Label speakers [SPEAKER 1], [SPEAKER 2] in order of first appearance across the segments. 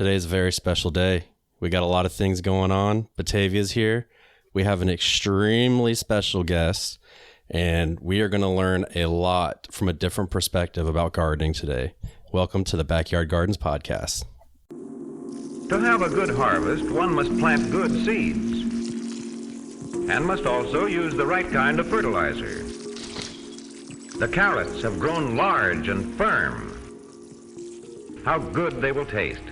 [SPEAKER 1] Today's a very special day. We got a lot of things going on. Batavia's here. We have an extremely special guest, and we are going to learn a lot from a different perspective about gardening today. Welcome to the Backyard Gardens podcast.
[SPEAKER 2] To have a good harvest, one must plant good seeds and must also use the right kind of fertilizer. The carrots have grown large and firm. How good they will taste.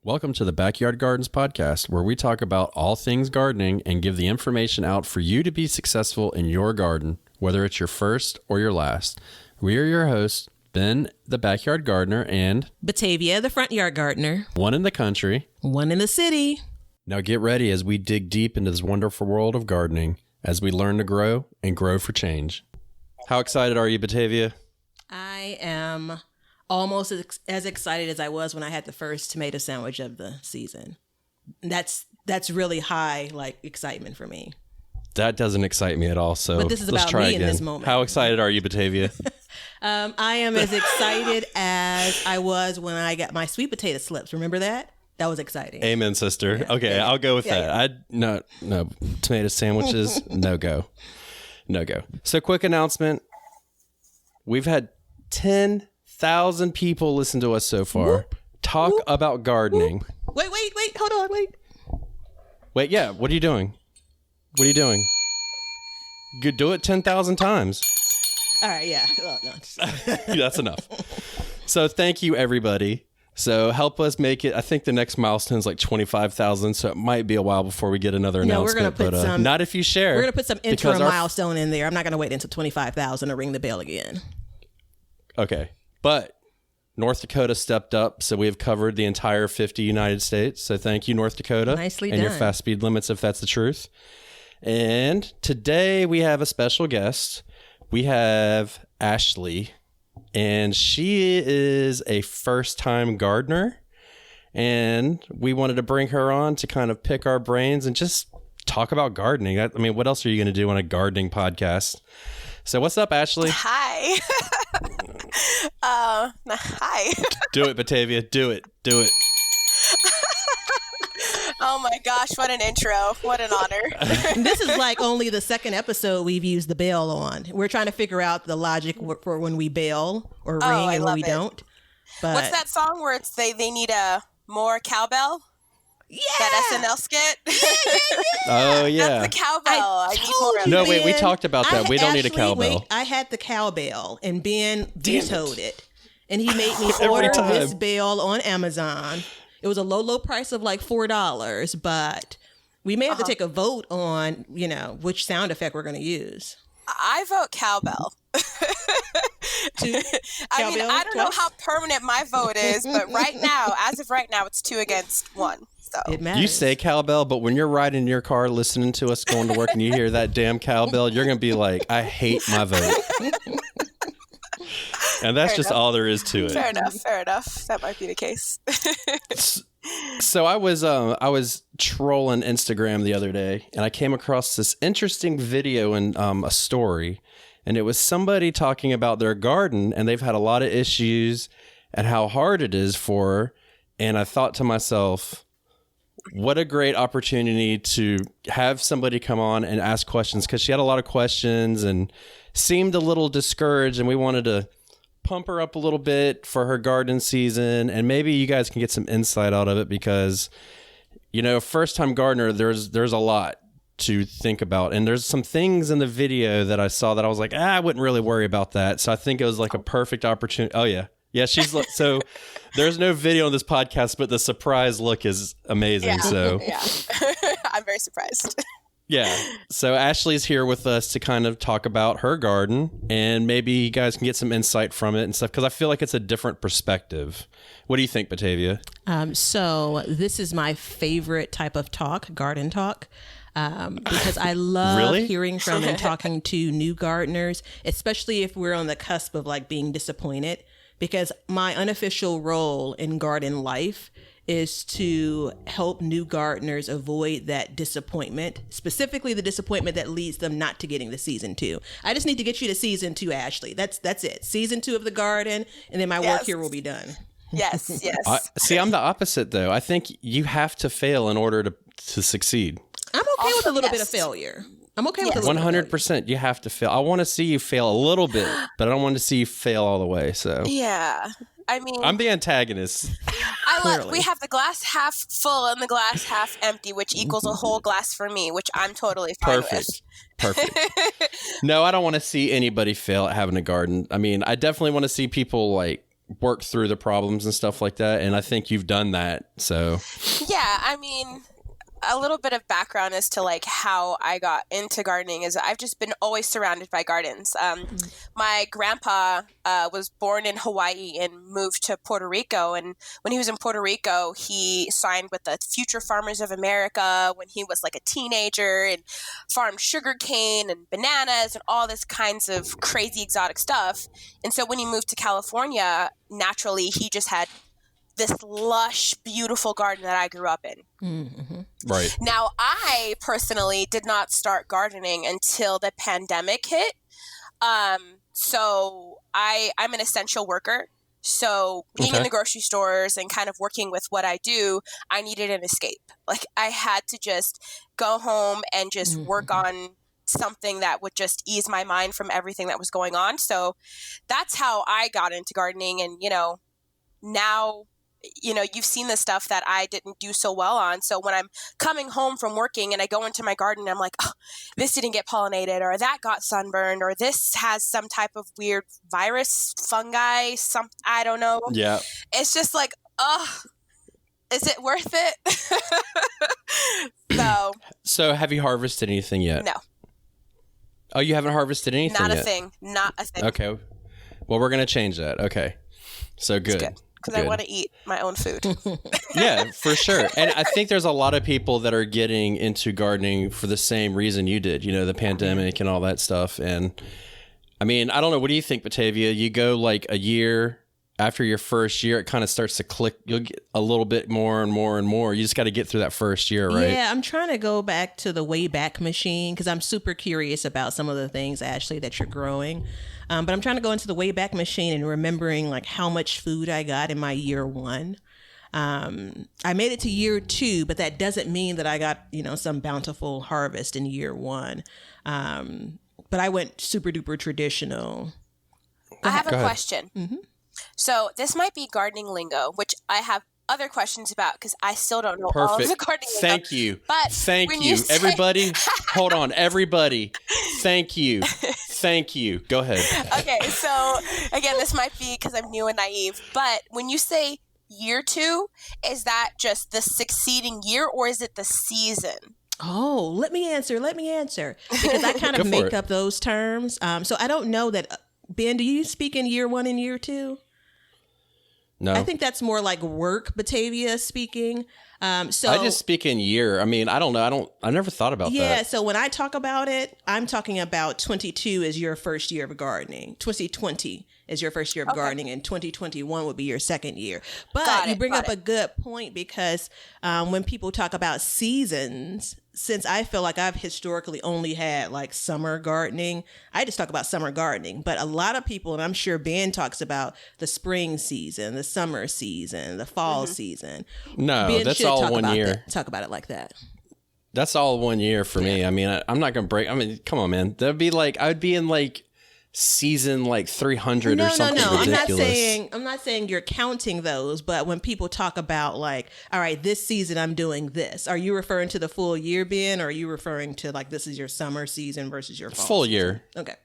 [SPEAKER 1] Welcome to the Backyard Gardens podcast, where we talk about all things gardening and give the information out for you to be successful in your garden, whether it's your first or your last. We are your hosts, Ben, the backyard gardener, and
[SPEAKER 3] Batavia, the front yard gardener.
[SPEAKER 1] one in the country.
[SPEAKER 3] One in the city.
[SPEAKER 1] Now get ready as we dig deep into this wonderful world of gardening as we learn to grow and grow for change. How excited are you, Batavia?
[SPEAKER 3] I am almost as excited as I was when I had the first tomato sandwich of the season. That's really high, excitement for me.
[SPEAKER 1] That doesn't excite me at all, so
[SPEAKER 3] But this is
[SPEAKER 1] let's
[SPEAKER 3] about
[SPEAKER 1] try
[SPEAKER 3] me in
[SPEAKER 1] again.
[SPEAKER 3] this moment.
[SPEAKER 1] How excited are you, Batavia?
[SPEAKER 3] I am as excited as I was when I got my sweet potato slips. Remember that? That was exciting.
[SPEAKER 1] Amen, sister. Yeah. Okay, I'll go with that. No tomato sandwiches, no go. So quick announcement. We've had 10,000 people listen to us so far.
[SPEAKER 3] Whoop,
[SPEAKER 1] Talk
[SPEAKER 3] whoop,
[SPEAKER 1] about gardening.
[SPEAKER 3] Wait, hold on,
[SPEAKER 1] Wait, yeah, what are you doing? You do it 10,000 times.
[SPEAKER 3] All right, yeah. Well, no.
[SPEAKER 1] That's enough. So thank you, everybody. So help us make it. I think the next milestone is like 25,000. So it might be a while before we get another announcement.
[SPEAKER 3] We're going to put some.
[SPEAKER 1] Not if you share.
[SPEAKER 3] We're going to put some interim milestone in there. I'm not going to wait until 25,000 to ring the bell again.
[SPEAKER 1] Okay, but North Dakota stepped up, so we have covered the entire 50 United States. So thank you, North Dakota.
[SPEAKER 3] Nicely
[SPEAKER 1] and
[SPEAKER 3] done.
[SPEAKER 1] Your fast speed limits, if that's the truth. And today we have a special guest. We have Ashley. And she is a first-time gardener, and we wanted to bring her on to kind of pick our brains and just talk about gardening. I mean, what else are you going to do on a gardening podcast? So what's up, Ashley?
[SPEAKER 4] Hi. Hi.
[SPEAKER 1] Do it, Batavia. Do it.
[SPEAKER 4] Oh my gosh, what an intro. What an honor.
[SPEAKER 3] This is like only the second episode we've used the bell on. We're trying to figure out the logic for when we bell or ring and when we don't. But
[SPEAKER 4] what's that song where it's they need a more cowbell?
[SPEAKER 3] Yeah.
[SPEAKER 4] That SNL skit?
[SPEAKER 3] Yeah.
[SPEAKER 1] Oh, yeah.
[SPEAKER 4] That's the cowbell. I need more of
[SPEAKER 1] No,
[SPEAKER 4] it.
[SPEAKER 1] wait, we talked about that. We don't need a cowbell.
[SPEAKER 3] I had the cowbell, and Ben vetoed it. And he made me
[SPEAKER 1] Every
[SPEAKER 3] order
[SPEAKER 1] time.
[SPEAKER 3] this bell on Amazon. It was a low price of like $4, but we may have to take a vote on, which sound effect we're going to use.
[SPEAKER 4] I vote cowbell. I don't know how permanent my vote is, but as of right now, it's 2 against 1. So
[SPEAKER 3] it matters.
[SPEAKER 1] You say cowbell, but when you're riding in your car listening to us going to work and you hear that damn cowbell, you're going to be like, I hate my vote. And that's just all there is to it.
[SPEAKER 4] Fair enough. That might be the case.
[SPEAKER 1] So I was trolling Instagram the other day, and I came across this interesting video and a story, and it was somebody talking about their garden, and they've had a lot of issues and how hard it is for her. And I thought to myself, what a great opportunity to have somebody come on and ask questions, because she had a lot of questions and seemed a little discouraged, and we wanted to pump her up a little bit for her garden season, and maybe you guys can get some insight out of it, because first time gardener, there's a lot to think about, and there's some things in the video that I saw that I was like, I wouldn't really worry about that. So I think it was like a perfect opportunity. Oh yeah, she's so there's no video on this podcast, but the surprise look is amazing. So
[SPEAKER 4] yeah. I'm very surprised.
[SPEAKER 1] Yeah. So Ashley's here with us to kind of talk about her garden, and maybe you guys can get some insight from it and stuff, because I feel like it's a different perspective. What do you think, Batavia?
[SPEAKER 3] So this is my favorite type of talk, garden talk, because I love hearing from and talking to new gardeners, especially if we're on the cusp of being disappointed, because my unofficial role in garden life is to help new gardeners avoid that disappointment, specifically the disappointment that leads them not to getting to season 2. I just need to get you to season 2, Ashley. That's it. Season 2 of the garden, and then my work here will be done.
[SPEAKER 4] Yes.
[SPEAKER 1] See, I'm the opposite though. I think you have to fail in order to succeed.
[SPEAKER 3] I'm okay with a little bit of failure. I'm okay with a little
[SPEAKER 1] 100%. You have to fail. I want to see you fail a little bit, but I don't want to see you fail all the way. So
[SPEAKER 4] yeah. I mean,
[SPEAKER 1] I'm the antagonist.
[SPEAKER 4] We have the glass half full and the glass half empty, which equals a whole glass for me, which I'm totally fine with.
[SPEAKER 1] Perfect. No, I don't want to see anybody fail at having a garden. I mean, I definitely want to see people like work through the problems and stuff like that. And I think you've done that. So
[SPEAKER 4] yeah, I mean, a little bit of background as to like how I got into gardening is I've just been always surrounded by gardens. My grandpa was born in Hawaii and moved to Puerto Rico. And when he was in Puerto Rico, he signed with the Future Farmers of America when he was like a teenager and farmed sugarcane and bananas and all this kinds of crazy exotic stuff. And so when he moved to California, naturally, he just had this lush, beautiful garden that I grew up in.
[SPEAKER 3] Mm-hmm.
[SPEAKER 1] Right.
[SPEAKER 4] Now, I personally did not start gardening until the pandemic hit. So I'm an essential worker. So being in the grocery stores and kind of working with what I do, I needed an escape. Like I had to just go home and just work on something that would just ease my mind from everything that was going on. So that's how I got into gardening. And, now, you've seen the stuff that I didn't do so well on. So when I'm coming home from working and I go into my garden, I'm like, oh, this didn't get pollinated, or that got sunburned, or this has some type of weird virus, fungi, I don't know.
[SPEAKER 1] Yeah.
[SPEAKER 4] It's just like, oh, is it worth it? So
[SPEAKER 1] have you harvested anything yet?
[SPEAKER 4] No.
[SPEAKER 1] Oh, you haven't harvested anything yet?
[SPEAKER 4] Not a thing.
[SPEAKER 1] Okay. Well, we're going to change that. Okay. So good.
[SPEAKER 4] Because I want to eat my own food.
[SPEAKER 1] Yeah, for sure. And I think there's a lot of people that are getting into gardening for the same reason you did, the pandemic and all that stuff. And I mean, I don't know. What do you think, Batavia? You go like a year after your first year, it kind of starts to click. You'll get a little bit more and more and more. You just got to get through that first year, right?
[SPEAKER 3] Yeah, I'm trying to go back to the Wayback Machine because I'm super curious about some of the things, Ashley, that you're growing. But I'm trying to go into the Wayback Machine and remembering like how much food I got in my year one. I made it to year two, but that doesn't mean that I got, some bountiful harvest in year one. But I went super duper traditional.
[SPEAKER 4] I have a question. Mm-hmm. So this might be gardening lingo, which I have other questions about because I still don't know all of the gardening lingo.
[SPEAKER 1] Thank you.
[SPEAKER 4] But
[SPEAKER 1] thank you. Everybody, hold on. Everybody, thank you. Thank you. Go ahead.
[SPEAKER 4] Okay, so again, this might be because I'm new and naive, but when you say year two, is that just the succeeding year or is it the season?
[SPEAKER 3] Oh, let me answer because I kind of make up those terms. So I don't know that. Ben, do you speak in year one and year two?
[SPEAKER 1] No.
[SPEAKER 3] I think that's more like work Batavia speaking. So
[SPEAKER 1] I just speak in year. I mean, I don't know. I never thought about that.
[SPEAKER 3] Yeah. So when I talk about it, I'm talking about 22 is your first year of gardening. 2020 is your first year of gardening, and 2021 would be your second year. But you bring up a good point because when people talk about seasons, since I feel like I've historically only had like summer gardening, I just talk about summer gardening. But a lot of people, and I'm sure Ben talks about the spring season, the summer season, the fall season.
[SPEAKER 1] No,
[SPEAKER 3] Ben
[SPEAKER 1] that's all 1 year.
[SPEAKER 3] Talk about it like that.
[SPEAKER 1] That's all 1 year for me. I mean, I'm not going to break. I mean, come on, man. That'd be like, I'd be in like season like 300 or something ridiculous.
[SPEAKER 3] I'm not saying you're counting those, but when people talk about like, all right, this season I'm doing this, are you referring to the full year, Ben, or are you referring to like this is your summer season versus your fall
[SPEAKER 1] full
[SPEAKER 3] season?
[SPEAKER 1] Year?
[SPEAKER 3] Okay.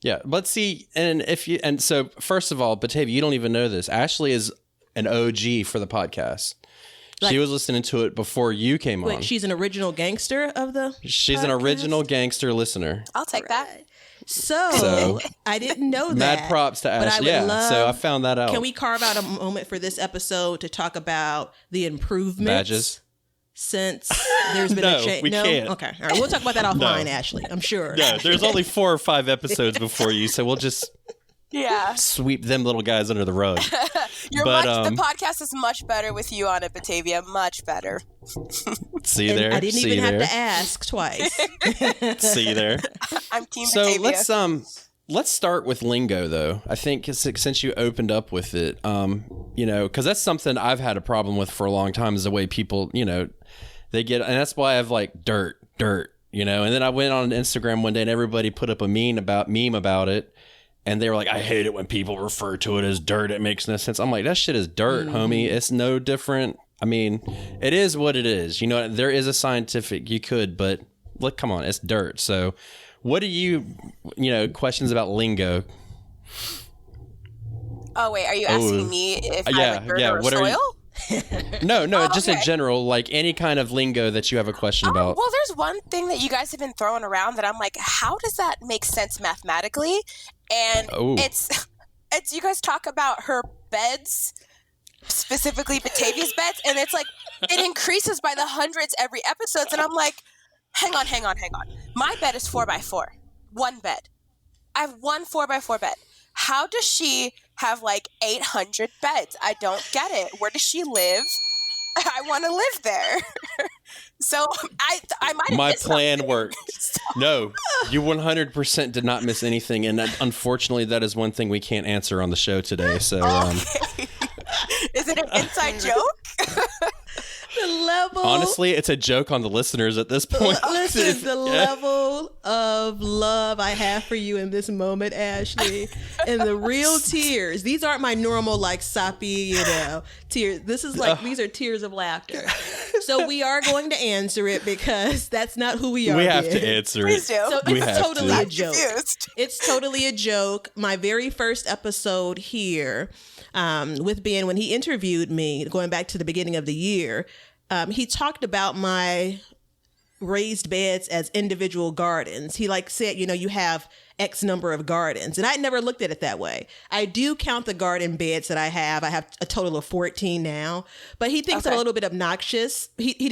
[SPEAKER 1] Yeah, let's see. And so first of all, Batavia, you don't even know this. Ashley is an OG for the podcast. She was listening to it before you came on.
[SPEAKER 3] She's an original gangster of the
[SPEAKER 1] She's
[SPEAKER 3] podcast?
[SPEAKER 1] an original gangster listener.
[SPEAKER 4] I'll take that.
[SPEAKER 3] So I didn't know that.
[SPEAKER 1] Mad props to Ashley. So I found that out.
[SPEAKER 3] Can we carve out a moment for this episode to talk about the improvements?
[SPEAKER 1] Badges?
[SPEAKER 3] Since there's been a change.
[SPEAKER 1] We can't.
[SPEAKER 3] Okay. All right. We'll talk about that offline, Ashley. I'm sure.
[SPEAKER 1] No, there's only 4 or 5 episodes before you, so we'll just sweep them little guys under the rug.
[SPEAKER 4] The podcast is much better with you on it, Batavia. Much better.
[SPEAKER 1] See you there.
[SPEAKER 3] I didn't even have to ask twice.
[SPEAKER 1] See you there.
[SPEAKER 4] I'm Team Batavia.
[SPEAKER 1] So let's start with lingo, though. I think since you opened up with it, because that's something I've had a problem with for a long time, is the way people, they get, and that's why I've like dirt, and then I went on Instagram one day and everybody put up a meme about it. And they were like, I hate it when people refer to it as dirt. It makes no sense. I'm like, that shit is dirt, homie. It's no different. I mean, it is what it is. There is a scientific, but look, come on, it's dirt. So what do you questions about lingo?
[SPEAKER 4] Oh, wait, are you asking me if I would dirt or soil?
[SPEAKER 1] No, just in general, like any kind of lingo that you have a question about.
[SPEAKER 4] Well, there's one thing that you guys have been throwing around that I'm like, how does that make sense mathematically? And it's you guys talk about her beds, specifically Batavia's beds, and it's like it increases by the hundreds every episode. And I'm like, hang on. My bed is 4x4, one bed. I have one 4x4 bed. How does she have like 800 beds? I don't get it. Where does she live? I want to live there. So I might have missed
[SPEAKER 1] plan
[SPEAKER 4] something.
[SPEAKER 1] Worked. No, you 100% did not miss anything, and unfortunately, that is one thing we can't answer on the show today. So,
[SPEAKER 4] okay. Is it an inside joke?
[SPEAKER 3] The level.
[SPEAKER 1] Honestly, it's a joke on the listeners at this point.
[SPEAKER 3] Listen, the level of love I have for you in this moment, Ashley, and the real tears. These aren't my normal, like, soppy, tears. This is like, these are tears of laughter. So we are going to answer it because that's not who we are.
[SPEAKER 1] We have to answer it.
[SPEAKER 4] Please do.
[SPEAKER 3] So it's totally a joke.
[SPEAKER 4] Confused.
[SPEAKER 3] It's totally a joke. My very first episode here with Ben, when he interviewed me, going back to the beginning of the year, he talked about my raised beds as individual gardens. He said, you have X number of gardens. And I never looked at it that way. I do count the garden beds that I have. I have a total of 14 now. But he thinks I'm a little bit obnoxious. He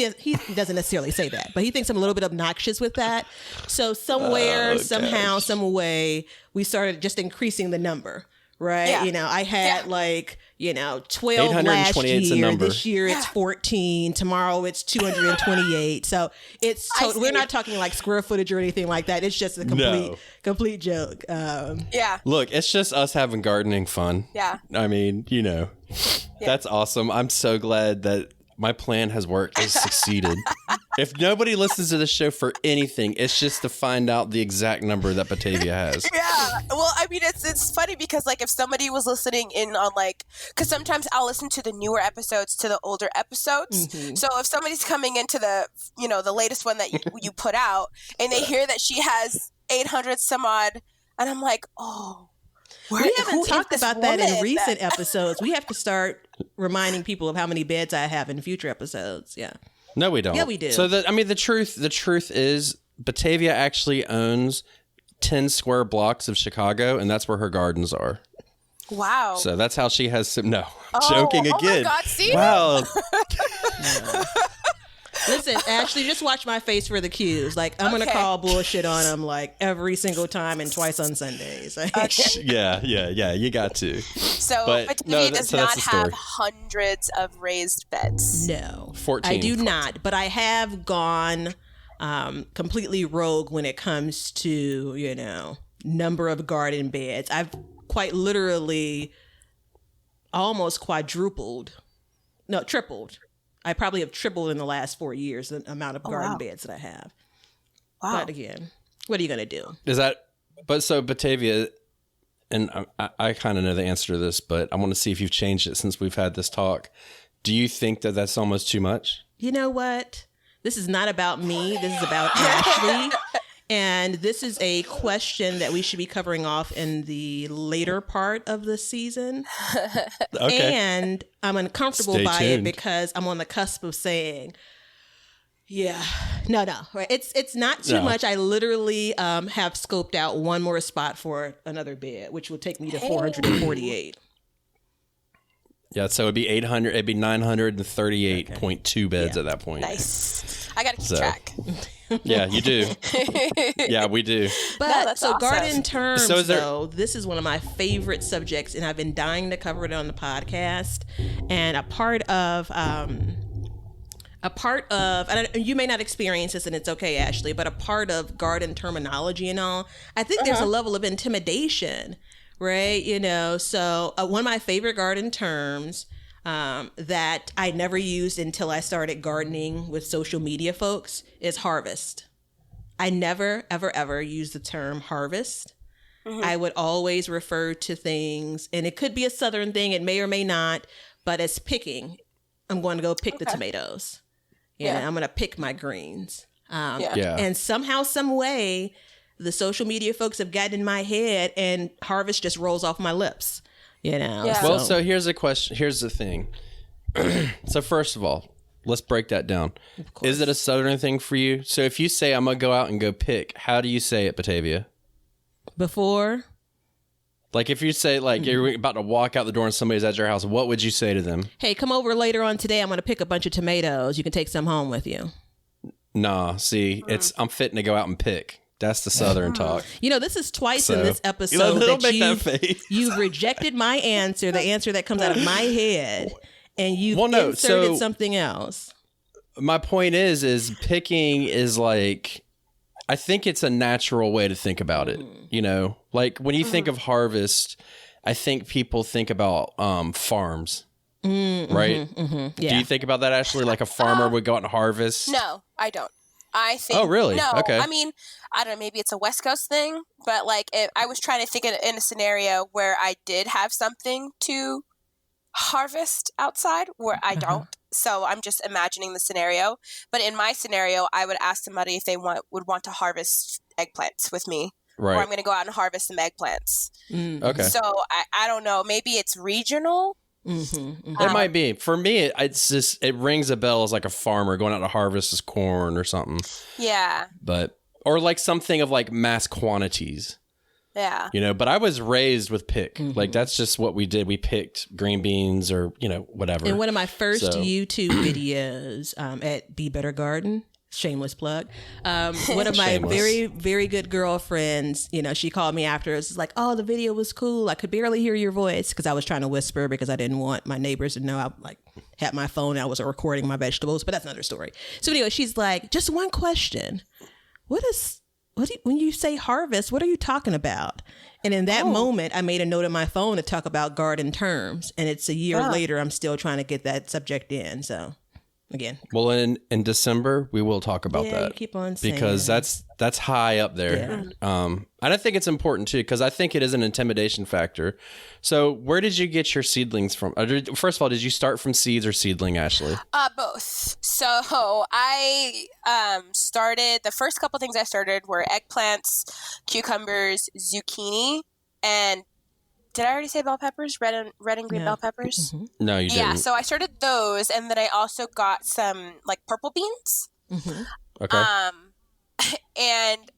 [SPEAKER 3] doesn't necessarily say that, but he thinks I'm a little bit obnoxious with that. So somehow, some way, we started just increasing the number. Right.
[SPEAKER 4] Yeah.
[SPEAKER 3] I had 12 last year. This year it's 14. Tomorrow it's 228. So it's we're not talking like square footage or anything like that. It's just a complete joke.
[SPEAKER 1] Look, it's just us having gardening fun.
[SPEAKER 4] Yeah.
[SPEAKER 1] I mean, that's awesome. I'm so glad that my plan has worked. It's succeeded. If nobody listens to the show for anything, it's just to find out the exact number that Batavia has.
[SPEAKER 4] Yeah. Well, I mean, it's funny because if somebody was listening in on because sometimes I'll listen to the newer episodes to the older episodes. Mm-hmm. So if somebody's coming into the, the latest one that you put out and they hear that she has 800 some odd, and I'm like, oh.
[SPEAKER 3] We haven't talked about that in recent episodes. We have to start reminding people of how many beds I have in future episodes. Yeah.
[SPEAKER 1] No, we don't.
[SPEAKER 3] Yeah, we do.
[SPEAKER 1] So the truth is Batavia actually owns 10 square blocks of Chicago, and that's where her gardens are.
[SPEAKER 4] Wow.
[SPEAKER 1] So that's how she has some. No, joking again.
[SPEAKER 4] Oh my God, see?
[SPEAKER 1] Wow.
[SPEAKER 3] Listen, Ashley, just watch my face for the cues. I'm going to call bullshit on them every single time and twice on Sundays.
[SPEAKER 1] Yeah, you got to.
[SPEAKER 4] So Batavia does not have hundreds of raised beds.
[SPEAKER 3] No.
[SPEAKER 1] 14.
[SPEAKER 3] I do not, but I have gone completely rogue when it comes to, number of garden beds. I've quite literally almost tripled. I probably have tripled in the last 4 years the amount of garden beds that I have. Wow. But again, what are you going to do?
[SPEAKER 1] So Batavia, and I kind of know the answer to this, but I want to see if you've changed it since we've had this talk. Do you think that that's almost too much?
[SPEAKER 3] You know what? This is not about me. This is about Ashley. And this is a question that we should be covering off in the later part of the season.
[SPEAKER 1] Okay.
[SPEAKER 3] And I'm uncomfortable by it because I'm on the cusp of saying, no, right. It's not too much. I literally have scoped out one more spot for another bed, which will take me to 448.
[SPEAKER 1] Yeah, so it'd be 800. It'd be 938.2 beds at that point.
[SPEAKER 4] Nice. I got to keep track.
[SPEAKER 1] Yeah, you do. Yeah, we do.
[SPEAKER 3] But so awesome. Garden terms, though, this is one of my favorite subjects, and I've been dying to cover it on the podcast. And a part of a part of, and you may not experience this, and it's okay, Ashley, but a part of garden terminology and all, I think there's a level of intimidation, right? You know, so one of my favorite garden terms that I never used until I started gardening with social media folks is harvest. I never, ever, ever used the term harvest. I would always refer to things, and it could be a Southern thing, it may or may not, but as picking. I'm going to go pick the tomatoes. You know, I'm going to pick my greens. And somehow, some way, the social media folks have gotten in my head, and harvest just rolls off my lips. You know.
[SPEAKER 4] Yeah.
[SPEAKER 1] Well, so here's a question. Here's the thing. So first of all, let's break that down. Is it a Southern thing for you? So if you say I'm gonna go out and go pick, how do you say it, Batavia?
[SPEAKER 3] Before.
[SPEAKER 1] Like if you say like you're about to walk out the door and somebody's at your house, what would you say to them?
[SPEAKER 3] Hey, come over later on today. I'm going to pick a bunch of tomatoes. You can take some home with you.
[SPEAKER 1] Nah, see, I'm fitting to go out and pick. That's the Southern talk.
[SPEAKER 3] You know, this is twice in this episode you've rejected my answer, the answer that comes out of my head, and you've inserted something else.
[SPEAKER 1] My point is picking is like, I think it's a natural way to think about it. You know, like when you think of harvest, I think people think about farms, right? Yeah. Do you think about that, Ashley? Like a farmer would go out and harvest?
[SPEAKER 4] No, I don't. I think.
[SPEAKER 1] Oh, really?
[SPEAKER 4] No,
[SPEAKER 1] okay.
[SPEAKER 4] I mean, I don't know. Maybe it's a West Coast thing, but like I was trying to think in a scenario where I did have something to harvest outside where I don't. So I'm just imagining the scenario. But in my scenario, I would ask somebody if they would want to harvest eggplants with me.
[SPEAKER 1] Right.
[SPEAKER 4] Or I'm going to go out and harvest some eggplants.
[SPEAKER 1] Okay.
[SPEAKER 4] So I don't know. Maybe it's regional.
[SPEAKER 1] It might be. For me, it's just, it rings a bell as like a farmer going out to harvest his corn or something.
[SPEAKER 4] Yeah.
[SPEAKER 1] But, or like something of like mass quantities.
[SPEAKER 4] Yeah.
[SPEAKER 1] You know, but I was raised with pick. Like that's just what we did. We picked green beans or, you know, whatever.
[SPEAKER 3] In one of my first YouTube videos at Be Better Garden, shameless plug, one of my very, very good girlfriends, you know, she called me after. It was like, oh, the video was cool. I could barely hear your voice because I was trying to whisper because I didn't want my neighbors to know I like had my phone. I was recording my vegetables, but that's another story. So anyway, she's like, just one question. When you say harvest, what are you talking about? And in that moment, I made a note on my phone to talk about garden terms. And it's a year later, I'm still trying to get that subject in. So again.
[SPEAKER 1] Well, in December, we will talk about that.
[SPEAKER 3] You keep on saying
[SPEAKER 1] because that's high up there. Yeah. And I think it's important too, because I think it is an intimidation factor. So where did you get your seedlings from? First of all, did you start from seeds or seedling, Ashley?
[SPEAKER 4] Both. So I started, the first couple things I started were eggplants, cucumbers, zucchini, and did I already say bell peppers? Red and green bell peppers?
[SPEAKER 1] No, you didn't.
[SPEAKER 4] Yeah, so I started those, and then I also got some like purple beans.
[SPEAKER 1] Okay.
[SPEAKER 4] And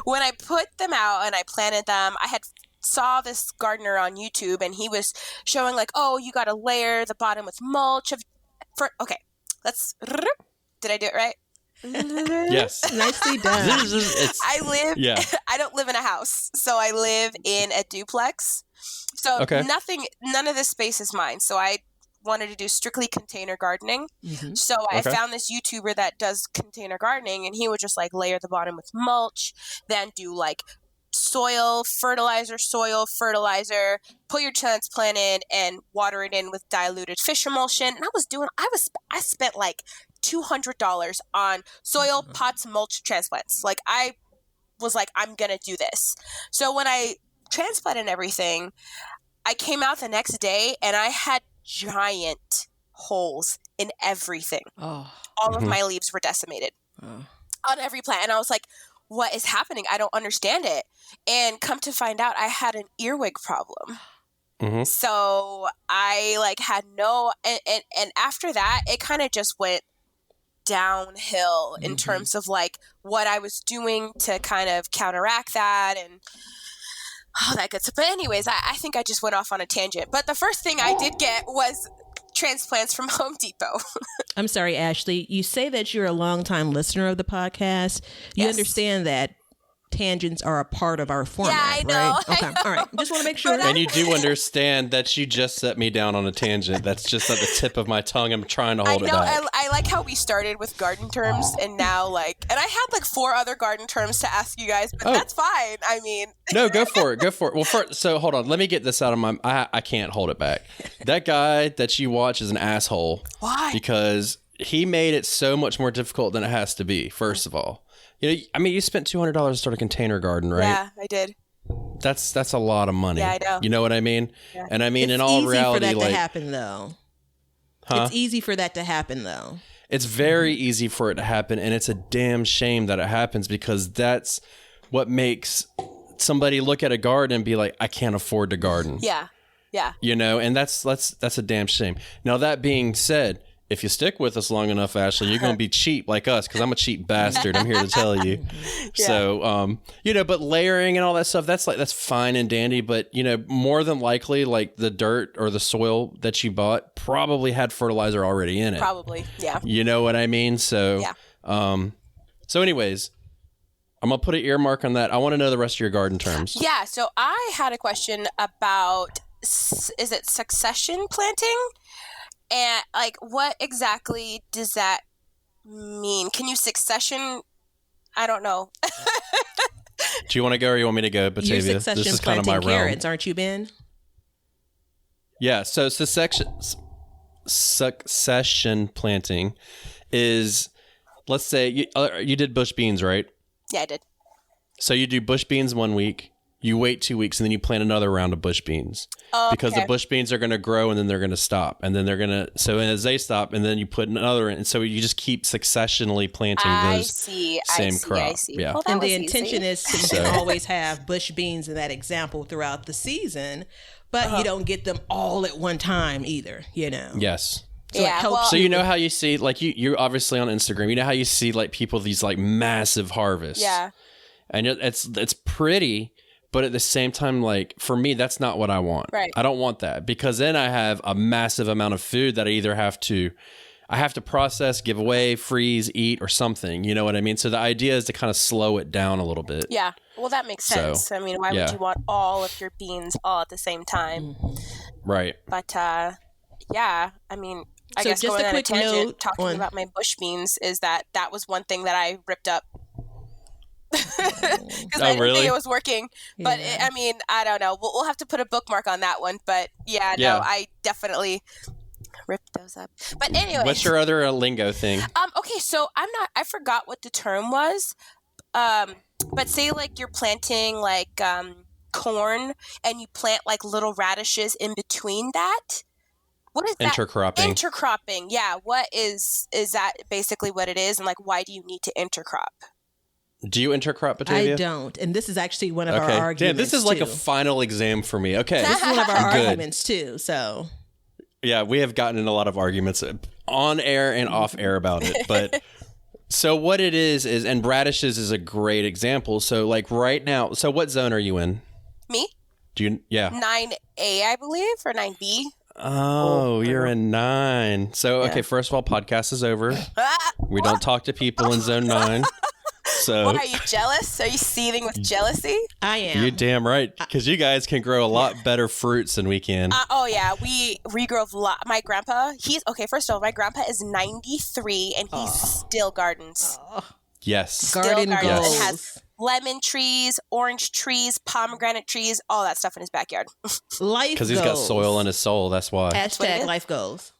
[SPEAKER 4] when I put them out and I planted them, I had saw this gardener on YouTube, and he was showing like, oh, you got to layer the bottom with mulch. Okay, let's. Did I do it right?
[SPEAKER 1] Yes.
[SPEAKER 3] Nicely done.
[SPEAKER 4] I don't live in a house, so I live in a duplex. So none of this space is mine. So I wanted to do strictly container gardening. So I found this YouTuber that does container gardening, and he would just like layer the bottom with mulch, then do like soil fertilizer, put your transplant in and water it in with diluted fish emulsion. And I spent like $200 on soil, pots, mulch, transplants. Like I was like, I'm going to do this. So when I transplanted everything, I came out the next day and I had giant holes in everything. All of my leaves were decimated on every plant. And I was like, what is happening? I don't understand it. And come to find out, I had an earwig problem. So I like had and after that, it kind of just went downhill in terms of like what I was doing to kind of counteract that and all that good stuff. But anyways, I think I just went off on a tangent. But the first thing I did get was transplants from Home Depot.
[SPEAKER 3] I'm sorry, Ashley. You say that you're a longtime listener of the podcast. You understand that tangents are a part of our format,
[SPEAKER 4] I know.
[SPEAKER 3] right? Okay, all right. Just want to make sure.
[SPEAKER 1] And you do understand that you just set me down on a tangent. That's just at the tip of my tongue. I'm trying to hold it back.
[SPEAKER 4] I like how we started with garden terms and now and I had 4 other garden terms to ask you guys, but that's fine. I mean,
[SPEAKER 1] no, go for it. Well, so hold on. Let me get this out of my. I can't hold it back. That guy that you watch is an asshole.
[SPEAKER 4] Why?
[SPEAKER 1] Because he made it so much more difficult than it has to be. First of all, you spent $200 to start a container garden, right?
[SPEAKER 4] Yeah, I did.
[SPEAKER 1] That's a lot of money.
[SPEAKER 4] Yeah, I know.
[SPEAKER 1] You know what I mean? Yeah. And I mean,
[SPEAKER 3] it's
[SPEAKER 1] in all reality,
[SPEAKER 3] easy for that to happen, though.
[SPEAKER 1] Huh?
[SPEAKER 3] It's easy for that to happen, though.
[SPEAKER 1] It's very easy for it to happen, and it's a damn shame that it happens because that's what makes somebody look at a garden and be like, I can't afford to garden.
[SPEAKER 4] Yeah. Yeah.
[SPEAKER 1] And that's a damn shame. Now, that being said, if you stick with us long enough, Ashley, you're going to be cheap like us because I'm a cheap bastard. I'm here to tell you. Yeah. So, but layering and all that stuff, that's fine and dandy. But, more than likely, the dirt or the soil that you bought probably had fertilizer already in it.
[SPEAKER 4] Probably. Yeah.
[SPEAKER 1] You know what I mean? So,
[SPEAKER 4] yeah.
[SPEAKER 1] So anyways, I'm going to put an earmark on that. I want to know the rest of your garden terms.
[SPEAKER 4] Yeah. So I had a question about, is it succession planting? And what exactly does that mean? Can you succession? I don't know.
[SPEAKER 1] Do you want to go or you want me to go, Batavia?
[SPEAKER 3] You're succession
[SPEAKER 1] this is kind of my
[SPEAKER 3] carrots,
[SPEAKER 1] realm.
[SPEAKER 3] aren't you, Ben?
[SPEAKER 1] Yeah. So succession planting is, let's say you did bush beans, right?
[SPEAKER 4] Yeah, I did.
[SPEAKER 1] So you do bush beans 1 week. You wait 2 weeks and then you plant another round of bush beans because the bush beans are going to grow and then they're going to stop and then so as they stop and then you put another in. And so you just keep successionally planting those same crop. I see.
[SPEAKER 3] Yeah. Well, and the intention is to always have bush beans in that example throughout the season, but you don't get them all at one time either,
[SPEAKER 1] Yes.
[SPEAKER 3] So
[SPEAKER 1] so you know how you see, you're obviously on Instagram, you know how you see people, these massive harvests.
[SPEAKER 4] Yeah.
[SPEAKER 1] And it's pretty. But at the same time, for me, that's not what I want.
[SPEAKER 4] Right.
[SPEAKER 1] I don't want that because then I have a massive amount of food that I either have to process, give away, freeze, eat, or something. You know what I mean? So the idea is to kind of slow it down a little bit.
[SPEAKER 4] Yeah. Well, that makes sense. I mean, why would you want all of your beans all at the same time?
[SPEAKER 1] Right.
[SPEAKER 4] But, yeah, I mean, I guess
[SPEAKER 3] just
[SPEAKER 4] going
[SPEAKER 3] a
[SPEAKER 4] on
[SPEAKER 3] quick
[SPEAKER 4] a tangent,
[SPEAKER 3] note
[SPEAKER 4] talking about my bush beans is that was one thing that I ripped up. Because I didn't think it was working, but I don't know. We'll have to put a bookmark on that one. But no, I definitely ripped those up. But anyway,
[SPEAKER 1] what's your other lingo thing?
[SPEAKER 4] Okay, so I forgot what the term was. But say you're planting corn and you plant little radishes in between that. What is that?
[SPEAKER 1] Intercropping.
[SPEAKER 4] Intercropping. Yeah. What is that basically what it is? And why do you need to intercrop?
[SPEAKER 1] Do you intercrop, Batavia?
[SPEAKER 3] I don't. And this is actually one of our arguments.
[SPEAKER 1] Damn, this is a final exam for me. Okay.
[SPEAKER 3] This is one of our arguments too. So
[SPEAKER 1] yeah, we have gotten in a lot of arguments on air and off air about it. But so what it is, and radishes is a great example. So right now, so what zone are you in?
[SPEAKER 4] Me?
[SPEAKER 1] Do you? Yeah.
[SPEAKER 4] 9A, I believe, or 9B.
[SPEAKER 1] Oh, you're in 9. So, okay, first of all, podcast is over. We don't talk to people in zone 9. So,
[SPEAKER 4] what, are you jealous? Are you seething with jealousy?
[SPEAKER 3] I am.
[SPEAKER 1] You're damn right, because you guys can grow a lot better fruits than we can.
[SPEAKER 4] Oh yeah, we grow a lot. My grandpa, first of all, my grandpa is 93 and he still gardens.
[SPEAKER 1] Yes,
[SPEAKER 4] still
[SPEAKER 3] garden
[SPEAKER 4] gardens
[SPEAKER 3] goals.
[SPEAKER 4] And has lemon trees, orange trees, pomegranate trees, all that stuff in his backyard.
[SPEAKER 3] Life
[SPEAKER 1] because he's got soil in his soul. That's why.
[SPEAKER 3] Hashtag life goals.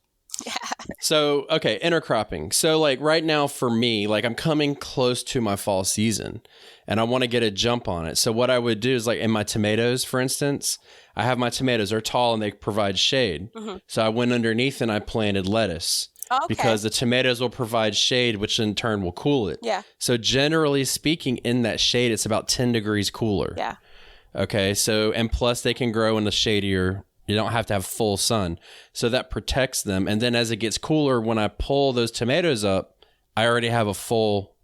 [SPEAKER 4] Yeah.
[SPEAKER 1] So, okay, intercropping. So, right now for me, I'm coming close to my fall season and I want to get a jump on it. So, what I would do is, in my tomatoes, for instance, I have my tomatoes, they're tall and they provide shade. Mm-hmm. So, I went underneath and I planted lettuce. Okay. Because the tomatoes will provide shade, which in turn will cool it.
[SPEAKER 4] Yeah.
[SPEAKER 1] So, generally speaking, in that shade, it's about 10 degrees cooler.
[SPEAKER 4] Yeah.
[SPEAKER 1] Okay. So, and plus they can grow in the shadier. You don't have to have full sun. So that protects them. And then as it gets cooler, when I pull those tomatoes up, I already have a full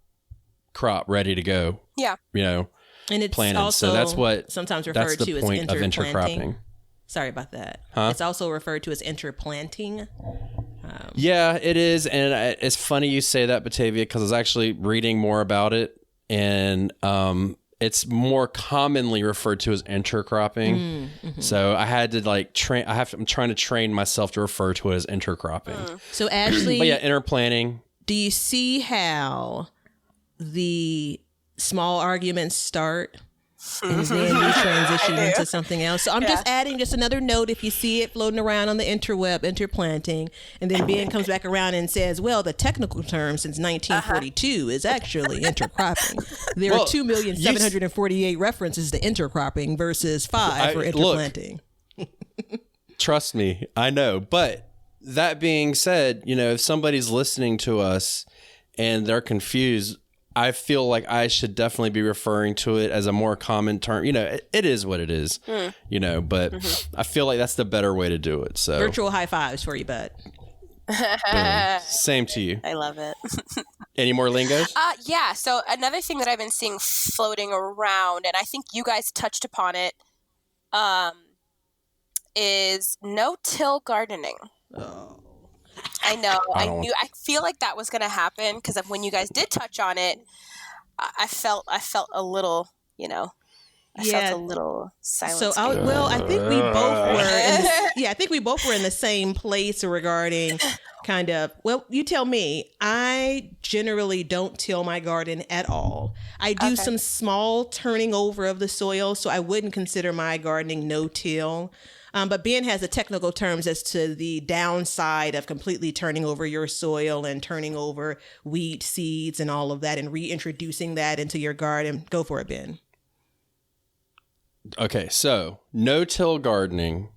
[SPEAKER 1] crop ready to go.
[SPEAKER 4] Yeah.
[SPEAKER 3] And it's
[SPEAKER 1] planted.
[SPEAKER 3] also
[SPEAKER 1] so that's what
[SPEAKER 3] sometimes referred to as
[SPEAKER 1] point of intercropping.
[SPEAKER 3] Sorry about that.
[SPEAKER 1] Huh?
[SPEAKER 3] It's also referred to as interplanting.
[SPEAKER 1] Yeah, it is. And it's funny you say that, Batavia, because I was actually reading more about it. And it's more commonly referred to as intercropping. So I had to like train. I'm trying to train myself to refer to it as intercropping.
[SPEAKER 3] So Ashley,
[SPEAKER 1] But yeah, interplanting.
[SPEAKER 3] do you see how the small arguments start and then you transition into something else? So I'm just adding just another note. If you see it floating around on the interweb, interplanting, and then Ben comes back around and says, well, the technical term since 1942 is actually intercropping. There are 2,748 references to intercropping versus 5 for interplanting.
[SPEAKER 1] Look, trust me, I know. But that being said, if somebody's listening to us and they're confused, I feel like I should definitely be referring to it as a more common term. It is what it is, but I feel like that's the better way to do it. So
[SPEAKER 3] virtual high fives for you, bud.
[SPEAKER 1] Same to you.
[SPEAKER 4] I love it.
[SPEAKER 1] Any more lingos?
[SPEAKER 4] Yeah. So another thing that I've been seeing floating around, and I think you guys touched upon it, is no-till gardening. Oh. I know. I feel like that was going to happen because when you guys did touch on it, I felt a little, I felt a little silence.
[SPEAKER 3] So I think we both were. I think we both were in the same place regarding kind of. Well, you tell me. I generally don't till my garden at all. I do some small turning over of the soil, so I wouldn't consider my gardening no-till. But Ben has the technical terms as to the downside of completely turning over your soil and turning over weed seeds and all of that and reintroducing that into your garden. Go for it, Ben.
[SPEAKER 1] Okay, so no-till gardening.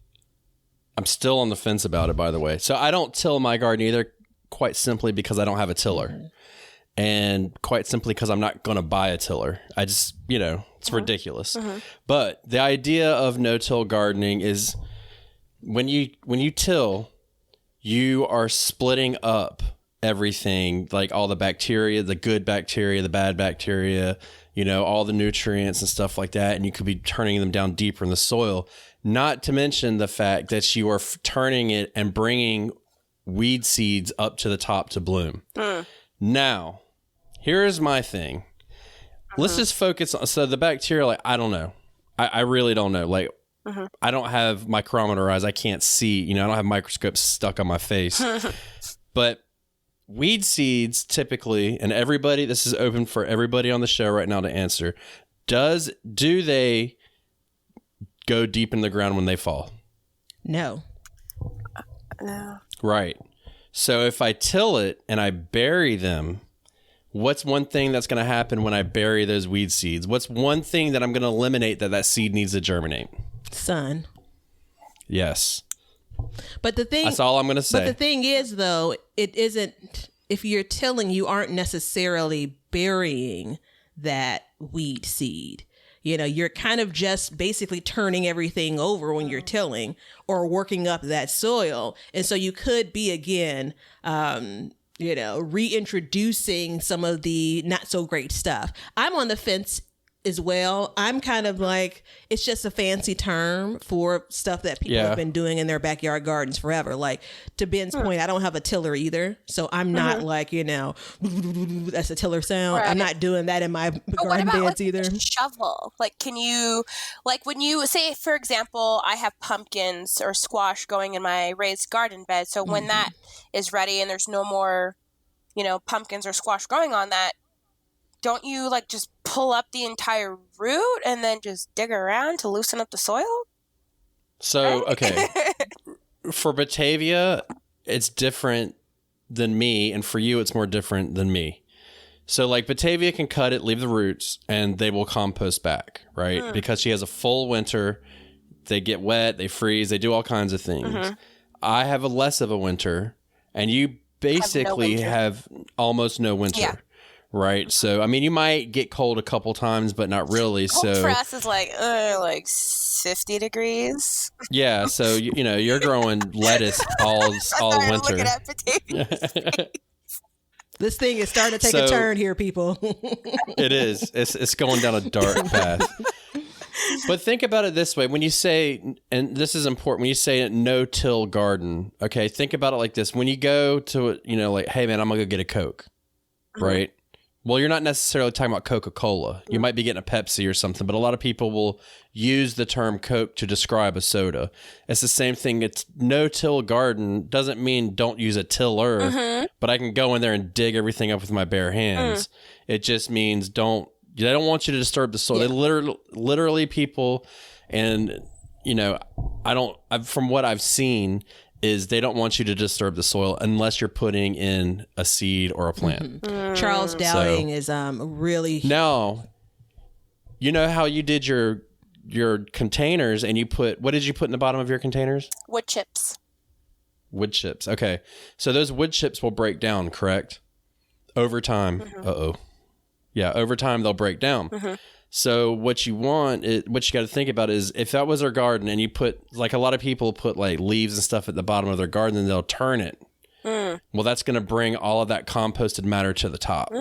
[SPEAKER 1] I'm still on the fence about it, by the way. So I don't till my garden either, quite simply because I don't have a tiller. And quite simply because I'm not going to buy a tiller. I just, it's ridiculous. But the idea of no-till gardening is when you till, you are splitting up everything, like all the bacteria, the good bacteria, the bad bacteria, all the nutrients and stuff like that. And you could be turning them down deeper in the soil, not to mention the fact that you are turning it and bringing weed seeds up to the top to bloom. Now, here's my thing. Let's just focus on, so the bacteria, like, I don't know. I really don't know. Like, I don't have micrometer eyes. I can't see, I don't have microscopes stuck on my face. But weed seeds typically, and everybody, this is open for everybody on the show right now to answer. Do they go deep in the ground when they fall?
[SPEAKER 3] No.
[SPEAKER 4] No.
[SPEAKER 1] Right. So if I till it and I bury them, what's one thing that's going to happen when I bury those weed seeds? What's one thing that I'm going to eliminate that seed needs to germinate?
[SPEAKER 3] Sun.
[SPEAKER 1] Yes.
[SPEAKER 3] But the thing,
[SPEAKER 1] that's all I'm going to say.
[SPEAKER 3] But the thing is, though, it isn't, if you're tilling, you aren't necessarily burying that weed seed. You're kind of just basically turning everything over when you're tilling or working up that soil. And so you could be, again, reintroducing some of the not so great stuff. I'm on the fence as well. I'm kind of like, it's just a fancy term for stuff that people have been doing in their backyard gardens forever. Like, to Ben's point, I don't have a tiller either. So I'm not like, that's a tiller sound. Right. I'm not doing that in my garden beds either.
[SPEAKER 4] A shovel? Like, can you, like when you say, for example, I have pumpkins or squash going in my raised garden bed. So when that is ready and there's no more, pumpkins or squash growing on that, don't you like just pull up the entire root and then just dig around to loosen up the soil?
[SPEAKER 1] So, okay. For Batavia, it's different than me. And for you, it's more different than me. So like Batavia can cut it, leave the roots, and they will compost back, right? Because she has a full winter. They get wet, they freeze, they do all kinds of things. I have a less of a winter, and you basically have almost no winter. Yeah. Right. So, I mean, you might get cold a couple times, but not really.
[SPEAKER 4] Cold for us is like 50 degrees.
[SPEAKER 1] Yeah. So, you're growing lettuce all winter.
[SPEAKER 4] Looking at potatoes.
[SPEAKER 3] This thing is starting to take a turn here, people.
[SPEAKER 1] It is. It's going down a dark path. But think about it this way. When you say, and this is important, when you say no-till garden, okay, think about it like this. When you go to, like, hey, man, I'm going to go get a Coke, right? Well, you're not necessarily talking about Coca-Cola. You might be getting a Pepsi or something, but a lot of people will use the term Coke to describe a soda. It's the same thing. It's no-till garden doesn't mean don't use a tiller, but I can go in there and dig everything up with my bare hands. It just means they don't want you to disturb the soil. They literally people, and from what I've seen, is they don't want you to disturb the soil unless you're putting in a seed or a plant.
[SPEAKER 3] Charles Dowding is really...
[SPEAKER 1] Now, you know how you did your containers and what did you put in the bottom of your containers?
[SPEAKER 4] Wood chips.
[SPEAKER 1] Wood chips. Okay. So those wood chips will break down, correct? Over time. Yeah, over time they'll break down. So what you got to think about is if that was our garden and you put, like a lot of people put like leaves and stuff at the bottom of their garden and they'll turn it. Well, that's going to bring all of that composted matter to the top.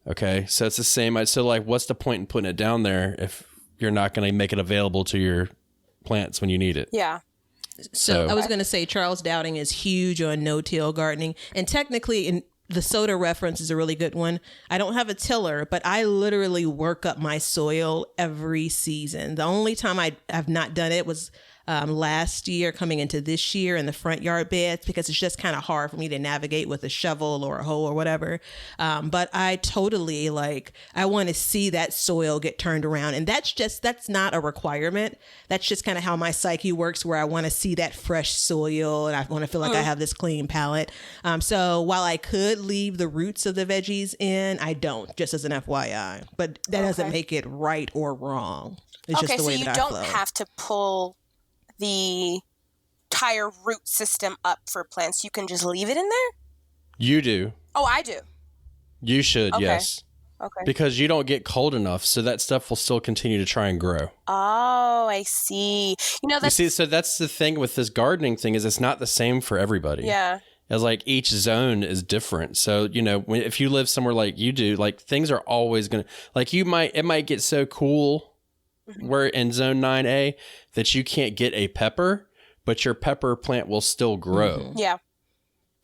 [SPEAKER 1] Okay. So it's the same. So like, what's the point in putting it down there if you're not going to make it available to your plants when you need it?
[SPEAKER 4] Yeah.
[SPEAKER 3] So I was going to say Charles Dowding is huge on no-till gardening. And technically the soda reference is a really good one. I don't have a tiller, but I literally work up my soil every season. The only time I have not done it was last year coming into this year in the front yard beds, because it's just kind of hard for me to navigate with a shovel or a hoe or whatever. But I totally I want to see that soil get turned around. And that's not a requirement. That's just kind of how my psyche works, where I want to see that fresh soil and I want to feel like I have this clean palette. So while I could leave the roots of the veggies in, I don't, just as an FYI. But that doesn't make it right or wrong. It's just the way that I flow.
[SPEAKER 4] So you don't have to pull the entire root system up for plants. You can just leave it in there?
[SPEAKER 1] You do.
[SPEAKER 4] Oh, I do.
[SPEAKER 1] You should,
[SPEAKER 4] Okay.
[SPEAKER 1] yes.
[SPEAKER 4] Okay.
[SPEAKER 1] Because you don't get cold enough, so that stuff will still continue to try and grow.
[SPEAKER 4] Oh, I see.
[SPEAKER 1] So that's the thing with this gardening thing, is it's not the same for everybody.
[SPEAKER 4] Yeah.
[SPEAKER 1] As like each zone is different. So, if you live somewhere like you do, like things are always going to, like it might get so cool where in zone 9A that you can't get a pepper, but your pepper plant will still grow.
[SPEAKER 4] Yeah.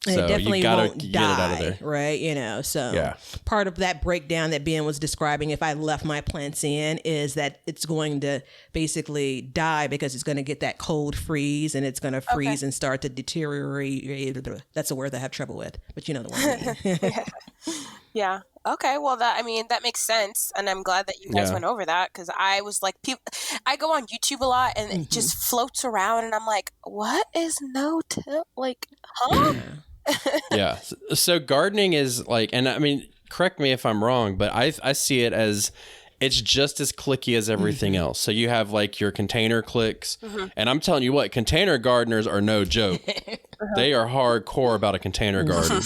[SPEAKER 3] And
[SPEAKER 1] So
[SPEAKER 3] it definitely
[SPEAKER 1] you gotta
[SPEAKER 3] won't
[SPEAKER 1] get
[SPEAKER 3] die,
[SPEAKER 1] it out of there.
[SPEAKER 3] right? So part of that breakdown that Ben was describing, if I left my plants in, is that it's going to basically die because it's going to get that cold freeze and it's going to freeze and start to deteriorate. That's a word that I have trouble with, but you know the one I mean.
[SPEAKER 4] Yeah. Okay. Well, that makes sense, and I'm glad that you guys went over that, because I was like, I go on YouTube a lot, and it just floats around, and I'm like, what is no-till? Like, huh?
[SPEAKER 1] Yeah. So gardening is like, and I mean, correct me if I'm wrong, but I see it as it's just as clicky as everything else. So you have like your container clicks, and I'm telling you what, container gardeners are no joke. They are hardcore about a container garden,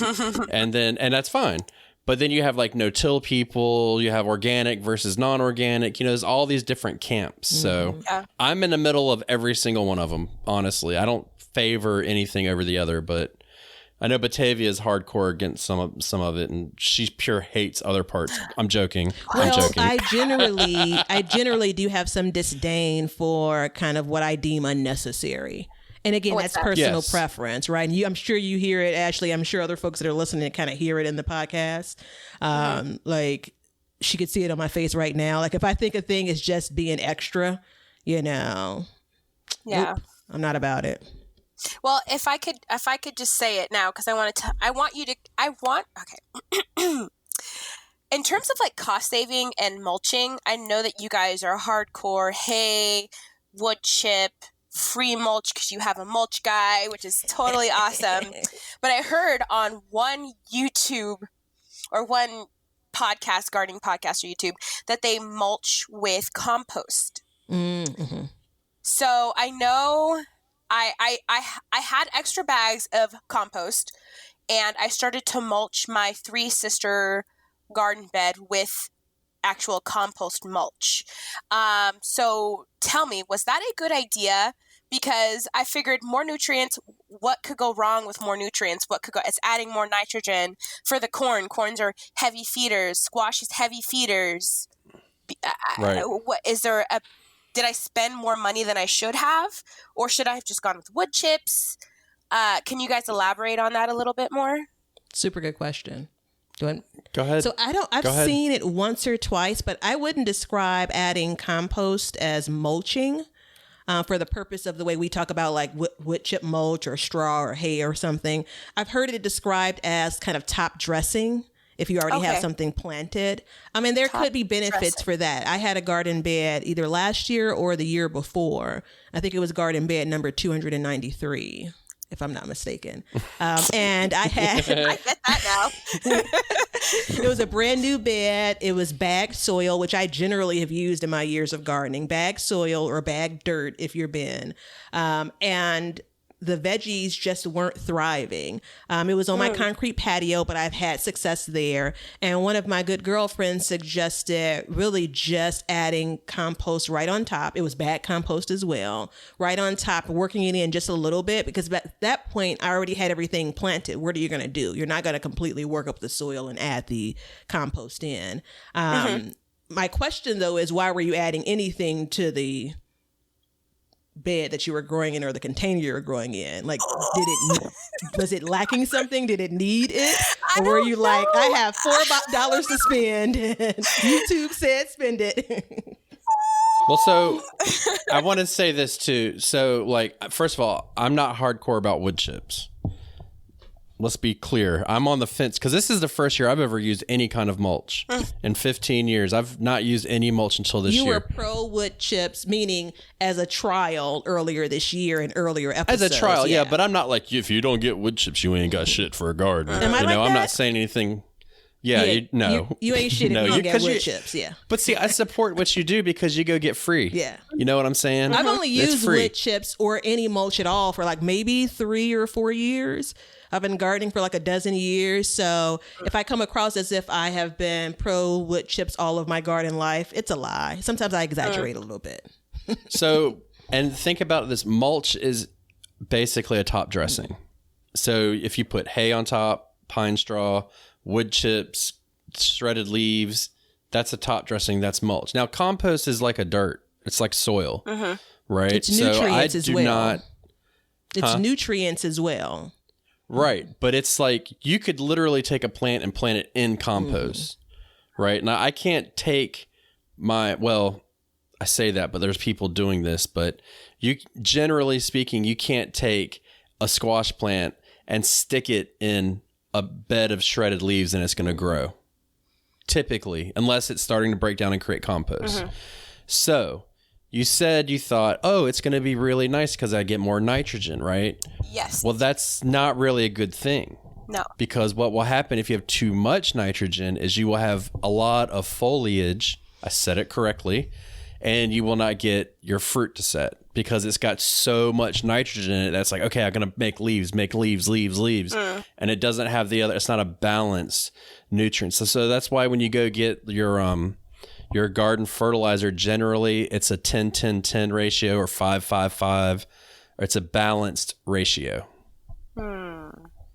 [SPEAKER 1] and that's fine. But then you have like no-till people, you have organic versus non-organic, there's all these different camps. So I'm in the middle of every single one of them, honestly. I don't favor anything over the other, but I know Batavia is hardcore against some of it, and she pure hates other parts. I'm joking. I'm joking.
[SPEAKER 3] I generally do have some disdain for kind of what I deem unnecessary. And again, that's personal preference, right? And I'm sure you hear it, Ashley. I'm sure other folks that are listening kind of hear it in the podcast. Like she could see it on my face right now. Like if I think a thing is just being extra, nope, I'm not about it.
[SPEAKER 4] Well, if I could just say it now, because in terms of like cost saving and mulching, I know that you guys are hardcore hay, wood chip, free mulch, because you have a mulch guy, which is totally awesome. But I heard on one YouTube or one podcast, gardening podcast or YouTube, that they mulch with compost.
[SPEAKER 3] Mm-hmm.
[SPEAKER 4] So I know I had extra bags of compost, and I started to mulch my 3-sister garden bed with actual compost mulch. So tell me, was that a good idea? Because I figured more nutrients, what could go wrong with more nutrients? It's adding more nitrogen for the corn. Corns are heavy feeders. Squash is heavy feeders.
[SPEAKER 1] Right.
[SPEAKER 4] Did I spend more money than I should have? Or should I have just gone with wood chips? Can you guys elaborate on that a little bit more?
[SPEAKER 3] Super good question.
[SPEAKER 1] Go ahead.
[SPEAKER 3] So I've seen it once or twice, but I wouldn't describe adding compost as mulching. For the purpose of the way we talk about like wood chip mulch or straw or hay or something. I've heard it described as kind of top dressing if you already have something planted. I mean, there could be benefits for that. I had a garden bed either last year or the year before. I think it was garden bed number 293. If I'm not mistaken. And I had...
[SPEAKER 4] I get that now.
[SPEAKER 3] It was a brand new bed. It was bagged soil, which I generally have used in my years of gardening. Bagged soil or bagged dirt, if you're bin. And the veggies just weren't thriving. It was on my concrete patio, but I've had success there. And one of my good girlfriends suggested really just adding compost right on top. It was bag compost as well, right on top, working it in just a little bit, because at that point I already had everything planted. What are you going to do? You're not going to completely work up the soil and add the compost in. My question though is, why were you adding anything to the bed that you were growing in or the container you were growing in? Like, was it lacking something? Did it need it? Or were you like, I have $4 to spend and YouTube said spend it?
[SPEAKER 1] Well, so I want to say this too. So like, first of all, I'm not hardcore about wood chips. Let's be clear. I'm on the fence because this is the first year I've ever used any kind of mulch in 15 years. I've not used any mulch until this year.
[SPEAKER 3] You were pro wood chips, meaning as a trial earlier this year and earlier episodes.
[SPEAKER 1] As a trial, yeah. But I'm not like, if you don't get wood chips, you ain't got shit for a garden.
[SPEAKER 3] Am I like
[SPEAKER 1] I'm
[SPEAKER 3] that?
[SPEAKER 1] not saying anything. Yeah,
[SPEAKER 3] you ain't shit if you don't get wood chips, yeah.
[SPEAKER 1] But see, I support what you do because you go get free.
[SPEAKER 3] Yeah.
[SPEAKER 1] You know what I'm saying?
[SPEAKER 3] I've only used wood chips or any mulch at all for like maybe 3 or 4 years. I've been gardening for like a dozen years. So if I come across as if I have been pro wood chips all of my garden life, it's a lie. Sometimes I exaggerate a little bit.
[SPEAKER 1] So, and think about this. Mulch is basically a top dressing. So if you put hay on top, pine straw, wood chips, shredded leaves, that's a top dressing. That's mulch. Now, compost is like a dirt. It's like soil, right?
[SPEAKER 3] It's nutrients as well. It's nutrients as well.
[SPEAKER 1] Right. But it's like you could literally take a plant and plant it in compost, right? Now, I can't take I say that, but there's people doing this, but generally speaking, you can't take a squash plant and stick it in a bed of shredded leaves and it's going to grow. Typically, unless it's starting to break down and create compost. So you said you thought, it's going to be really nice because I get more nitrogen, right?
[SPEAKER 4] Yes.
[SPEAKER 1] Well, that's not really a good thing.
[SPEAKER 4] No.
[SPEAKER 1] Because what will happen if you have too much nitrogen is you will have a lot of foliage. I said it correctly. And you will not get your fruit to set because it's got so much nitrogen in it. That's like, okay, I'm going to make leaves. And it doesn't have it's not a balanced nutrient. So that's why when you go get your garden fertilizer, generally it's a 10-10-10 ratio or 5-5-5, or it's a balanced ratio.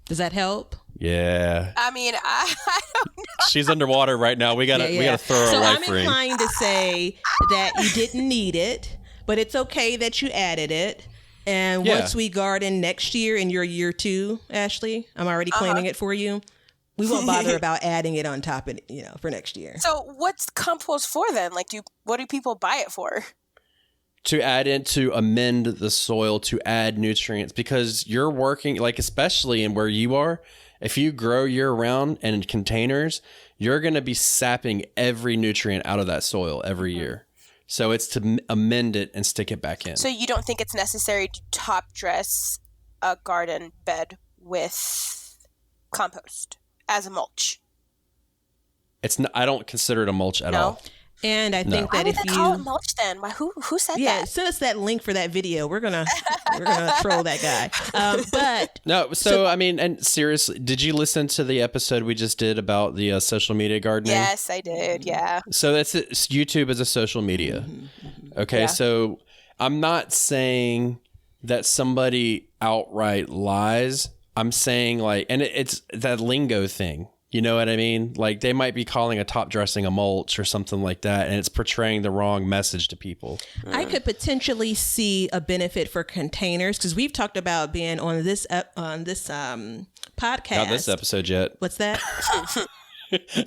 [SPEAKER 3] Does that help?
[SPEAKER 1] Yeah.
[SPEAKER 4] I mean, I don't know.
[SPEAKER 1] She's underwater right now. We gotta throw her a life ring.
[SPEAKER 3] So I'm inclined to say that you didn't need it, but it's okay that you added it. And once we garden next year in your year 2, Ashley, I'm already claiming it for you. We won't bother about adding it on top of for next year.
[SPEAKER 4] So what's compost for then? Like, what do people buy it for?
[SPEAKER 1] To add in, to amend the soil, to add nutrients, because you're working, like, especially in where you are, if you grow year round and in containers, you're going to be sapping every nutrient out of that soil every year. So it's to amend it and stick it back in.
[SPEAKER 4] So you don't think it's necessary to top dress a garden bed with compost as a mulch?
[SPEAKER 3] I
[SPEAKER 1] don't consider it a mulch at all.
[SPEAKER 3] And I think that
[SPEAKER 4] if you call it mulch, then who said that?
[SPEAKER 3] Yeah, send us that link for that video. We're gonna troll that guy. But
[SPEAKER 1] no, so I mean, and seriously, did you listen to the episode we just did about the social media gardening?
[SPEAKER 4] Yes, I did. Yeah.
[SPEAKER 1] So that's it. YouTube is a social media. Okay, so I'm not saying that somebody outright lies. I'm saying and it's that lingo thing. You know what I mean? Like they might be calling a top dressing a mulch or something like that, and it's portraying the wrong message to people.
[SPEAKER 3] I could potentially see a benefit for containers because we've talked about being on this podcast.
[SPEAKER 1] Not this episode yet.
[SPEAKER 3] What's that?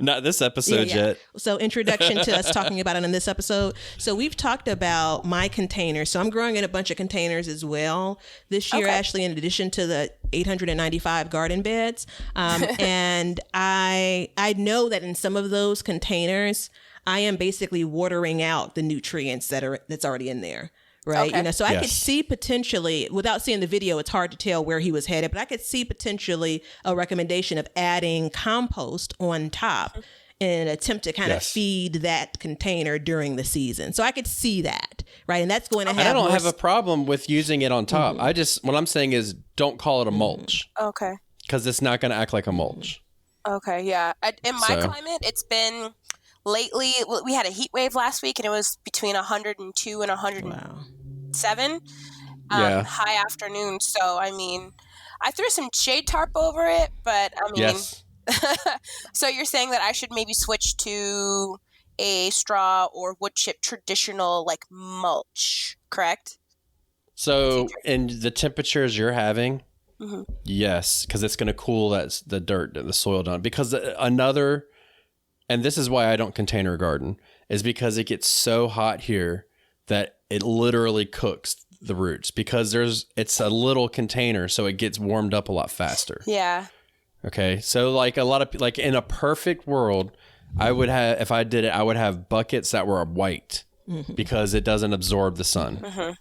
[SPEAKER 1] Not this episode yet.
[SPEAKER 3] So introduction to us talking about it in this episode. So we've talked about my containers. So I'm growing in a bunch of containers as well this year, Ashley, in addition to the 895 garden beds. And I know that in some of those containers, I am basically watering out the nutrients that's already in there. Right.
[SPEAKER 4] Okay.
[SPEAKER 3] So I could see potentially, without seeing the video, it's hard to tell where he was headed, but I could see potentially a recommendation of adding compost on top in an attempt to kind of feed that container during the season. So I could see that. Right. And that's going to have.
[SPEAKER 1] I don't have a problem with using it on top. What I'm saying is don't call it a mulch.
[SPEAKER 4] Okay.
[SPEAKER 1] Because it's not going to act like a mulch. Okay.
[SPEAKER 4] Yeah. In my climate, it's been. Lately, we had a heat wave last week, and it was between 102 and 107 high afternoon. So, I mean, I threw some shade tarp over it, but I mean, so you're saying that I should maybe switch to a straw or wood chip traditional like mulch, correct?
[SPEAKER 1] So, in the temperatures you're having, yes, because it's going to cool the dirt, the soil down. Because and this is why I don't container garden, is because it gets so hot here that it literally cooks the roots because it's a little container, so it gets warmed up a lot faster.
[SPEAKER 4] Yeah.
[SPEAKER 1] Okay. So like in a perfect world, I would have buckets that were white because it doesn't absorb the sun.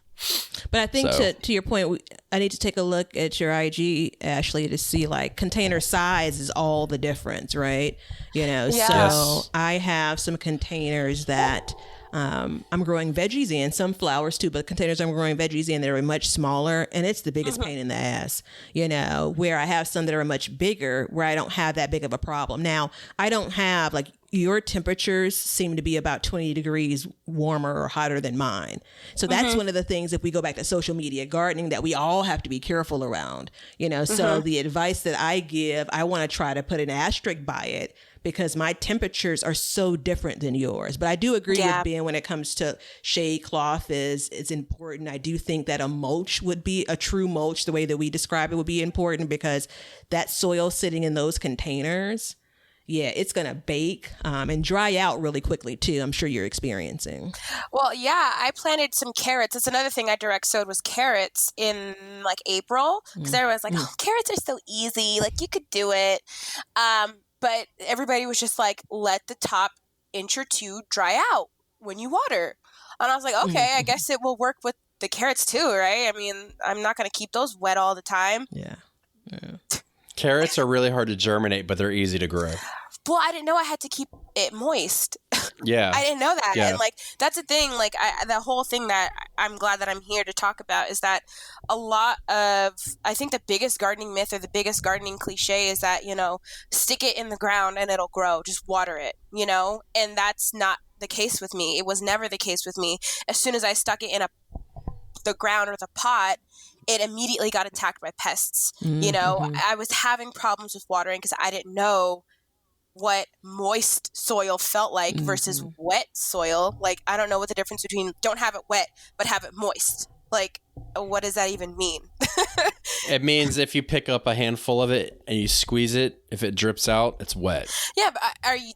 [SPEAKER 3] But I think to your point, I need to take a look at your IG, Ashley, to see like container size is all the difference, right? So I have some containers that I'm growing veggies in, some flowers too, but containers I'm growing veggies in that are much smaller, and it's the biggest pain in the ass, where I have some that are much bigger where I don't have that big of a problem. Now, I don't have like your temperatures seem to be about 20 degrees warmer or hotter than mine. So that's one of the things, if we go back to social media gardening, that we all have to be careful around, So the advice that I give, I want to try to put an asterisk by it because my temperatures are so different than yours. But I do agree with Ben when it comes to shade cloth is important. I do think that a mulch would be a true mulch, the way that we describe it would be important because that soil sitting in those containers, it's going to bake and dry out really quickly, too. I'm sure you're experiencing.
[SPEAKER 4] Well, yeah, I planted some carrots. That's another thing I direct sowed was carrots in like April because everyone's like, oh, carrots are so easy. Like you could do it. But everybody was just like, let the top inch or two dry out when you water. And I was like, okay, I guess it will work with the carrots too, right? I mean, I'm not going to keep those wet all the time.
[SPEAKER 3] Yeah.
[SPEAKER 1] Carrots are really hard to germinate, but they're easy to grow.
[SPEAKER 4] Well, I didn't know I had to keep it moist.
[SPEAKER 1] Yeah.
[SPEAKER 4] I didn't know that.
[SPEAKER 1] Yeah.
[SPEAKER 4] And like, that's the thing, like the whole thing that I'm glad that I'm here to talk about is that a lot of, I think the biggest gardening myth or the biggest gardening cliche is that, stick it in the ground and it'll grow, just water it, and that's not the case with me. It was never the case with me. As soon as I stuck it in the ground or the pot, it immediately got attacked by pests. I was having problems with watering because I didn't know what moist soil felt like versus wet soil. Like, I don't know what the difference between don't have it wet, but have it moist. Like, what does that even mean?
[SPEAKER 1] It means if you pick up a handful of it and you squeeze it, if it drips out, it's wet. Yeah,
[SPEAKER 4] but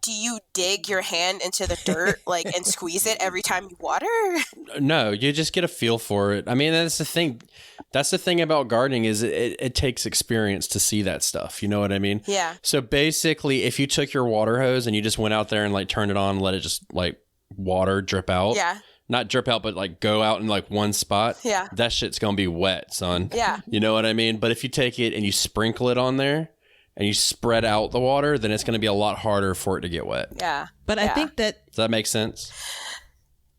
[SPEAKER 4] do you dig your hand into the dirt and squeeze it every time you water?
[SPEAKER 1] No, you just get a feel for it. I mean, that's the thing. That's the thing about gardening is it takes experience to see that stuff. You know what I mean?
[SPEAKER 4] Yeah.
[SPEAKER 1] So basically, if you took your water hose and you just went out there and turned it on and let it just water drip out.
[SPEAKER 4] Yeah.
[SPEAKER 1] Not drip out, but go out in one spot.
[SPEAKER 4] Yeah.
[SPEAKER 1] That shit's going to be wet, son.
[SPEAKER 4] Yeah.
[SPEAKER 1] You know what I mean? But if you take it and you sprinkle it on there and you spread out the water, then it's going to be a lot harder for it to get wet.
[SPEAKER 4] Yeah.
[SPEAKER 3] But I think that...
[SPEAKER 1] Does that make sense?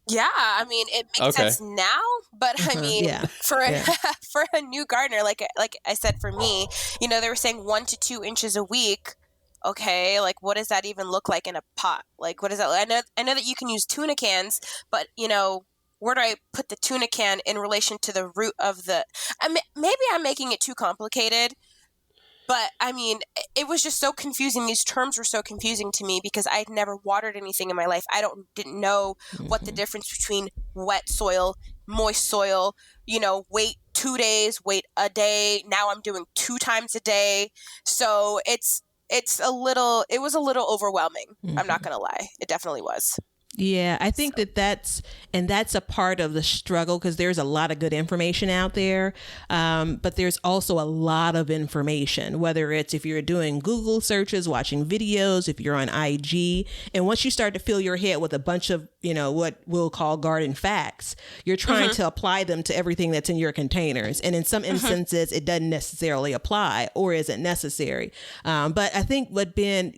[SPEAKER 4] Yeah. I mean, it makes sense now, but I mean, for a new gardener, like I said, for me, they were saying 1 to 2 inches a week. Okay, what does that even look like in a pot? What is that? I know that you can use tuna cans, but where do I put the tuna can in relation to the root of the? Maybe I'm making it too complicated, but I mean, it was just so confusing. These terms were so confusing to me because I'd never watered anything in my life. Didn't know what the difference between wet soil, moist soil. Wait 2 days, wait a day. Now I'm doing 2 times a day, so it's it was a little overwhelming. I'm not going to lie. It definitely was.
[SPEAKER 3] Yeah, I think that's a part of the struggle, because there's a lot of good information out there. But there's also a lot of information, whether it's if you're doing Google searches, watching videos, if you're on IG. And once you start to fill your head with a bunch of, what we'll call garden facts, you're trying to apply them to everything that's in your containers. And in some instances, it doesn't necessarily apply or isn't necessary. But I think what Ben,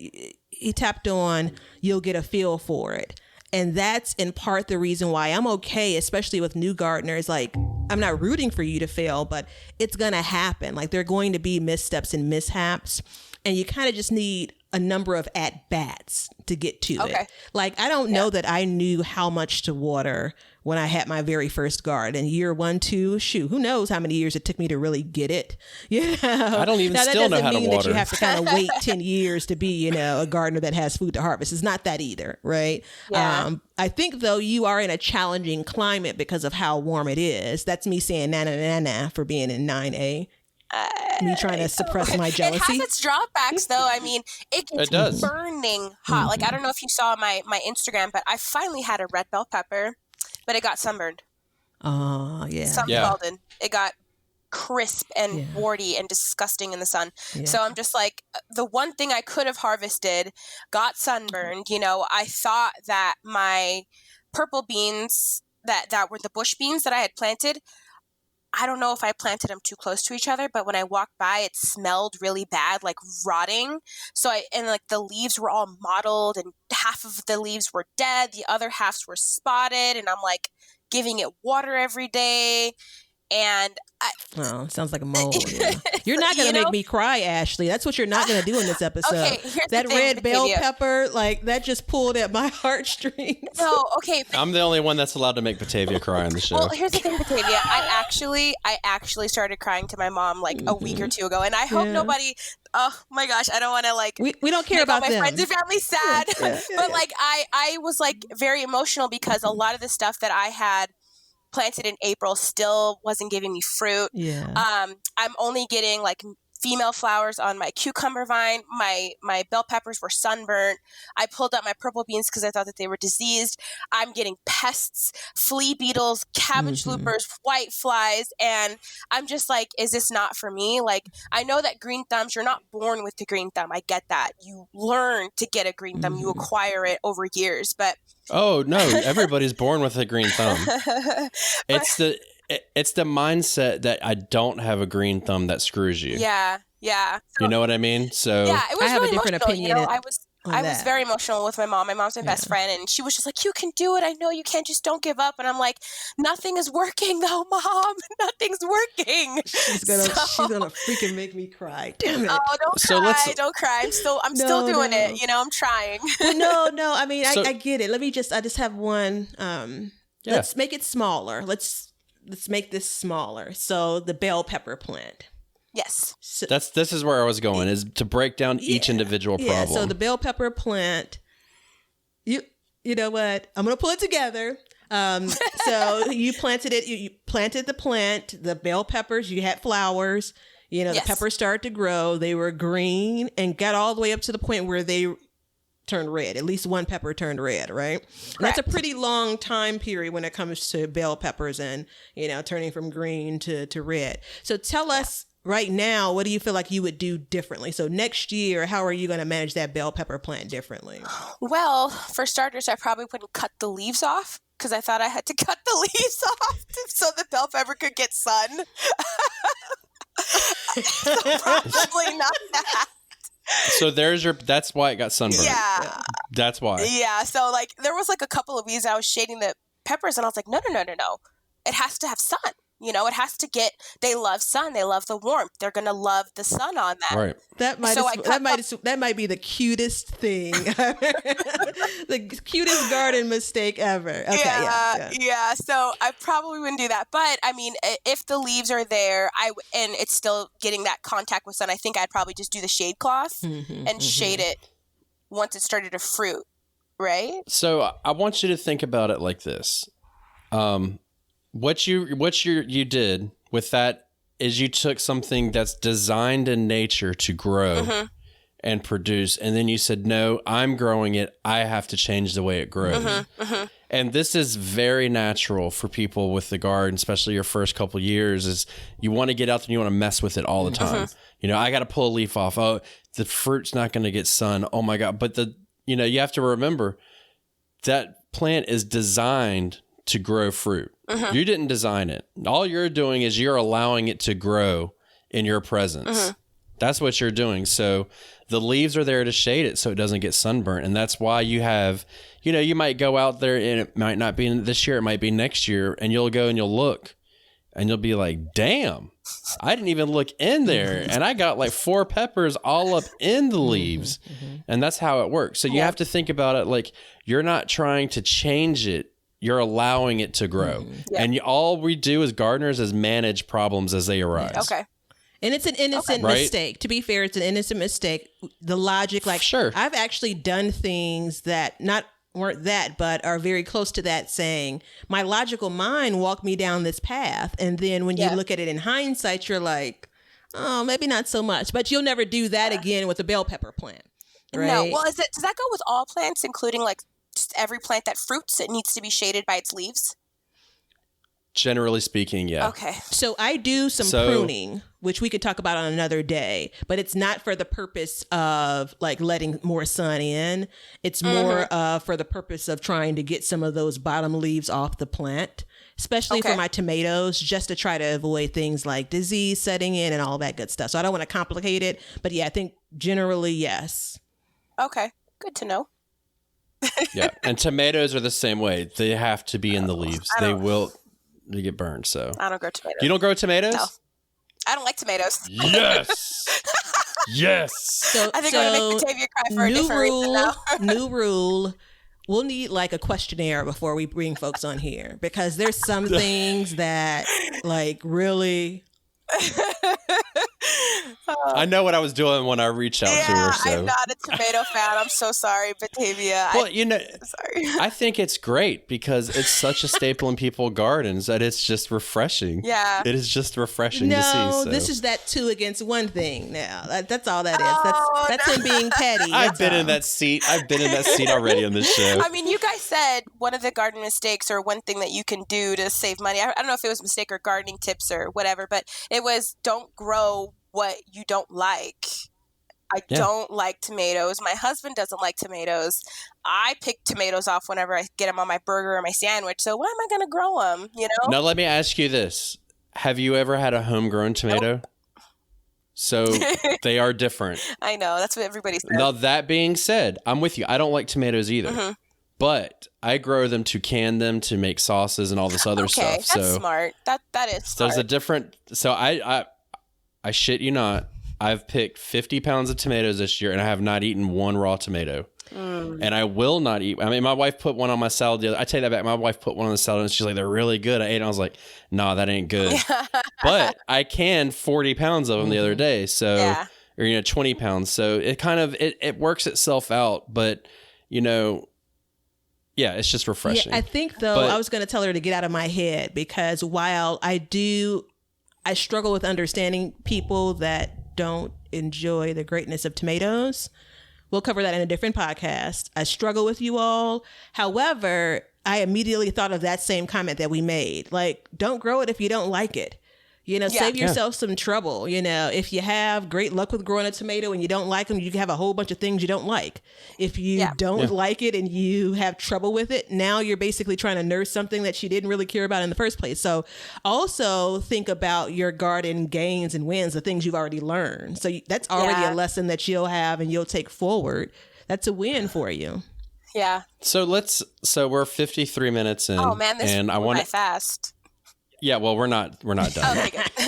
[SPEAKER 3] he tapped on, you'll get a feel for it. And that's in part the reason why I'm okay, especially with new gardeners. Like, I'm not rooting for you to fail, but it's going to happen. Like, there are going to be missteps and mishaps. And you kind of just need a number of at-bats to get to it. Like, I don't know that I knew how much to water when I had my very first garden. Year 1, 2, shoot, who knows how many years it took me to really get it.
[SPEAKER 1] I don't even still know how to water. That doesn't mean that
[SPEAKER 3] you have to kind of wait 10 years to be, a gardener that has food to harvest. It's not that either, right?
[SPEAKER 4] Yeah.
[SPEAKER 3] I think, though, you are in a challenging climate because of how warm it is. That's me saying na for being in 9A. Me trying to suppress my jealousy.
[SPEAKER 4] It has its drawbacks, though. I mean, it gets burning hot. Like, I don't know if you saw my Instagram, but I finally had a red bell pepper, but it got sunburned.
[SPEAKER 3] Oh, yeah.
[SPEAKER 4] Scalded. It got crisp and warty and disgusting in the sun. Yeah. So I'm just like, the one thing I could have harvested got sunburned. I thought that my purple beans that were the bush beans that I had planted, I don't know if I planted them too close to each other, but when I walked by, it smelled really bad, like rotting. So the leaves were all mottled, and half of the leaves were dead. The other halves were spotted, and I'm like giving it water every day. And
[SPEAKER 3] sounds like a mold. Yeah. You're not going to make me cry, Ashley. That's what you're not going to do in this episode.
[SPEAKER 4] Okay, here's
[SPEAKER 3] that
[SPEAKER 4] the thing,
[SPEAKER 3] red bell
[SPEAKER 4] Batavia.
[SPEAKER 3] Pepper, like that just pulled at my heartstrings.
[SPEAKER 4] No, okay.
[SPEAKER 1] I'm the only one that's allowed to make Batavia cry on the show.
[SPEAKER 4] Well, here's the thing, Batavia. I actually started crying to my mom like a week or two ago, and I hope nobody. Oh my gosh, I don't want to like.
[SPEAKER 3] We don't care about
[SPEAKER 4] my
[SPEAKER 3] them.
[SPEAKER 4] friends and family sad, but like I was like very emotional because a lot of the stuff that I had planted in April still wasn't giving me fruit. I'm only getting like female flowers on my cucumber vine. My bell peppers were sunburnt. I pulled up my purple beans because I thought that they were diseased. I'm getting pests, flea beetles, cabbage loopers, white flies, and I'm just like, is this not for me? Like, I know that green thumbs, you're not born with the green thumb. I get that. You learn to get a green thumb. You acquire it over years, but
[SPEAKER 1] oh no, everybody's born with a green thumb. It's the mindset that I don't have a green thumb that screws you.
[SPEAKER 4] Yeah. So,
[SPEAKER 1] you know what I mean? So
[SPEAKER 4] yeah, it was
[SPEAKER 3] I have
[SPEAKER 4] really
[SPEAKER 3] a different
[SPEAKER 4] emotional.
[SPEAKER 3] opinion.
[SPEAKER 4] I was very emotional with my mom. My mom's my best friend, and she was just like, "You can do it. I know you can. Just don't give up." And I'm like, "Nothing is working, though, Mom. Nothing's working."
[SPEAKER 3] She's gonna freaking make me cry. Damn it!
[SPEAKER 4] Oh, don't cry. I'm still doing it. I'm trying.
[SPEAKER 3] No. I mean, I get it. I just have one. Let's make it smaller. Let's make this smaller. So the bell pepper plant.
[SPEAKER 4] Yes.
[SPEAKER 3] So,
[SPEAKER 1] this is where I was going, is to break down each individual problem.
[SPEAKER 3] Yeah, so the bell pepper plant, you know what? I'm going to pull it together. So you planted it, you planted the plant, the bell peppers, you had flowers, the peppers started to grow. They were green and got all the way up to the point where they turned red. At least one pepper turned red, right? And that's a pretty long time period when it comes to bell peppers and, turning from green to red. So tell us, right now, what do you feel like you would do differently? So next year, how are you going to manage that bell pepper plant differently?
[SPEAKER 4] Well, for starters, I probably wouldn't cut the leaves off because I thought I had to cut the leaves off so the bell pepper could get sun. So probably not that.
[SPEAKER 1] So that's why it got sunburned.
[SPEAKER 4] Yeah.
[SPEAKER 1] That's why.
[SPEAKER 4] Yeah. So like there was like a couple of weeks I was shading the peppers and I was like, no. It has to have sun. It has to they love sun. They love the warmth. They're going to love the sun on that.
[SPEAKER 1] Right.
[SPEAKER 3] That might be the cutest thing. The cutest garden mistake ever. Okay,
[SPEAKER 4] yeah. So I probably wouldn't do that. But I mean, if the leaves are there and it's still getting that contact with sun, I think I'd probably just do the shade cloth and shade it once it started to fruit. Right.
[SPEAKER 1] So I want you to think about it like this. What you did with that is you took something that's designed in nature to grow and produce. And then you said, no, I'm growing it. I have to change the way it grows. And this is very natural for people with the garden, especially your first couple years, is you want to get out there and you want to mess with it all the time. You know, I got to pull a leaf off. Oh, the fruit's not going to get sun. Oh my God. But you have to remember that plant is designed to grow fruit. You didn't design it. All you're doing is you're allowing it to grow in your presence. That's what you're doing. So the leaves are there to shade it so it doesn't get sunburnt. And that's why you have, you might go out there and it might not be this year, it might be next year, and you'll go and you'll look and you'll be like, damn, I didn't even look in there. And I got like 4 peppers all up in the leaves. And that's how it works. So you have to think about it like you're not trying to change it. You're allowing it to grow. And all we do as gardeners is manage problems as they arise.
[SPEAKER 4] Okay.
[SPEAKER 3] And it's an innocent mistake. To be fair, it's an innocent mistake. The logic, like, I've actually done things that weren't that, but are very close to that, saying my logical mind walked me down this path. And then when you look at it in hindsight, you're like, oh, maybe not so much. But you'll never do that again with a bell pepper plant. Right?
[SPEAKER 4] No. Well, does that go with all plants, including like just every plant that fruits? It needs to be shaded by its leaves?
[SPEAKER 1] Generally speaking, yeah.
[SPEAKER 4] Okay.
[SPEAKER 3] So I do some pruning, which we could talk about on another day, but it's not for the purpose of like letting more sun in. It's more for the purpose of trying to get some of those bottom leaves off the plant, especially for my tomatoes, just to try to avoid things like disease setting in and all that good stuff. So I don't want to complicate it, but yeah, I think generally, yes.
[SPEAKER 4] Okay. Good to know.
[SPEAKER 1] Yeah. And tomatoes are the same way. They have to be in the leaves. They get burned. So
[SPEAKER 4] I don't grow tomatoes.
[SPEAKER 1] You don't grow tomatoes?
[SPEAKER 4] No. I don't like tomatoes.
[SPEAKER 1] Yes. Yes.
[SPEAKER 3] So,
[SPEAKER 4] I think I'm going to make Batavia cry for a different reason now.
[SPEAKER 3] New rule. We'll need like a questionnaire before we bring folks on here, because there's some things that like really...
[SPEAKER 1] I know what I was doing when I reached out to her. So.
[SPEAKER 4] I'm not a tomato fan. I'm so sorry, Batavia.
[SPEAKER 1] Well,
[SPEAKER 4] sorry.
[SPEAKER 1] I think it's great because it's such a staple in people's gardens that it's just refreshing.
[SPEAKER 4] Yeah.
[SPEAKER 1] It is just refreshing to see.
[SPEAKER 3] No,
[SPEAKER 1] so.
[SPEAKER 3] this is that 2 against 1 thing now. That's all that is. That's him being petty.
[SPEAKER 1] I've been in that seat. I've been in that seat already on this show.
[SPEAKER 4] I mean, you guys said one of the garden mistakes or one thing that you can do to save money. I don't know if it was a mistake or gardening tips or whatever, but it was don't grow what you don't like. I don't like tomatoes. My husband doesn't like tomatoes. I pick tomatoes off whenever I get them on my burger or my sandwich. So why am I going to grow them?
[SPEAKER 1] Now, let me ask you this. Have you ever had a homegrown tomato? Nope. So they are different.
[SPEAKER 4] I know. That's what everybody says.
[SPEAKER 1] Now, that being said, I'm with you. I don't like tomatoes either. But I grow them to can them to make sauces and all this other stuff.
[SPEAKER 4] That's smart. That is smart.
[SPEAKER 1] There's a different... So I shit you not, I've picked 50 pounds of tomatoes this year and I have not eaten one raw tomato. And I will not eat. I mean, my wife put one on my salad the other. I take that back. My wife put one on the salad and she's like, they're really good. I ate it and I was like, nah, that ain't good. But I canned 40 pounds of them the other day. So, or 20 pounds. So it kind of, it works itself out. But, yeah, it's just refreshing.
[SPEAKER 3] Yeah, I think though, I was going to tell her to get out of my head, because while I struggle with understanding people that don't enjoy the greatness of tomatoes. We'll cover that in a different podcast. I struggle with you all. However, I immediately thought of that same comment that we made. Like, don't grow it if you don't like it. Save yourself some trouble. If you have great luck with growing a tomato and you don't like them, you can have a whole bunch of things you don't like. If you don't like it and you have trouble with it, now you're basically trying to nurse something that you didn't really care about in the first place. So also think about your garden gains and wins, the things you've already learned. So that's already a lesson that you'll have and you'll take forward. That's a win for you.
[SPEAKER 4] Yeah.
[SPEAKER 1] So we're 53 minutes in.
[SPEAKER 4] Oh man, this went fast.
[SPEAKER 1] Yeah, well, we're not done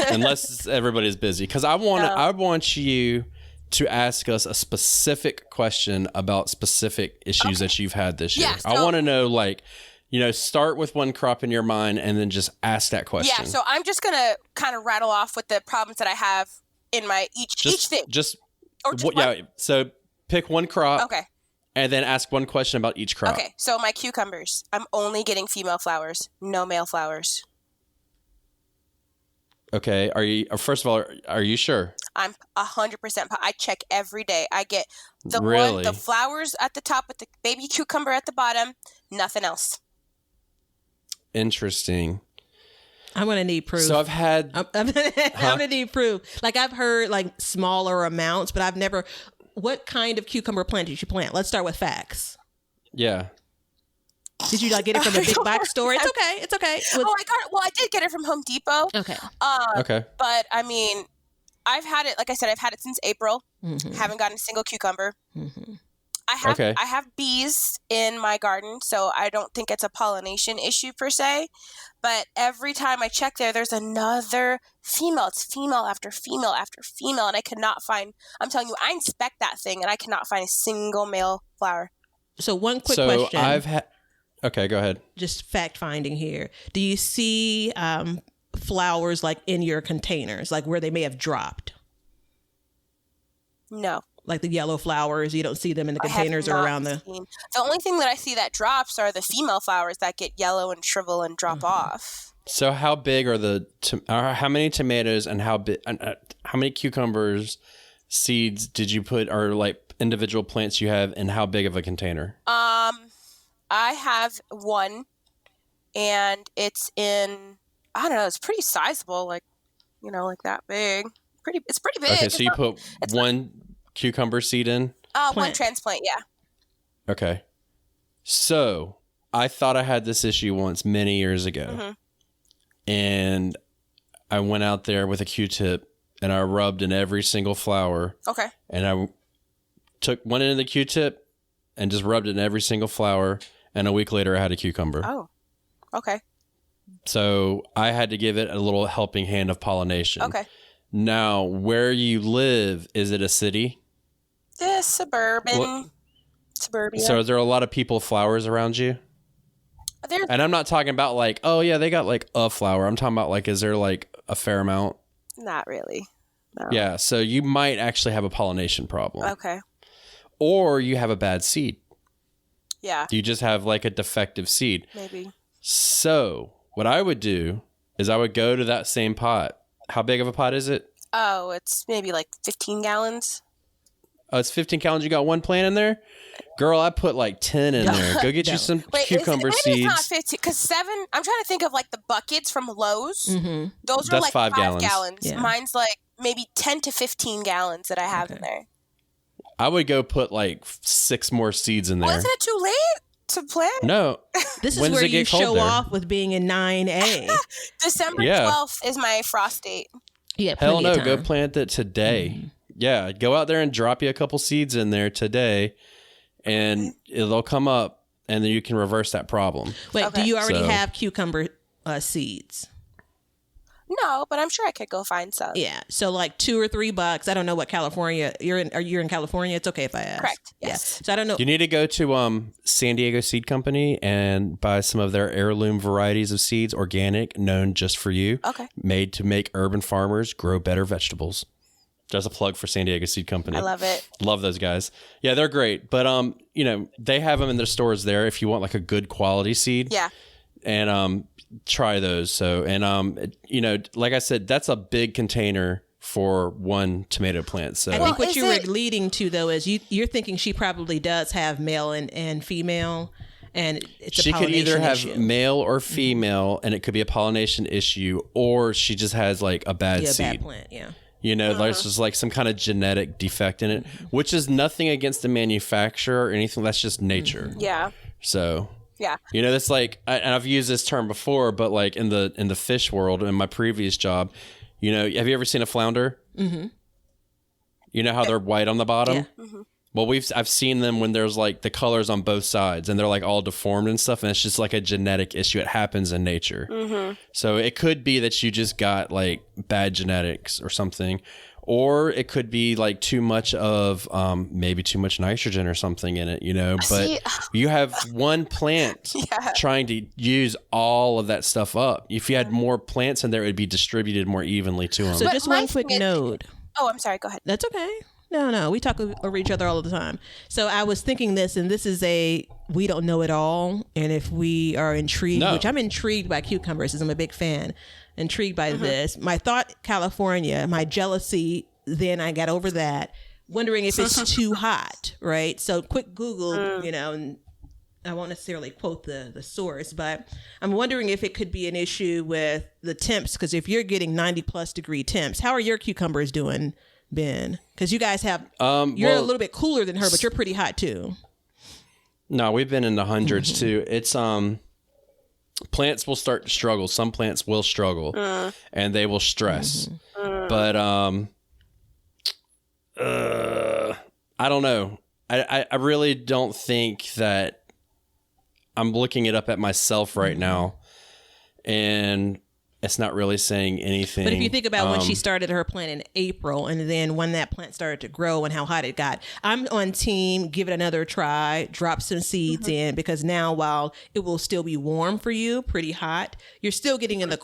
[SPEAKER 1] unless everybody's busy. Because I want you to ask us a specific question about specific issues that you've had this year. I want to know, start with one crop in your mind and then just ask that question.
[SPEAKER 4] Yeah, so I'm just gonna kind of rattle off with the problems that I have in my each thing.
[SPEAKER 1] So pick one crop.
[SPEAKER 4] Okay.
[SPEAKER 1] And then ask one question about each crop.
[SPEAKER 4] Okay, so my cucumbers, I'm only getting female flowers, no male flowers.
[SPEAKER 1] Okay. First of all, are you sure?
[SPEAKER 4] I'm 100%. I check every day. I get
[SPEAKER 1] Really?
[SPEAKER 4] the flowers at the top with the baby cucumber at the bottom. Nothing else.
[SPEAKER 1] Interesting.
[SPEAKER 3] I'm gonna need proof.
[SPEAKER 1] So I've had.
[SPEAKER 3] I'm gonna need proof. Like I've heard like smaller amounts, but I've never. What kind of cucumber plant did you plant? Let's start with facts.
[SPEAKER 1] Yeah.
[SPEAKER 3] Did you like get it from a big box store? It's okay. It's okay.
[SPEAKER 4] I did get it from Home Depot.
[SPEAKER 3] Okay.
[SPEAKER 1] Okay.
[SPEAKER 4] But I mean, I've had it. Like I said, I've had it since April. Haven't gotten a single cucumber. I have bees in my garden, so I don't think it's a pollination issue per se. But every time I check there's another female. It's female after female after female, and I cannot find. I'm telling you, I inspect that thing, and I cannot find a single male flower.
[SPEAKER 3] So one quick question.
[SPEAKER 1] Okay, go ahead.
[SPEAKER 3] Just fact finding here. Do you see flowers like in your containers, like where they may have dropped?
[SPEAKER 4] No.
[SPEAKER 3] Like the yellow flowers, you don't see them in the containers or around the...
[SPEAKER 4] The only thing that I see that drops are the female flowers that get yellow and shrivel and drop off.
[SPEAKER 1] So how big are how many tomatoes and how many cucumbers seeds did you put, or like individual plants you have, and how big of a container?
[SPEAKER 4] I have one, and it's in, I don't know, it's pretty sizable, like that big. It's pretty big.
[SPEAKER 1] Okay, so you put one cucumber seed in?
[SPEAKER 4] One transplant, yeah.
[SPEAKER 1] Okay. So I thought I had this issue once many years ago. And I went out there with a Q-tip and I rubbed in every single flower.
[SPEAKER 4] Okay.
[SPEAKER 1] And I took one end of the Q-tip and just rubbed it in every single flower. And a week later I had a cucumber.
[SPEAKER 4] Oh, okay.
[SPEAKER 1] So I had to give it a little helping hand of pollination.
[SPEAKER 4] Okay.
[SPEAKER 1] Now, where you live, is it a city?
[SPEAKER 4] Yeah, suburbia.
[SPEAKER 1] So is there a lot of people flowers around you? And I'm not talking about like, oh yeah, they got like a flower. I'm talking about like, is there like a fair amount?
[SPEAKER 4] Not really. No.
[SPEAKER 1] Yeah, so you might actually have a pollination problem.
[SPEAKER 4] Okay.
[SPEAKER 1] Or you have a bad seed.
[SPEAKER 4] Yeah.
[SPEAKER 1] You just have like a defective seed.
[SPEAKER 4] Maybe.
[SPEAKER 1] So what I would do is I would go to that same pot. How big of a pot is it?
[SPEAKER 4] Oh, it's maybe like 15 gallons.
[SPEAKER 1] Oh, it's 15 gallons. You got one plant in there? Girl, I put like 10 in there. Go get you some cucumber seeds.
[SPEAKER 4] Maybe it's not 15, because 7, I'm trying to think of like the buckets from Lowe's. Those are
[SPEAKER 1] That's
[SPEAKER 4] like
[SPEAKER 1] 5
[SPEAKER 4] gallons.
[SPEAKER 3] Yeah.
[SPEAKER 4] Mine's like maybe 10 to 15 gallons that I have in there.
[SPEAKER 1] I would go put like 6 more seeds in there.
[SPEAKER 4] Well, isn't it too late to plant?
[SPEAKER 1] No.
[SPEAKER 3] This is
[SPEAKER 1] When does
[SPEAKER 3] where
[SPEAKER 1] it
[SPEAKER 3] you
[SPEAKER 1] get cold
[SPEAKER 3] show
[SPEAKER 1] there?
[SPEAKER 3] off with being in 9A.
[SPEAKER 4] December
[SPEAKER 1] Yeah.
[SPEAKER 4] 12th is my frost date.
[SPEAKER 3] Yeah,
[SPEAKER 1] Hell
[SPEAKER 3] plenty of
[SPEAKER 1] no, go
[SPEAKER 3] time.
[SPEAKER 1] plant it today. Yeah, go out there and drop you a couple seeds in there today, and they'll come up, and then you can reverse that problem.
[SPEAKER 3] Wait,
[SPEAKER 4] Okay.
[SPEAKER 3] do you already
[SPEAKER 1] So-
[SPEAKER 3] have cucumber seeds?
[SPEAKER 4] No, but I'm sure I could go find some.
[SPEAKER 3] Yeah, so like $2 or $3. I don't know what California you're in. Are you in California? It's okay if I ask.
[SPEAKER 4] Correct,
[SPEAKER 3] Yeah.
[SPEAKER 4] yes.
[SPEAKER 3] So I don't know.
[SPEAKER 1] You need to go to San Diego Seed Company and buy some of their heirloom varieties of seeds, organic, known just for you,
[SPEAKER 4] Okay.
[SPEAKER 1] made to make urban farmers grow better vegetables. Just a plug for San Diego Seed Company.
[SPEAKER 4] I love it.
[SPEAKER 1] Love those guys. Yeah, they're great. But they have them in their stores there if you want like a good quality seed.
[SPEAKER 4] Yeah.
[SPEAKER 1] And try those. So, and like I said, that's a big container for one tomato plant. So
[SPEAKER 3] I think what
[SPEAKER 4] is
[SPEAKER 3] you were
[SPEAKER 4] it-
[SPEAKER 3] leading to though is you're thinking she probably does have male and female, and it's a
[SPEAKER 1] she could either
[SPEAKER 3] pollination
[SPEAKER 1] have
[SPEAKER 3] issue.
[SPEAKER 1] male or female, and it could be a pollination issue, or she just has like a bad
[SPEAKER 3] Yeah,
[SPEAKER 1] seed.
[SPEAKER 3] bad plant. Yeah.
[SPEAKER 1] There's just like some kind of genetic defect in it, which is nothing against the manufacturer or anything. That's just nature.
[SPEAKER 4] Yeah.
[SPEAKER 1] So,
[SPEAKER 4] Yeah.
[SPEAKER 1] that's like, and I've used this term before, but like in the fish world, in my previous job, have you ever seen a flounder? Mm-hmm. You know how they're white on the bottom?
[SPEAKER 3] Yeah.
[SPEAKER 4] Mm-hmm.
[SPEAKER 1] Well, I've seen them when there's like the colors on both sides and they're like all deformed and stuff. And it's just like a genetic issue. It happens in nature. Mm-hmm. So it could be that you just got like bad genetics or something, or it could be like too much of maybe too much nitrogen or something in it, but you have one plant trying to use all of that stuff up. If you had more plants in there, it would be distributed more evenly to them.
[SPEAKER 3] So
[SPEAKER 4] But
[SPEAKER 3] just
[SPEAKER 4] my
[SPEAKER 3] one quick
[SPEAKER 4] thing is-
[SPEAKER 3] note.
[SPEAKER 4] Oh, I'm sorry. Go ahead.
[SPEAKER 3] That's okay. No, we talk over each other all the time. So I was thinking this, and this is we don't know it all. And if we are intrigued, which I'm intrigued by cucumbers, because I'm a big fan, intrigued by this. My thought, California, my jealousy then I got over that, wondering if it's too hot, right? So quick Google, and I won't necessarily quote the source, but I'm wondering if it could be an issue with the temps, because if you're getting 90 plus degree temps, how are your cucumbers doing, Ben? Because you guys have, you're a little bit cooler than her, but you're pretty hot too.
[SPEAKER 1] No, we've been in the hundreds too. It's plants will start to struggle. Some plants will struggle and they will stress. But I don't know. I really don't think that. I'm looking it up at myself right now, and it's not really saying anything.
[SPEAKER 3] But if you think about when she started her plant in April, and then when that plant started to grow and how hot it got, I'm on team, give it another try, drop some seeds in, because now while it will still be warm for you, pretty hot, you're still getting into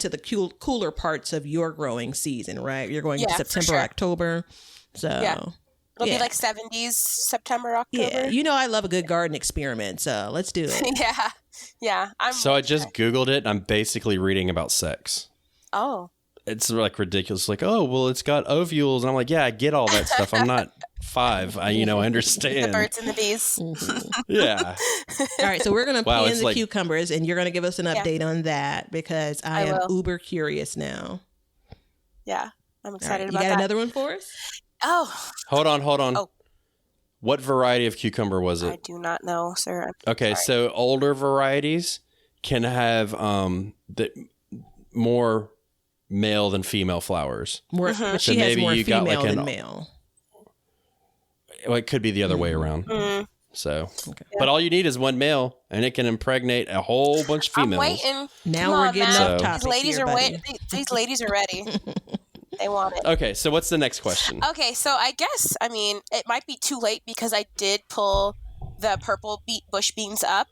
[SPEAKER 3] the cooler parts of your growing season, right? You're going into September, October. So
[SPEAKER 4] it'll be like 70s, September, October.
[SPEAKER 3] Yeah, I love a good garden experiment, so let's do it.
[SPEAKER 4] Yeah.
[SPEAKER 1] So I just Googled it, and I'm basically reading about sex.
[SPEAKER 4] Oh.
[SPEAKER 1] It's like ridiculous. Like, oh, well, it's got ovules. And I'm like, yeah, I get all that stuff. I'm not 5. I understand.
[SPEAKER 4] The birds and the bees.
[SPEAKER 1] Yeah.
[SPEAKER 3] All right, so we're going to pan the cucumbers, and you're going to give us an update on that, because I am uber curious now.
[SPEAKER 4] Yeah, I'm excited about that.
[SPEAKER 3] You got another one for us?
[SPEAKER 4] Oh.
[SPEAKER 1] Hold on. Oh. What variety of cucumber was it?
[SPEAKER 4] I do not know, sir.
[SPEAKER 1] Okay, so older varieties can have more male than female flowers.
[SPEAKER 3] But she has more female than male.
[SPEAKER 1] Well, it could be the other way around. So, but all you need is one male, and it can impregnate a whole bunch of females.
[SPEAKER 4] I'm waiting.
[SPEAKER 3] Now we're getting off topic.
[SPEAKER 4] These ladies are ready. They want it.
[SPEAKER 1] Okay, so what's the next question?
[SPEAKER 4] Okay, so I guess, it might be too late because I did pull the purple bush beans up,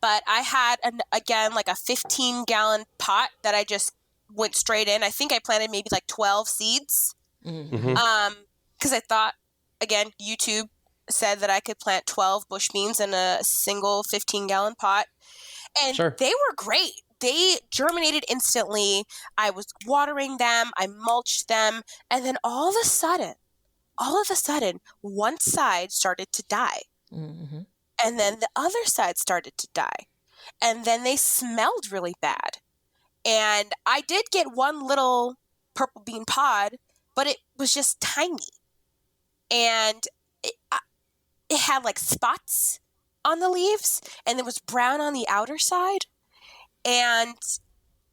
[SPEAKER 4] but I had, like a 15-gallon pot that I just went straight in. I think I planted maybe like 12 seeds because I thought, again, YouTube said that I could plant 12 bush beans in a single 15-gallon pot, and they were great. They germinated instantly. I was watering them. I mulched them. And then all of a sudden, one side started to die. And then the other side started to die. And then they smelled really bad. And I did get one little purple bean pod, but it was just tiny. And it had like spots on the leaves, and it was brown on the outer side. And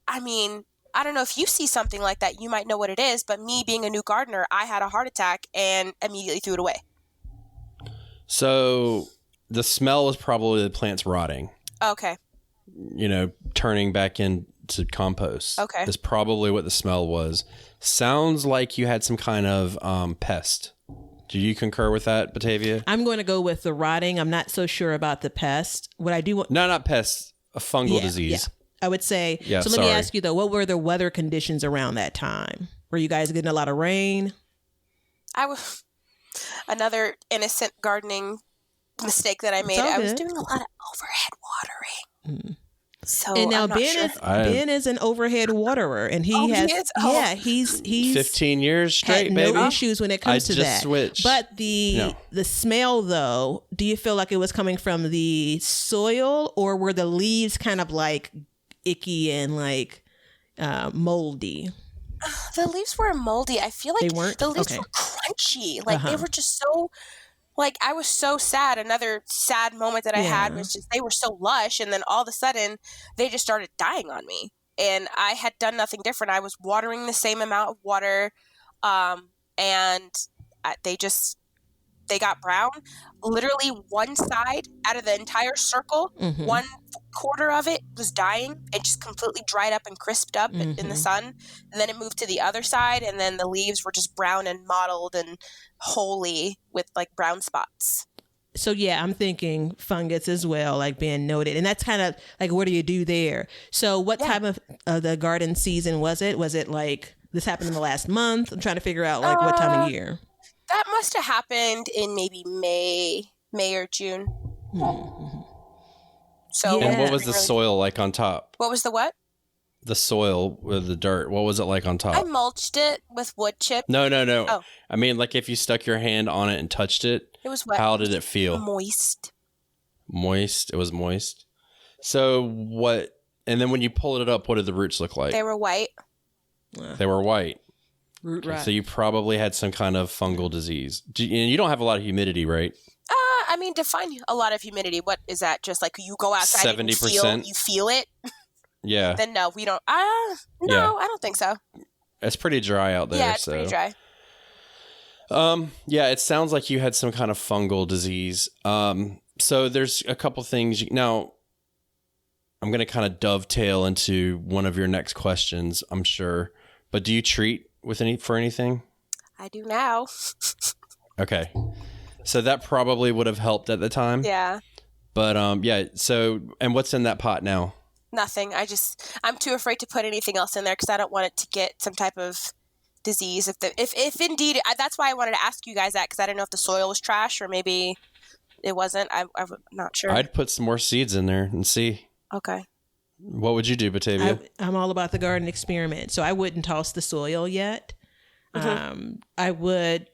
[SPEAKER 4] I don't know if you see something like that, you might know what it is, but me being a new gardener, I had a heart attack and immediately threw it away.
[SPEAKER 1] So the smell was probably the plants rotting.
[SPEAKER 4] Okay.
[SPEAKER 1] Turning back into compost.
[SPEAKER 4] Okay.
[SPEAKER 1] Is probably what the smell was. Sounds like you had some kind of pest. Do you concur with that, Batavia?
[SPEAKER 3] I'm going to go with the rotting. I'm not so sure about the pest. What I do want...
[SPEAKER 1] No, not pests. A fungal disease.
[SPEAKER 3] Yeah. I would say. So let me ask you though, what were the weather conditions around that time? Were you guys getting a lot of rain?
[SPEAKER 4] I was another innocent gardening mistake that I made. I was doing a lot of overhead watering. So
[SPEAKER 3] and now Ben is an overhead waterer, and he's
[SPEAKER 1] 15 years straight,
[SPEAKER 3] no
[SPEAKER 1] baby.
[SPEAKER 3] issues when it comes to that.
[SPEAKER 1] Switched.
[SPEAKER 3] But the smell though, do you feel like it was coming from the soil, or were the leaves kind of like icky and like moldy?
[SPEAKER 4] The leaves were moldy. I feel like
[SPEAKER 3] they weren't?
[SPEAKER 4] The leaves were crunchy. Like they were just so. Like, I was so sad. Another sad moment that I had was just they were so lush, and then all of a sudden, they just started dying on me. And I had done nothing different. I was watering the same amount of water, and they got brown. Literally one side out of the entire circle, 1/4 of it was dying and just completely dried up and crisped up in the sun. And then it moved to the other side, and then the leaves were just brown and mottled and holy with like brown spots.
[SPEAKER 3] So yeah, I'm thinking fungus as well, like being noted. And that's kind of like, what do you do there? So what time of the garden season was it? Was it like this happened in the last month? I'm trying to figure out like what time of year.
[SPEAKER 4] That must have happened in maybe May or June.
[SPEAKER 3] Mm-hmm.
[SPEAKER 4] So,
[SPEAKER 1] and what was the soil like on top?
[SPEAKER 4] What was the what?
[SPEAKER 1] the soil with the dirt, what was it like on top?
[SPEAKER 4] I mulched it with wood chip.
[SPEAKER 1] No.
[SPEAKER 4] Oh.
[SPEAKER 1] I mean, like if you stuck your hand on it and touched it,
[SPEAKER 4] It was wet.
[SPEAKER 1] how did it feel?
[SPEAKER 4] Moist.
[SPEAKER 1] Moist. It was moist. So what? And then when you pulled it up, what did the roots look like?
[SPEAKER 4] They were white.
[SPEAKER 1] They were white.
[SPEAKER 3] Root rot.
[SPEAKER 1] So you probably had some kind of fungal disease. You don't have a lot of humidity, right?
[SPEAKER 4] I mean, define a lot of humidity. What is that? Just like you go outside
[SPEAKER 1] 70%?
[SPEAKER 4] and you feel it?
[SPEAKER 1] Yeah.
[SPEAKER 4] Then no, we don't. No,
[SPEAKER 1] Yeah.
[SPEAKER 4] I don't think so.
[SPEAKER 1] It's pretty dry out there.
[SPEAKER 4] Yeah, it's pretty dry.
[SPEAKER 1] Yeah, it sounds like you had some kind of fungal disease. So there's a couple things. Now, I'm going to kind of dovetail into one of your next questions, I'm sure. But do you treat for anything?
[SPEAKER 4] I do now.
[SPEAKER 1] Okay. So that probably would have helped at the time.
[SPEAKER 4] Yeah.
[SPEAKER 1] But yeah, so, and what's in that pot now?
[SPEAKER 4] Nothing. I'm too afraid to put anything else in there because I don't want it to get some type of disease. If indeed, that's why I wanted to ask you guys that, because I didn't know if the soil was trash or maybe it wasn't. I'm not sure.
[SPEAKER 1] I'd put some more seeds in there and see.
[SPEAKER 4] Okay.
[SPEAKER 1] What would you do, Batavia?
[SPEAKER 3] I'm all about the garden experiment, so I wouldn't toss the soil yet.
[SPEAKER 4] Mm-hmm.
[SPEAKER 3] I would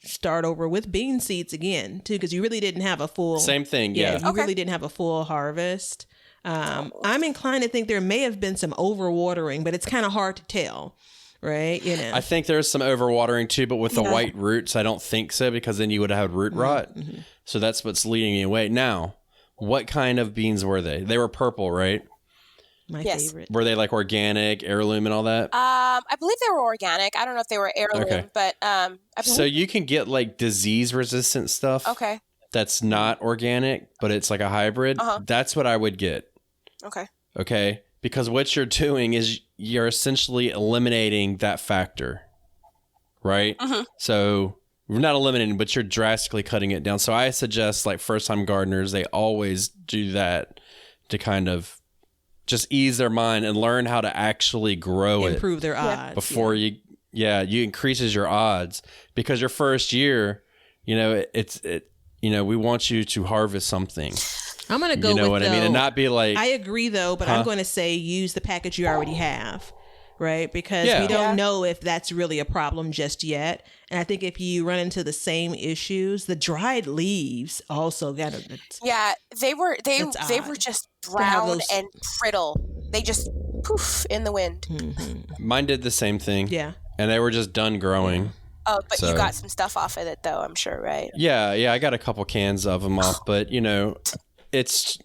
[SPEAKER 3] start over with bean seeds again too, because you really didn't have a full
[SPEAKER 1] Same thing, yeah.
[SPEAKER 3] You really didn't have a full harvest. I'm inclined to think there may have been some overwatering, but it's kind of hard to tell, right? You know,
[SPEAKER 1] I think there's some overwatering too, but with the white roots, I don't think so, because then you would have had root rot.
[SPEAKER 3] Mm-hmm.
[SPEAKER 1] So that's what's leading you away. Now, what kind of beans were they? They were purple, right?
[SPEAKER 3] my
[SPEAKER 4] Yes.
[SPEAKER 3] favorite.
[SPEAKER 1] Were they like organic, heirloom, and all that?
[SPEAKER 4] I believe they were organic. I don't know if they were heirloom,
[SPEAKER 1] Okay.
[SPEAKER 4] but I believe.
[SPEAKER 1] So you can get like disease resistant stuff.
[SPEAKER 4] Okay.
[SPEAKER 1] That's not organic, but it's like a hybrid.
[SPEAKER 4] Uh-huh.
[SPEAKER 1] That's what I would get.
[SPEAKER 4] Okay.
[SPEAKER 1] Okay. Because what you're doing is you're essentially eliminating that factor. Right?
[SPEAKER 4] Mm-hmm.
[SPEAKER 1] So we're not eliminating, but you're drastically cutting it down. So I suggest, like, first time gardeners, they always do that to kind of just ease their mind and learn how to actually grow
[SPEAKER 3] Improve their odds
[SPEAKER 1] before you increases your odds, because your first year, we want you to harvest something.
[SPEAKER 3] I'm gonna go.
[SPEAKER 1] You know
[SPEAKER 3] with,
[SPEAKER 1] what I mean, and not be like.
[SPEAKER 3] I agree though, but I'm going to say use the package you already have, right? Because
[SPEAKER 1] Yeah.
[SPEAKER 3] we don't know if that's really a problem just yet. And I think if you run into the same issues, the dried leaves also got to.
[SPEAKER 4] Yeah, they were
[SPEAKER 3] That's
[SPEAKER 4] they were
[SPEAKER 3] odd.
[SPEAKER 4] just
[SPEAKER 3] have
[SPEAKER 4] brown
[SPEAKER 3] those-
[SPEAKER 4] and brittle. They just poof in the wind.
[SPEAKER 1] Mine did the same thing.
[SPEAKER 3] Yeah.
[SPEAKER 1] And they were just done growing.
[SPEAKER 4] Oh, but
[SPEAKER 1] So-
[SPEAKER 4] you got some stuff off of it though, I'm sure, right?
[SPEAKER 1] Yeah, I got a couple cans of them off, but it's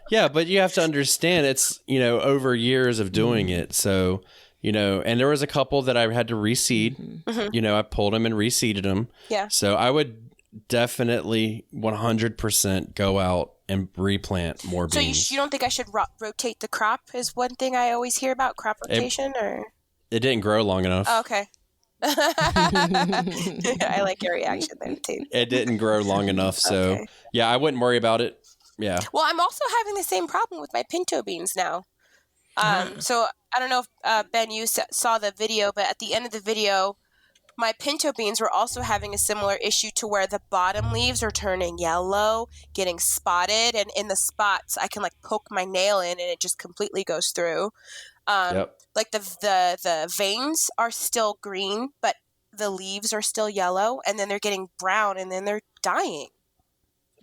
[SPEAKER 1] yeah, but you have to understand it's over years of doing it. So and there was a couple that I had to reseed.
[SPEAKER 4] Mm-hmm.
[SPEAKER 1] I pulled them and reseeded them.
[SPEAKER 4] Yeah.
[SPEAKER 1] So I would definitely 100% go out and replant more
[SPEAKER 4] So
[SPEAKER 1] beans.
[SPEAKER 4] you don't think I should rotate the crop? Is one thing I always hear about crop rotation, or
[SPEAKER 1] It didn't grow long enough.
[SPEAKER 4] oh, okay. I like your reaction there too.
[SPEAKER 1] It didn't grow long enough. So
[SPEAKER 4] Okay.
[SPEAKER 1] yeah, I wouldn't worry about it. Yeah.
[SPEAKER 4] Well, I'm also having the same problem with my pinto beans now. So I don't know if Ben, you saw the video, but at the end of the video, my pinto beans were also having a similar issue to where the bottom leaves are turning yellow, getting spotted, and in the spots, I can like poke my nail in, and it just completely goes through.
[SPEAKER 1] Yep.
[SPEAKER 4] Like the veins are still green, but the leaves are still yellow, and then they're getting brown, and then they're dying.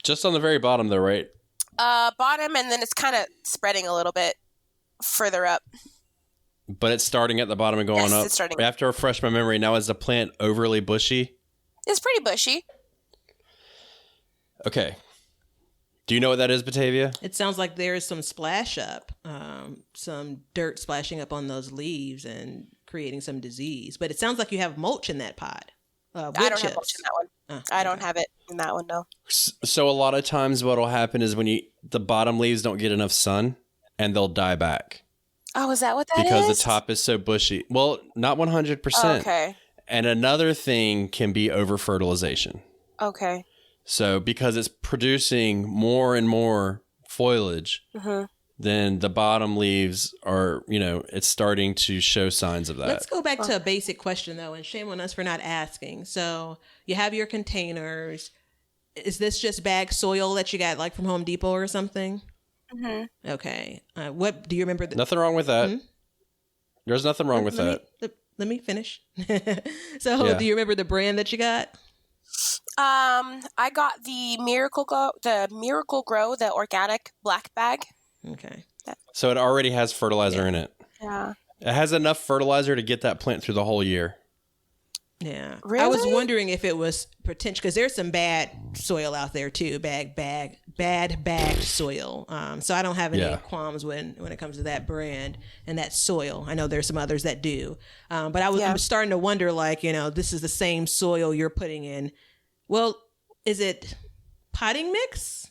[SPEAKER 1] Just on the very bottom though, right?
[SPEAKER 4] Bottom, and then it's kind of spreading a little bit further up.
[SPEAKER 1] But it's starting at the bottom and going
[SPEAKER 4] Yes,
[SPEAKER 1] up.
[SPEAKER 4] it's starting.
[SPEAKER 1] I have to refresh my memory. Now, is the plant overly bushy?
[SPEAKER 4] It's pretty bushy.
[SPEAKER 1] Okay. Do you know what that is, Batavia?
[SPEAKER 3] It sounds like there's some splash up, some dirt splashing up on those leaves and creating some disease. But it sounds like you have mulch in that pot.
[SPEAKER 4] I don't have mulch in that one. I don't have it in that one, no.
[SPEAKER 1] So a lot of times what will happen is when the bottom leaves don't get enough sun and they'll die back.
[SPEAKER 4] Oh, is that what that
[SPEAKER 1] because
[SPEAKER 4] is?
[SPEAKER 1] the top is so bushy. Well, not 100%.
[SPEAKER 4] Okay.
[SPEAKER 1] And another thing can be over fertilization.
[SPEAKER 4] Okay.
[SPEAKER 1] So because it's producing more and more foliage, then the bottom leaves are, it's starting to show signs of that.
[SPEAKER 3] Let's go back to a basic question, though, and shame on us for not asking. So you have your containers. Is this just bag soil that you got like from Home Depot or something?
[SPEAKER 4] Mm-hmm.
[SPEAKER 3] Okay. What do you remember?
[SPEAKER 1] Nothing wrong with that. There's nothing wrong with that.
[SPEAKER 3] Let me finish. So, do you remember the brand that you got?
[SPEAKER 4] I got the Miracle Grow, the organic black bag.
[SPEAKER 3] Okay.
[SPEAKER 1] So it already has fertilizer in it.
[SPEAKER 4] Yeah.
[SPEAKER 1] It has enough fertilizer to get that plant through the whole year.
[SPEAKER 3] Yeah.
[SPEAKER 4] Really?
[SPEAKER 3] I was wondering if it was potential, because there's some bad soil out there too, bad bagged soil. So I don't have any qualms when it comes to that brand and that soil. I know there's some others that do. But I'm starting to wonder, like, this is the same soil you're putting in. Well, is it potting mix?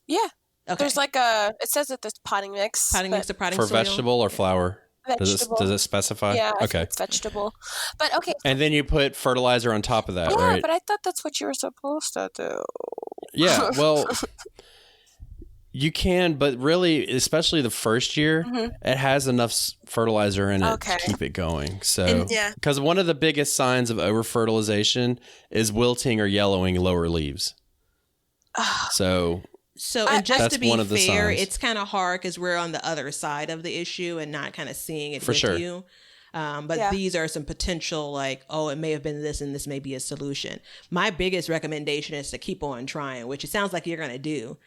[SPEAKER 4] Yeah.
[SPEAKER 3] Okay.
[SPEAKER 4] There's it says that there's potting mix.
[SPEAKER 3] Potting mix or potting
[SPEAKER 1] for
[SPEAKER 3] soil?
[SPEAKER 1] vegetable or flower?
[SPEAKER 4] Vegetable.
[SPEAKER 1] Does it specify?
[SPEAKER 4] Yeah,
[SPEAKER 1] Okay.
[SPEAKER 4] it's vegetable. But okay.
[SPEAKER 1] And then you put fertilizer on top of that, right?
[SPEAKER 4] Yeah, but I thought that's what you were supposed to do.
[SPEAKER 1] Yeah, well, you can, but really, especially the first year, it has enough fertilizer in it to keep it going. So, because one of the biggest signs of over-fertilization is wilting or yellowing lower leaves. So,
[SPEAKER 3] and just to be
[SPEAKER 1] one of the
[SPEAKER 3] fair,
[SPEAKER 1] signs.
[SPEAKER 3] it's kind of hard because we're on the other side of the issue and not kind of seeing it with you. But these are some potential, like, it may have been this and this may be a solution. My biggest recommendation is to keep on trying, which it sounds like you're going to do,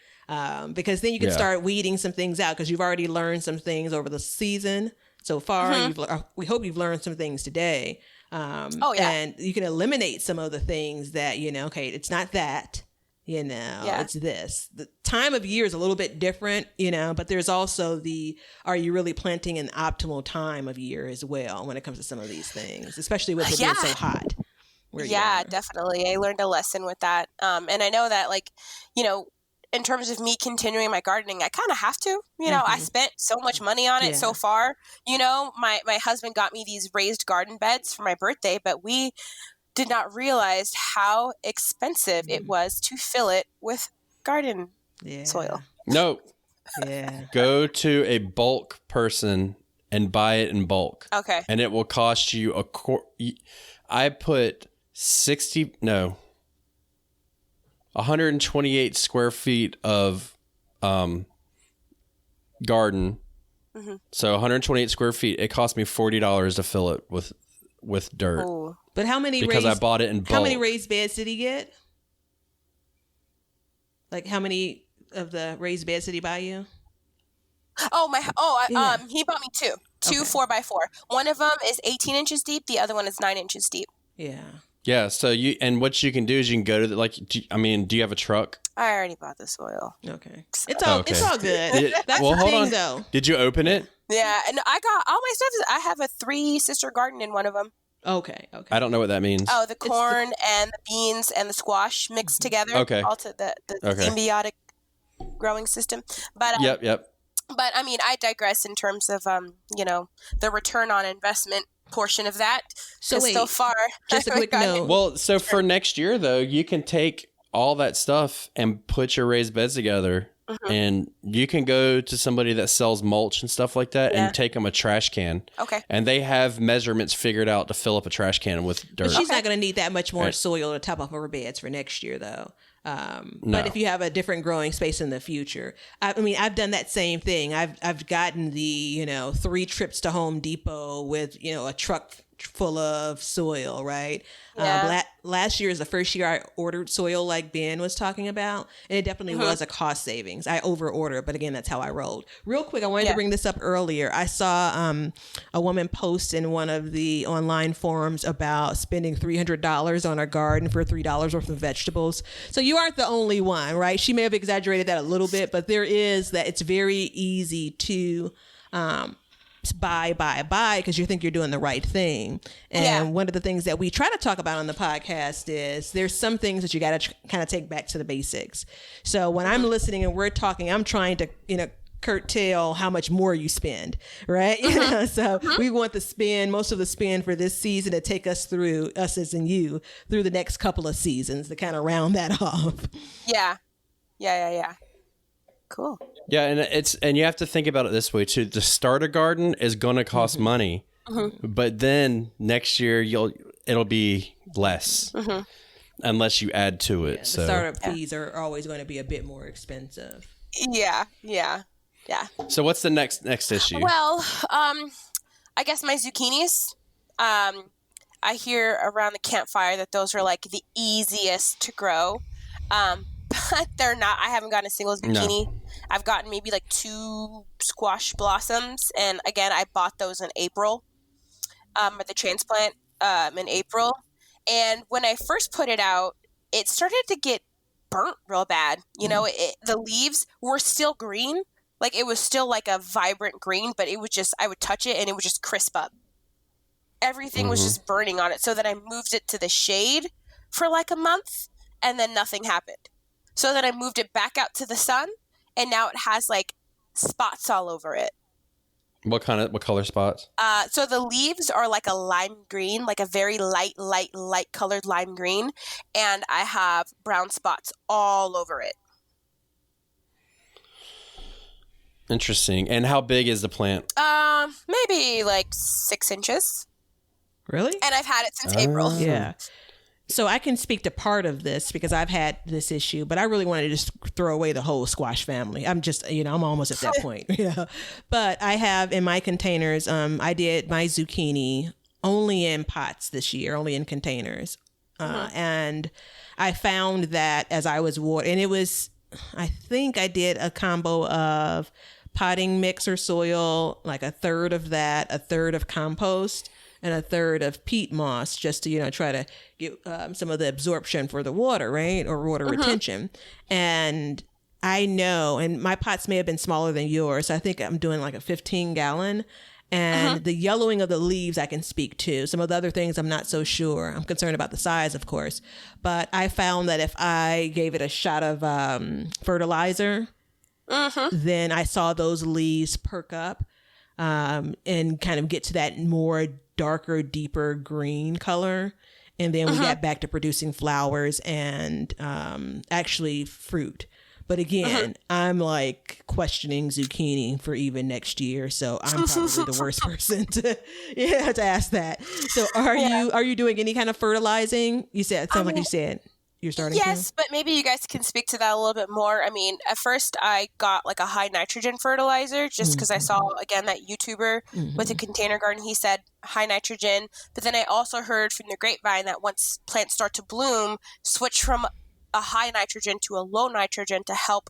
[SPEAKER 3] because then you can start weeding some things out, because you've already learned some things over the season so far. We hope you've learned some things today. And you can eliminate some of the things that, okay, it's not that. It's this. The time of year is a little bit different, but there's also are you really planting an optimal time of year as well when it comes to some of these things, especially with it being so hot.
[SPEAKER 4] Definitely. I learned a lesson with that. And I know that, in terms of me continuing my gardening, I kind of have to. I spent so much money on it so far. My husband got me these raised garden beds for my birthday, but we did not realize how expensive it was to fill it with garden soil.
[SPEAKER 1] No. Go to a bulk person and buy it in bulk.
[SPEAKER 4] Okay.
[SPEAKER 1] And it will cost you I put 128 square feet of garden. So 128 square feet. It cost me $40 to fill it with dirt.
[SPEAKER 4] Ooh.
[SPEAKER 3] But how many?
[SPEAKER 1] Because I bought it in bulk.
[SPEAKER 3] How many raised beds did he get? Like, how many of the raised beds did he buy you?
[SPEAKER 4] He bought me two 4x4. One of them is 18 inches deep. The other one is 9 inches deep.
[SPEAKER 3] Yeah.
[SPEAKER 1] Yeah. So what you can do is you can go to do you have a truck?
[SPEAKER 4] I already bought the soil.
[SPEAKER 3] Okay. It's all good. That's the thing, though.
[SPEAKER 1] Did you open it?
[SPEAKER 4] Yeah, and I got all my stuff. I have a 3-sister garden in one of them.
[SPEAKER 3] Okay.
[SPEAKER 1] I don't know what that means.
[SPEAKER 4] Oh, the corn and the beans and the squash mixed together.
[SPEAKER 1] Okay.
[SPEAKER 4] All to the symbiotic growing system. But
[SPEAKER 1] Yep.
[SPEAKER 4] But I mean, I digress in terms of the return on investment portion of that. So far,
[SPEAKER 3] just a quick note.
[SPEAKER 1] Well, so for next year though, you can take all that stuff and put your raised beds together. And you can go to somebody that sells mulch and stuff like that and take them a trash can. Okay. And they have measurements figured out to fill up a trash can with dirt.
[SPEAKER 3] But she's not going to need that much more soil to top off her beds for next year, though. But if you have a different growing space in the future, I've done that same thing. I've gotten the 3 trips to Home Depot with a truck full of soil, right? Yeah. Last year is the first year I ordered soil like Ben was talking about, and it definitely was a cost savings. I over-ordered, but again, that's how I rolled. Real quick, I wanted to bring this up earlier. I saw a woman post in one of the online forums about spending $300 on her garden for $3 worth of vegetables. So you aren't the only one, right? She may have exaggerated that a little bit, but there is that. It's very easy to buy because you think you're doing the right thing. And one of the things that we try to talk about on the podcast is there's some things that you got to kind of take back to the basics. So when I'm listening and we're talking, I'm trying to curtail how much more you spend, right? So we want most of the spend for this season to take us through, us as in you, through the next couple of seasons to kind of round that off.
[SPEAKER 4] Yeah. Cool.
[SPEAKER 1] Yeah, and you have to think about it this way too. To start a garden is going to cost money, but then next year it'll be less unless you add to it.
[SPEAKER 3] The startup fees are always going to be a bit more expensive.
[SPEAKER 4] Yeah.
[SPEAKER 1] So what's the next issue?
[SPEAKER 4] Well, I guess my zucchinis. I hear around the campfire that those are like the easiest to grow, but they're not. I haven't gotten a single zucchini. No. I've gotten maybe like 2 squash blossoms, and again, I bought those in April. At the transplant in April, and when I first put it out, it started to get burnt real bad. You know, the leaves were still green. Like, it was still like a vibrant green, but it would just, I would touch it and it would just crisp up. Everything was just burning on it. So then I moved it to the shade for like a month, and then nothing happened. So then I moved it back out to the sun, and now it has like spots all over it.
[SPEAKER 1] What color spots?
[SPEAKER 4] So the leaves are like a lime green, like a very light colored lime green, and I have brown spots all over it.
[SPEAKER 1] Interesting. And how big is the plant?
[SPEAKER 4] Maybe like 6 inches.
[SPEAKER 3] Really?
[SPEAKER 4] And I've had it since April.
[SPEAKER 3] Yeah. So I can speak to part of this because I've had this issue, but I really want to just throw away the whole squash family. I'm just, I'm almost at that point, But I have in my containers, I did my zucchini only in pots this year, only in containers. And I found that as I was watering, and it was, I think I did a combo of potting mix or soil, like a third of that, a third of compost, and a third of peat moss, just to, try to get some of the absorption for the water, right? Or water retention. And I know, and my pots may have been smaller than yours. So I think I'm doing like a 15-gallon. And the yellowing of the leaves I can speak to. Some of the other things I'm not so sure. I'm concerned about the size, of course. But I found that if I gave it a shot of fertilizer, then I saw those leaves perk up and kind of get to that more darker, deeper green color. And then we got back to producing flowers and actually fruit. But again, I'm like questioning zucchini for even next year. So I'm probably the worst person to ask that. So are you doing any kind of fertilizing? You said, it sounds like you said you're starting
[SPEAKER 4] Yes, but maybe you guys can speak to that a little bit more. I mean, at first I got like a high nitrogen fertilizer just because I saw, again, that YouTuber with a container garden. He said high nitrogen. But then I also heard from the grapevine that once plants start to bloom, switch from a high nitrogen to a low nitrogen to help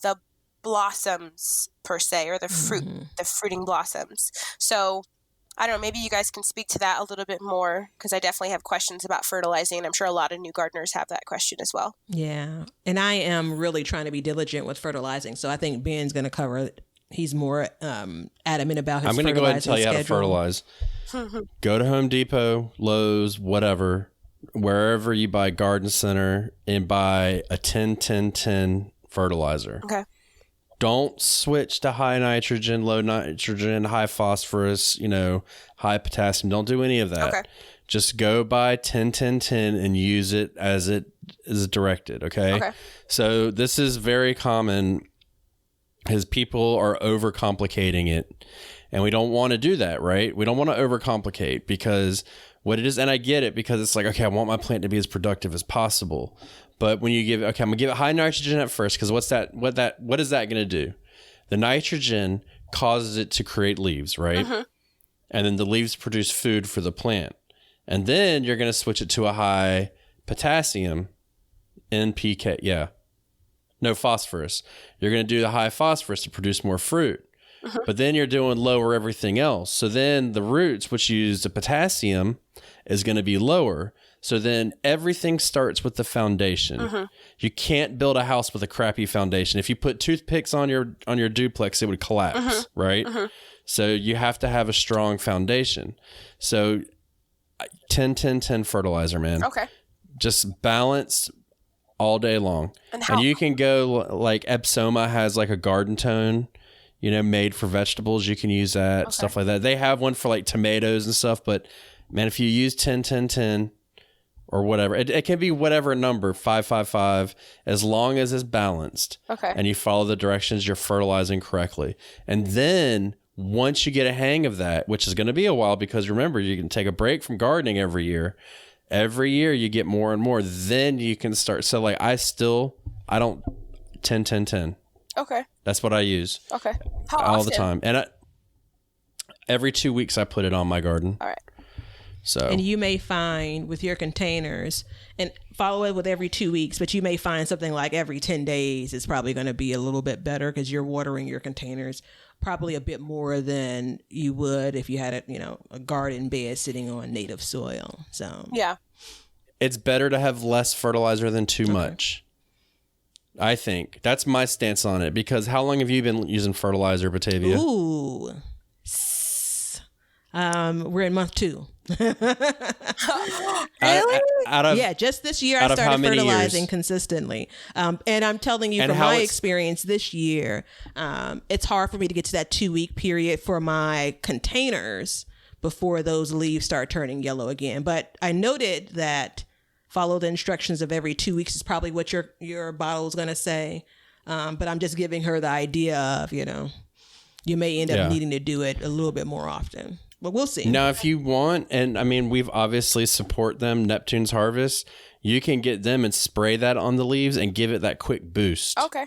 [SPEAKER 4] the blossoms per se, or the fruiting blossoms. So I don't know, maybe you guys can speak to that a little bit more, because I definitely have questions about fertilizing, and I'm sure a lot of new gardeners have that question as well.
[SPEAKER 3] Yeah. And I am really trying to be diligent with fertilizing. So I think Ben's going to cover it. He's more adamant about his fertilizing. I'm going to go ahead and tell you how to fertilize.
[SPEAKER 1] Go to Home Depot, Lowe's, whatever, wherever you buy Garden Center, and buy a 10-10-10 fertilizer.
[SPEAKER 4] Okay.
[SPEAKER 1] Don't switch to high nitrogen, low nitrogen, high phosphorus, high potassium. Don't do any of that. Okay. Just go buy 10-10-10 and use it as it is directed. Okay. So this is very common because people are overcomplicating it, and we don't want to do that, right? We don't want to overcomplicate, because what it is, and I get it, because it's like, okay, I want my plant to be as productive as possible. But when you I'm going to give it high nitrogen at first, because what is that going to do? The nitrogen causes it to create leaves, right? And then the leaves produce food for the plant. And then you're going to switch it to a high potassium, NPK, phosphorus. You're going to do the high phosphorus to produce more fruit. But then you're doing lower everything else. So then the roots, which use the potassium, is going to be lower. So then everything starts with the foundation. You can't build a house with a crappy foundation. If you put toothpicks on your duplex, it would collapse, right? So you have to have a strong foundation. So 10-10-10 fertilizer, man.
[SPEAKER 4] Okay.
[SPEAKER 1] Just balanced all day long. And you can go, like Epsoma has like a garden tone, made for vegetables. You can use that, stuff like that. They have one for like tomatoes and stuff, but man, if you use 10-10-10 or whatever, it can be whatever number, 5-5-5, as long as it's balanced.
[SPEAKER 4] Okay.
[SPEAKER 1] And you follow the directions, you're fertilizing correctly. And then once you get a hang of that, which is going to be a while, because remember, you can take a break from gardening every year. Every year you get more and more. Then you can start. So like I don't 10-10-10.
[SPEAKER 4] Okay.
[SPEAKER 1] That's what I use.
[SPEAKER 4] Okay. How
[SPEAKER 1] all
[SPEAKER 4] often?
[SPEAKER 1] the time. And every 2 weeks I put it on my garden.
[SPEAKER 4] All right.
[SPEAKER 1] So.
[SPEAKER 3] And you may find with your containers, and follow it with every 2 weeks, but you may find something like every 10 days is probably going to be a little bit better because you're watering your containers probably a bit more than you would if you had a garden bed sitting on native soil. So
[SPEAKER 4] yeah,
[SPEAKER 1] it's better to have less fertilizer than too much. I think that's my stance on it, because how long have you been using fertilizer, Batavia?
[SPEAKER 3] Ooh. We're in month 2.
[SPEAKER 4] Really?
[SPEAKER 3] Yeah, just this year I started fertilizing consistently. And I'm telling you, from my experience this year, it's hard for me to get to that 2-week period for my containers before those leaves start turning yellow again. But I noted that follow the instructions of every 2 weeks is probably what your bottle is going to say. But I'm just giving her the idea of, you may end up needing to do it a little bit more often. But we'll see.
[SPEAKER 1] Now, if you want, and I mean, we've obviously support them, Neptune's Harvest, you can get them and spray that on the leaves and give it that quick boost.
[SPEAKER 4] Okay.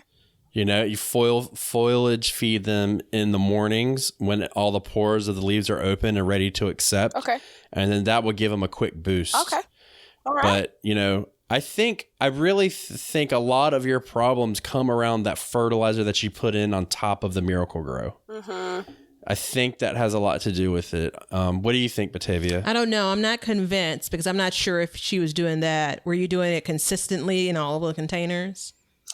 [SPEAKER 1] You foliage feed them in the mornings when all the pores of the leaves are open and ready to accept.
[SPEAKER 4] Okay.
[SPEAKER 1] And then that will give them a quick boost.
[SPEAKER 4] Okay. All right.
[SPEAKER 1] But, I really think a lot of your problems come around that fertilizer that you put in on top of the Miracle-Gro. Mm-hmm. I think that has a lot to do with it. What do you think, Batavia?
[SPEAKER 3] I don't know. I'm not convinced because I'm not sure if she was doing that. Were you doing it consistently in all of the containers?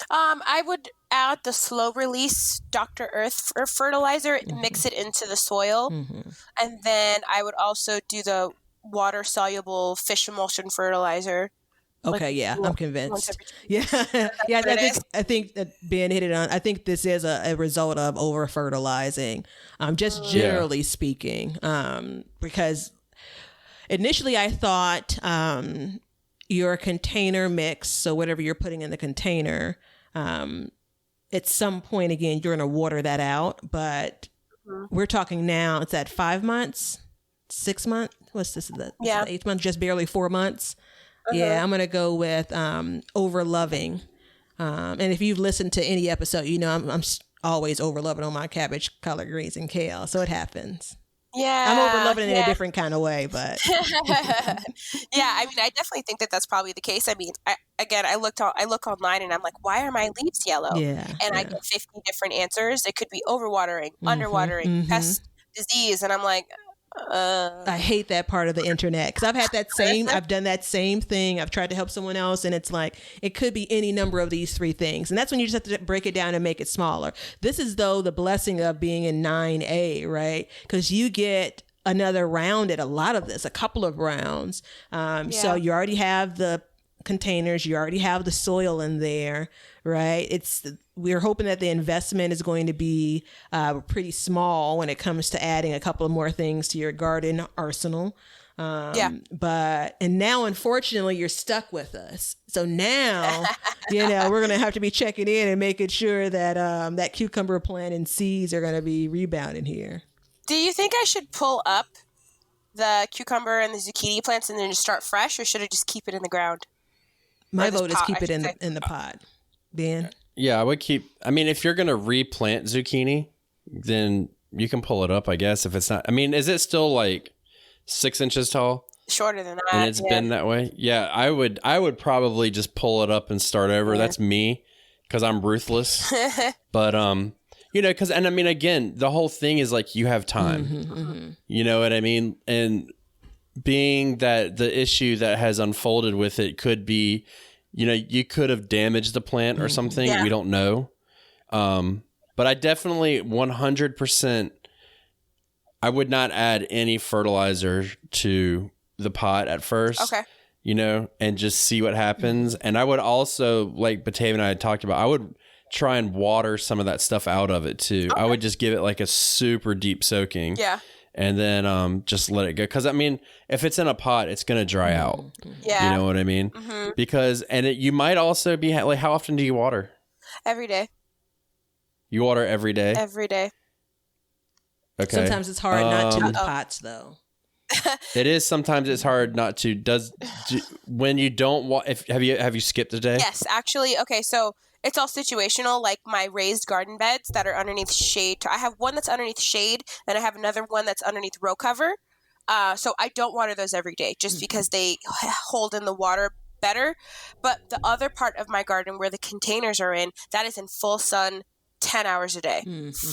[SPEAKER 4] I would add the slow release Dr. Earth fertilizer, mix it into the soil. Mm-hmm. And then I would also do the water soluble fish emulsion fertilizer.
[SPEAKER 3] Okay, I'm convinced. Yeah. I think that Ben hit it on. I think this is a result of over fertilizing, just generally speaking, because initially I thought your container mix, so whatever you're putting in the container, at some point again you're going to water that out. But we're talking now. It's at 5 months, 6 months. What's this? This is the 8th month, just barely 4 months. Yeah, I'm going to go with over loving. And if you've listened to any episode, I'm always over loving on my cabbage, collard greens, and kale. So it happens.
[SPEAKER 4] Yeah.
[SPEAKER 3] I'm over loving it in a different kind of way, but.
[SPEAKER 4] Yeah, I mean, I definitely think that that's probably the case. I mean, I look online and I'm like, why are my leaves yellow?
[SPEAKER 3] Yeah.
[SPEAKER 4] And I get 50 different answers. It could be overwatering, underwatering, pest, disease. And I'm like,
[SPEAKER 3] I hate that part of the internet because I've done that same thing. I've tried to help someone else and it's like, it could be any number of these 3 things. And that's when you just have to break it down and make it smaller. This is though the blessing of being in 9A, right? Because you get another round at a lot of this, a couple of rounds. So you already have the containers, you already have the soil in there, right? We're hoping that the investment is going to be pretty small when it comes to adding a couple of more things to your garden arsenal. But now, unfortunately, you're stuck with us. So now, we're going to have to be checking in and making sure that that cucumber plant and seeds are going to be rebounding here.
[SPEAKER 4] Do you think I should pull up the cucumber and the zucchini plants and then just start fresh, or should I just keep it in the ground?
[SPEAKER 3] My vote is keep it in the pot. Ben?
[SPEAKER 1] Yeah, I would keep. I mean, if you're going to replant zucchini, then you can pull it up, I guess. If it's not, I mean, is it still like 6 inches tall?
[SPEAKER 4] Shorter than that.
[SPEAKER 1] And it's been that way. Yeah, I would probably just pull it up and start over. Yeah. That's me, because I'm ruthless. But because, and I mean, again, the whole thing is like you have time. You know what I mean? And being that the issue that has unfolded with it could be, you could have damaged the plant or something. Yeah. We don't know. But I definitely 100%, I would not add any fertilizer to the pot at first.
[SPEAKER 4] Okay.
[SPEAKER 1] And just see what happens. And I would also, like Batavia and I had talked about, I would try and water some of that stuff out of it too. Okay. I would just give it like a super deep soaking.
[SPEAKER 4] Yeah.
[SPEAKER 1] And then just let it go. Because, I mean, if it's in a pot, it's going to dry out.
[SPEAKER 4] Yeah.
[SPEAKER 1] You know what I mean? Mm-hmm. Because, you might also be, like, how often do you water?
[SPEAKER 4] Every day.
[SPEAKER 1] You water every day?
[SPEAKER 4] Every day.
[SPEAKER 1] Okay.
[SPEAKER 3] Sometimes it's hard not to with pots, though.
[SPEAKER 1] It is. Sometimes it's hard not to. When you don't have you skipped a day?
[SPEAKER 4] Yes, actually. Okay, so it's all situational. Like my raised garden beds that are underneath shade. I have one that's underneath shade, and I have another one that's underneath row cover. So I don't water those every day just because they hold in the water better. But the other part of my garden where the containers are in, that is in full sun 10 hours a day.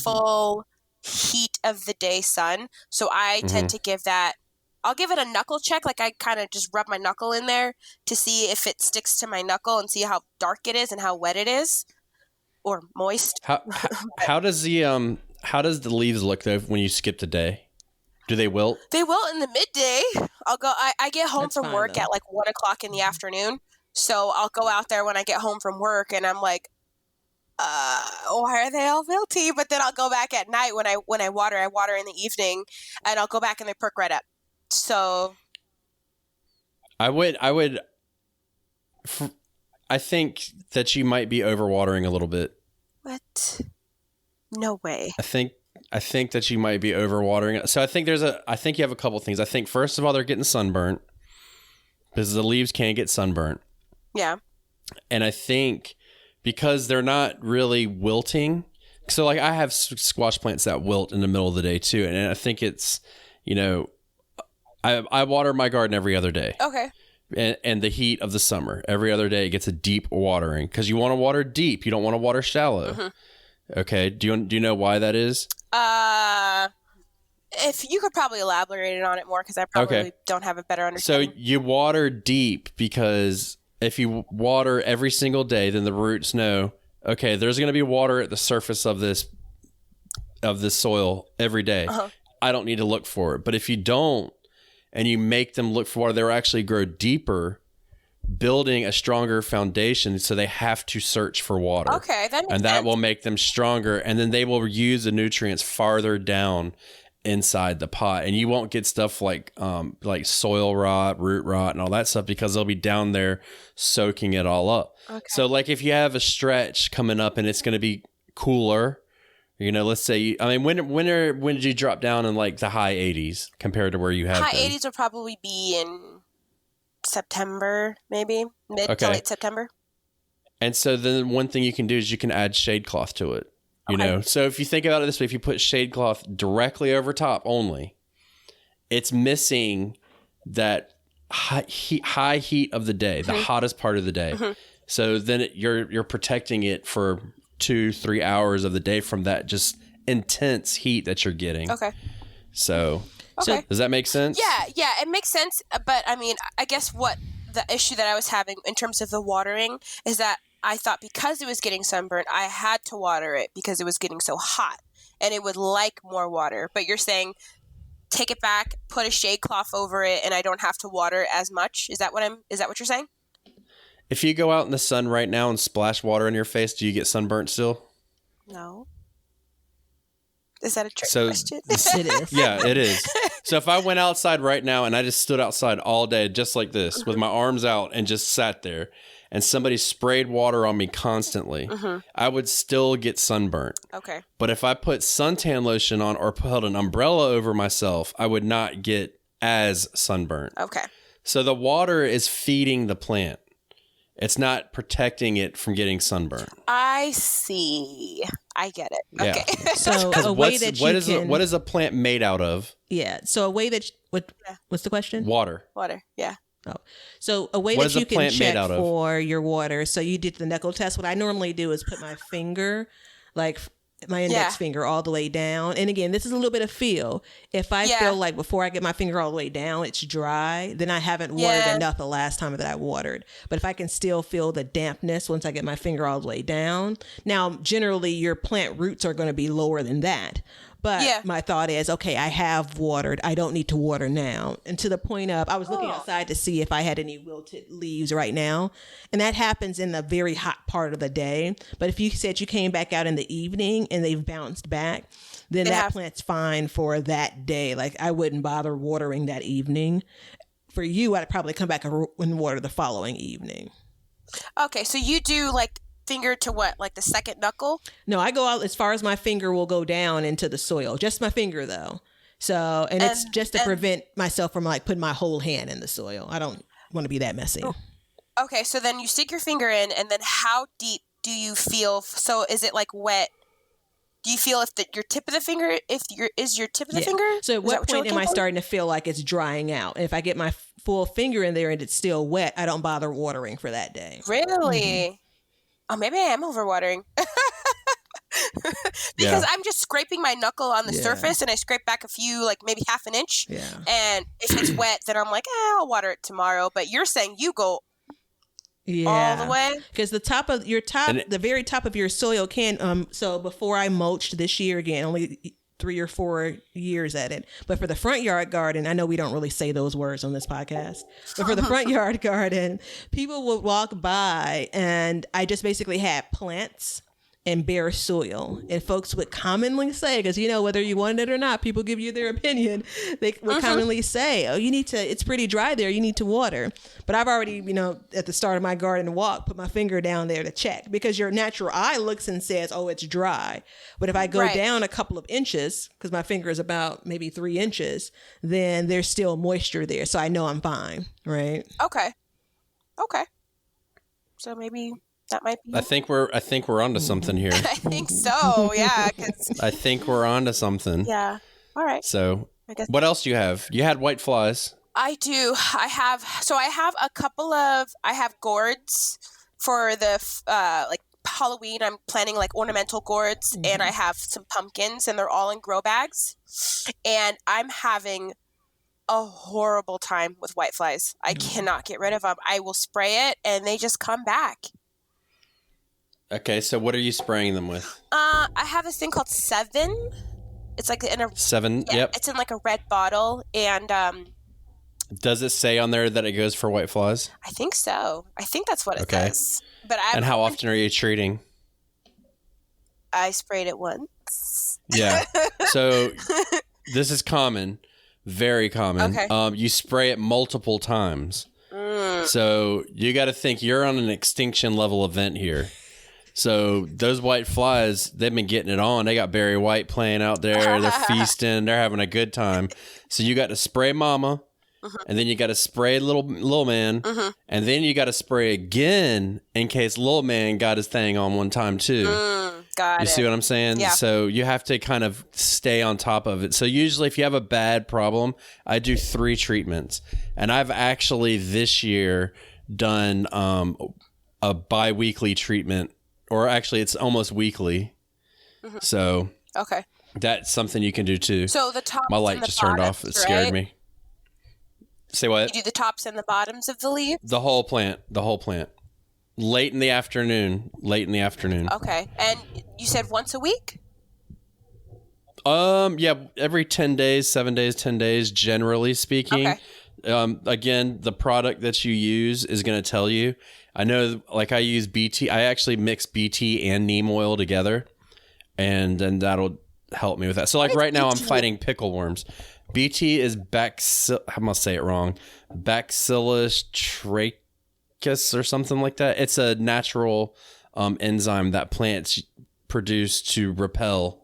[SPEAKER 4] Full heat of the day sun. So I tend to give that, I'll give it a knuckle check. Like I kind of just rub my knuckle in there to see if it sticks to my knuckle and see how dark it is and how wet it is or moist.
[SPEAKER 1] How does the leaves look though when you skip the day? Do they wilt?
[SPEAKER 4] They wilt in the midday. I get home from work at like 1 o'clock in the afternoon. So I'll go out there when I get home from work and I'm like, why are they all wilty? But then I'll go back at night when I water in the evening and I'll go back and they perk right up. So
[SPEAKER 1] I think that you might be overwatering a little bit.
[SPEAKER 4] What? No way.
[SPEAKER 1] I think that you might be overwatering. So I think you have a couple things. I think first of all, they're getting sunburnt because the leaves can get sunburnt.
[SPEAKER 4] Yeah. And
[SPEAKER 1] I think because they're not really wilting. So like I have squash plants that wilt in the middle of the day too. And I think it's, I water my garden every other day.
[SPEAKER 4] Okay.
[SPEAKER 1] And the heat of the summer, every other day it gets a deep watering because you want to water deep. You don't want to water shallow. Okay. Do you know why that is?
[SPEAKER 4] If you could probably elaborate on it more because I probably don't have a better understanding.
[SPEAKER 1] So you water deep because if you water every single day, then the roots know, okay, there's going to be water at the surface of this soil every day. I don't need to look for it. But if you don't, and you make them look for water, they'll actually grow deeper, building a stronger foundation. So they have to search for water.
[SPEAKER 4] Okay, that makes
[SPEAKER 1] and that
[SPEAKER 4] sense.
[SPEAKER 1] will make them stronger. And then they will use the nutrients farther down inside the pot. And you won't get stuff like soil rot, root rot, and all that stuff because they'll be down there soaking it all up.
[SPEAKER 4] Okay.
[SPEAKER 1] So like if you have a stretch coming up and it's going to be cooler, let's say, when did you drop down in like the high 80s compared to where you have
[SPEAKER 4] high
[SPEAKER 1] been?
[SPEAKER 4] 80s would probably be in September, maybe mid to late September.
[SPEAKER 1] And so then one thing you can do is you can add shade cloth to it. So if you think about it this way, if you put shade cloth directly over top only, it's missing that high heat of the day, the hottest part of the day. So then you're protecting it for 2-3 hours of the day from that just intense heat that you're getting.
[SPEAKER 4] Okay.
[SPEAKER 1] So does that make sense?
[SPEAKER 4] Yeah, it makes sense. But I guess what the issue that I was having in terms of the watering is that I thought because it was getting sunburned, I had to water it because it was getting so hot and it would like more water. But you're saying take it back, put a shade cloth over it, and I don't have to water as much. Is that what you're saying?
[SPEAKER 1] If you go out in the sun right now and splash water in your face, do you get sunburnt still?
[SPEAKER 4] No. Is that a trick question?
[SPEAKER 3] It is.
[SPEAKER 1] Yeah, it is. So if I went outside right now and I just stood outside all day just like this with my arms out and just sat there and somebody sprayed water on me constantly, I would still get sunburnt.
[SPEAKER 4] Okay.
[SPEAKER 1] But if I put suntan lotion on or held an umbrella over myself, I would not get as sunburnt.
[SPEAKER 4] Okay.
[SPEAKER 1] So the water is feeding the plant. It's not protecting it from getting sunburnt.
[SPEAKER 4] I see. I get it.
[SPEAKER 1] Yeah.
[SPEAKER 4] Okay.
[SPEAKER 3] So a way that
[SPEAKER 1] what is a plant made out of?
[SPEAKER 3] Yeah. So a way that what's the question?
[SPEAKER 1] Water.
[SPEAKER 4] Water. Yeah.
[SPEAKER 3] Oh, so a way
[SPEAKER 1] What
[SPEAKER 3] that
[SPEAKER 1] is a
[SPEAKER 3] you can
[SPEAKER 1] plant
[SPEAKER 3] check
[SPEAKER 1] made out of?
[SPEAKER 3] for your water. So you did the knuckle test. What I normally do is put my finger, like my index finger, all the way down. And again, this is a little bit of feel. If I feel like before I get my finger all the way down, it's dry, then I haven't watered enough the last time that I watered. But if I can still feel the dampness once I get my finger all the way down, now generally your plant roots are going to be lower than that. But my thought is, okay, I have watered. I don't need to water now. And to the point of, I was looking outside to see if I had any wilted leaves right now. And that happens in the very hot part of the day. But if you said you came back out in the evening and they've bounced back, then that plant's fine for that day. Like I wouldn't bother watering that evening. For you, I'd probably come back and water the following evening.
[SPEAKER 4] Okay, so you do like finger to what, like the second knuckle?
[SPEAKER 3] No, I go out as far as my finger will go down into the soil. Just my finger though. So, and it's just to prevent myself from like putting my whole hand in the soil. I don't want to be that messy.
[SPEAKER 4] Okay, so then you stick your finger in, and then how deep do you feel? So is it like wet? Do you feel if your tip of the finger, is your tip of the finger?
[SPEAKER 3] So at what point am I starting to feel like it's drying out? And if I get my full finger in there and it's still wet, I don't bother watering for that day.
[SPEAKER 4] Really?
[SPEAKER 3] Mm-hmm.
[SPEAKER 4] Oh, maybe I am overwatering. Because I'm just scraping my knuckle on the surface and I scrape back a few, like maybe half an inch.
[SPEAKER 3] Yeah.
[SPEAKER 4] And if it's wet, then I'm like, I'll water it tomorrow. But you're saying you go all the way?
[SPEAKER 3] Because the very top of your soil can, so before I mulched this year, again, only 3 or 4 years at it. But for the front yard garden, I know we don't really say those words on this podcast, but for the front yard garden, people would walk by and I just basically had plants and bare soil. And folks would commonly say, because, whether you want it or not, people give you their opinion. They would commonly say, oh, it's pretty dry there. You need to water. But I've already, at the start of my garden walk, put my finger down there to check, because your natural eye looks and says, oh, it's dry. But if I go down a couple of inches, because my finger is about maybe 3 inches, then there's still moisture there. So I know I'm fine. Right.
[SPEAKER 4] Okay. So maybe that might be.
[SPEAKER 1] I think we're onto something here.
[SPEAKER 4] I think so. Yeah.
[SPEAKER 1] I think we're onto something.
[SPEAKER 4] Yeah. All right.
[SPEAKER 1] So, what else do you have? You had white flies.
[SPEAKER 4] I do. I have I have gourds for the like Halloween. I'm planning like ornamental gourds, and I have some pumpkins, and they're all in grow bags. And I'm having a horrible time with white flies. I cannot get rid of them. I will spray it, and they just come back. Okay,
[SPEAKER 1] so what are you spraying them with?
[SPEAKER 4] I have this thing called 7. It's like in a
[SPEAKER 1] 7.
[SPEAKER 4] Yeah,
[SPEAKER 1] yep.
[SPEAKER 4] It's in like a red bottle, and
[SPEAKER 1] does it say on there that it goes for white flies?
[SPEAKER 4] I think so. I think that's what it says. But
[SPEAKER 1] and how often are you treating?
[SPEAKER 4] I sprayed it once.
[SPEAKER 1] Yeah. So this is common, very common.
[SPEAKER 4] Okay.
[SPEAKER 1] You spray it multiple times. So you got to think you're on an extinction level event here. So those white flies, they've been getting it on. They got Barry White playing out there. They're feasting. They're having a good time. So you got to spray mama, and then you got to spray little man, and then you got to spray again in case little man got his thing on one time too.
[SPEAKER 4] Got
[SPEAKER 1] you see what I'm saying?
[SPEAKER 4] Yeah.
[SPEAKER 1] So you have to kind of stay on top of it. So usually if you have a bad problem, I do 3 treatments. And I've actually this year done a bi-weekly treatment. Or actually, it's almost weekly. So that's something you can do too.
[SPEAKER 4] So the tops.
[SPEAKER 1] My light just turned off. It scared me. Say what?
[SPEAKER 4] You do the tops and the bottoms of the leaves?
[SPEAKER 1] The whole plant. Late in the afternoon.
[SPEAKER 4] Okay. And you said once a week?
[SPEAKER 1] Yeah, every 10 days, 7 days, 10 days, generally speaking.
[SPEAKER 4] Okay.
[SPEAKER 1] Again, the product that you use is going to tell you. I know, like I use BT. I actually mix BT and neem oil together, and then that'll help me with that. So, like right now, I'm fighting pickle worms. BT is I'm gonna say it wrong. Bacillus trachis or something like that. It's a natural enzyme that plants produce to repel